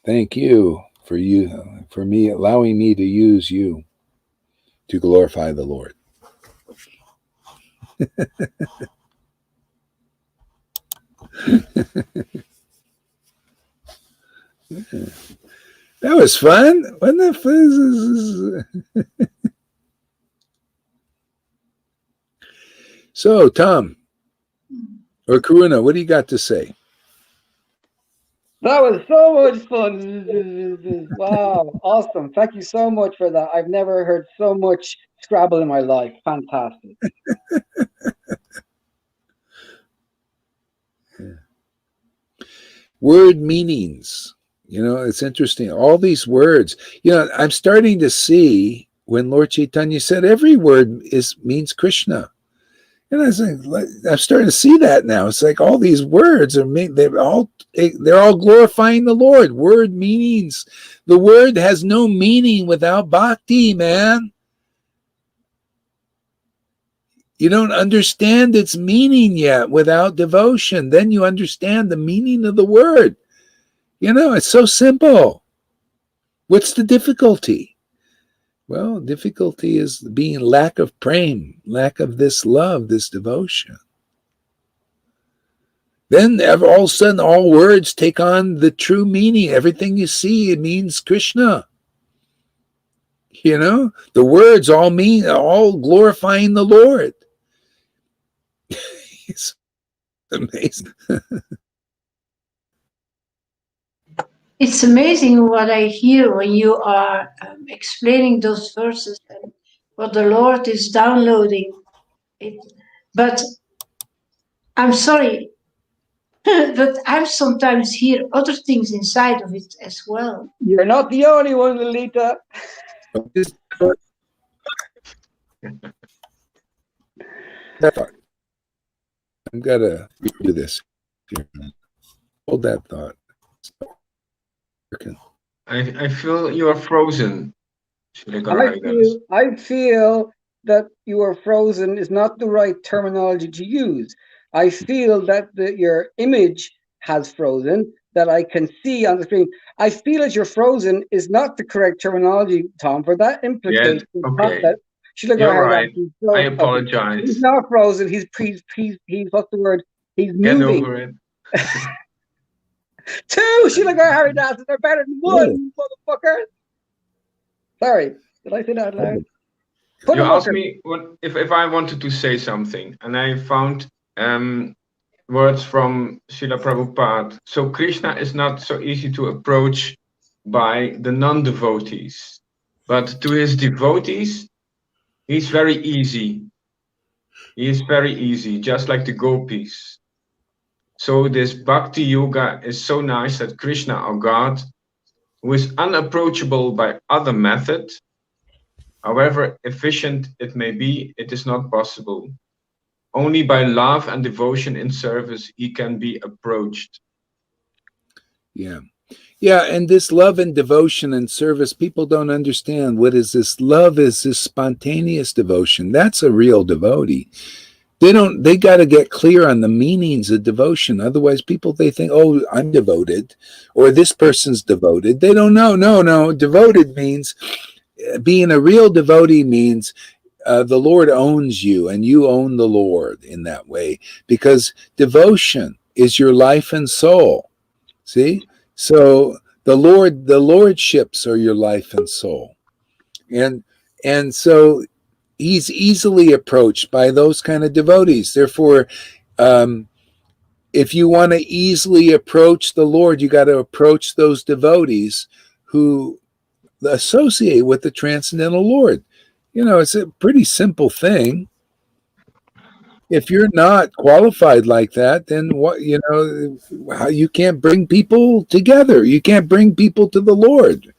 Thank you for me allowing me to use you to glorify the Lord. That was fun. Wasn't that fun? So, Tom or Karuna, what do you got to say? That was so much fun. Wow, awesome. Thank you so much for that. I've never heard so much Scrabble in my life. Fantastic. Word meanings. You know, it's interesting. All these words. You know, I'm starting to see when Lord Chaitanya said every word means Krishna. And I was like, I'm starting to see that now. It's like all these words they're all glorifying the Lord. Word meanings. The word has no meaning without bhakti, man. You don't understand its meaning yet without devotion. Then you understand the meaning of the word. You know, it's so simple. What's the difficulty? Well, difficulty is being lack of prema, lack of this love, this devotion. Then all of a sudden, all words take on the true meaning. Everything you see, it means Krishna. You know, the words all glorifying the Lord. It's amazing. It's amazing what I hear when you are explaining those verses and what the Lord is downloading. But I'm sorry, but I sometimes hear other things inside of it as well. You're not the only one, Lolita. I'm gonna do this. Hold that thought. I feel you are frozen. I feel that you are frozen is not the right terminology to use. I feel that your image has frozen, that I can see on the screen. I feel that you're frozen is not the correct terminology, Tom, for that implicates Yeah, okay. that You're right. I Okay. apologize. He's not frozen. He's what's the word? He's Get moving. over it. Two Sheila Harry dances are better than one, motherfucker. Sorry, did I say that out loud? You asked me if I wanted to say something, and I found words from Srila Prabhupada. So Krishna is not so easy to approach by the non-devotees, but to his devotees, he's very easy. He is very easy, just like the gopis. So this bhakti yoga is so nice that Krishna, our God, who is unapproachable by other methods, however efficient it may be, it is not possible. Only by love and devotion in service he can be approached. Yeah. Yeah, and this love and devotion and service, people don't understand. What is this? Love is this spontaneous devotion. That's a real devotee. They got to get clear on the meanings of devotion. Otherwise, they think, oh, I'm devoted, or this person's devoted. They don't know. No. Devoted means, being a real devotee means the Lord owns you and you own the Lord in that way, because devotion is your life and soul. See? So the lordships are your life and soul. And so he's easily approached by those kind of devotees. Therefore, if you want to easily approach the Lord, you got to approach those devotees who associate with the Transcendental Lord. It's a pretty simple thing. If you're not qualified like that, then what, how you can't bring people together. You can't bring people to the Lord.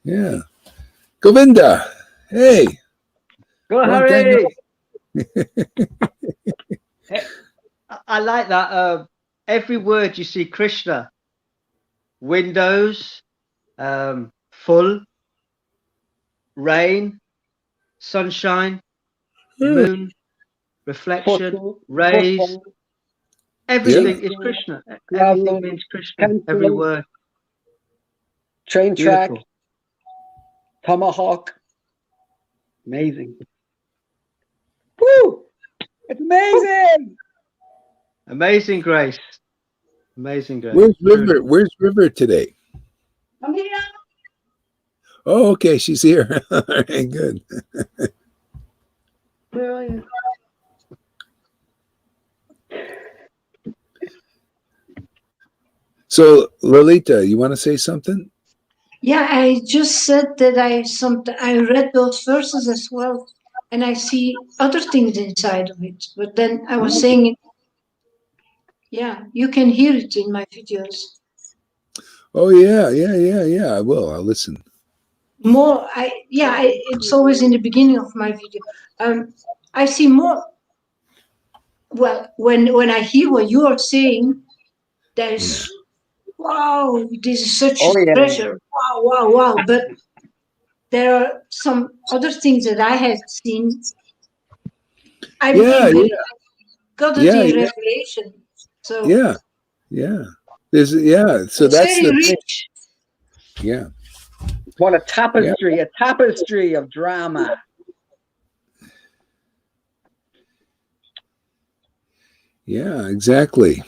Yeah. Govinda, hey. Go, Harry. I like that. Every word you see Krishna. Windows, full, rain, sunshine, moon, reflection, rays. Everything is Krishna. Everything means Krishna. Every word. Train track, tomahawk. Amazing. Woo! It's amazing. Amazing grace. Amazing grace. Where's River today? I'm here. Oh, okay, she's here. All right, good. Where are you? So, Lolita, you want to say something? Yeah, I just said that I read those verses as well, and I see other things inside of it. But then I was saying it. Yeah, you can hear it in my videos. Oh yeah. I will. I'll listen. More, it's always in the beginning of my video. I see more. Well, when I hear what you are saying, there's wow, this is such a treasure. Wow. But there are some other things that I have seen. I got it in Revelation. So yeah. So that's very rich. Yeah. What a tapestry of drama. Yeah, exactly.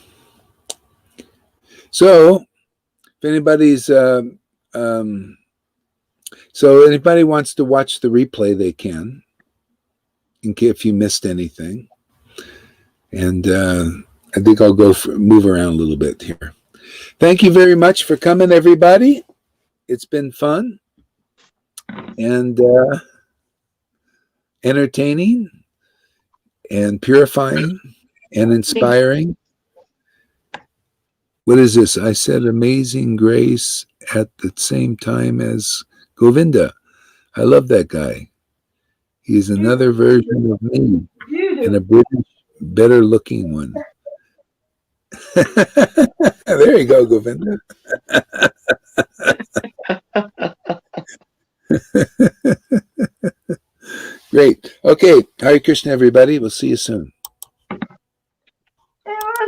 So, if anybody's so anybody wants to watch the replay, they can, in case if you missed anything. And I think I'll move around a little bit here. Thank you very much for coming, everybody. It's been fun and entertaining and purifying and inspiring. What is this? I said amazing grace at the same time as Govinda. I love that guy. He's another version of me and a British, better looking one. There you go, Govinda. Great. Okay. Hare Krishna, everybody. We'll see you soon.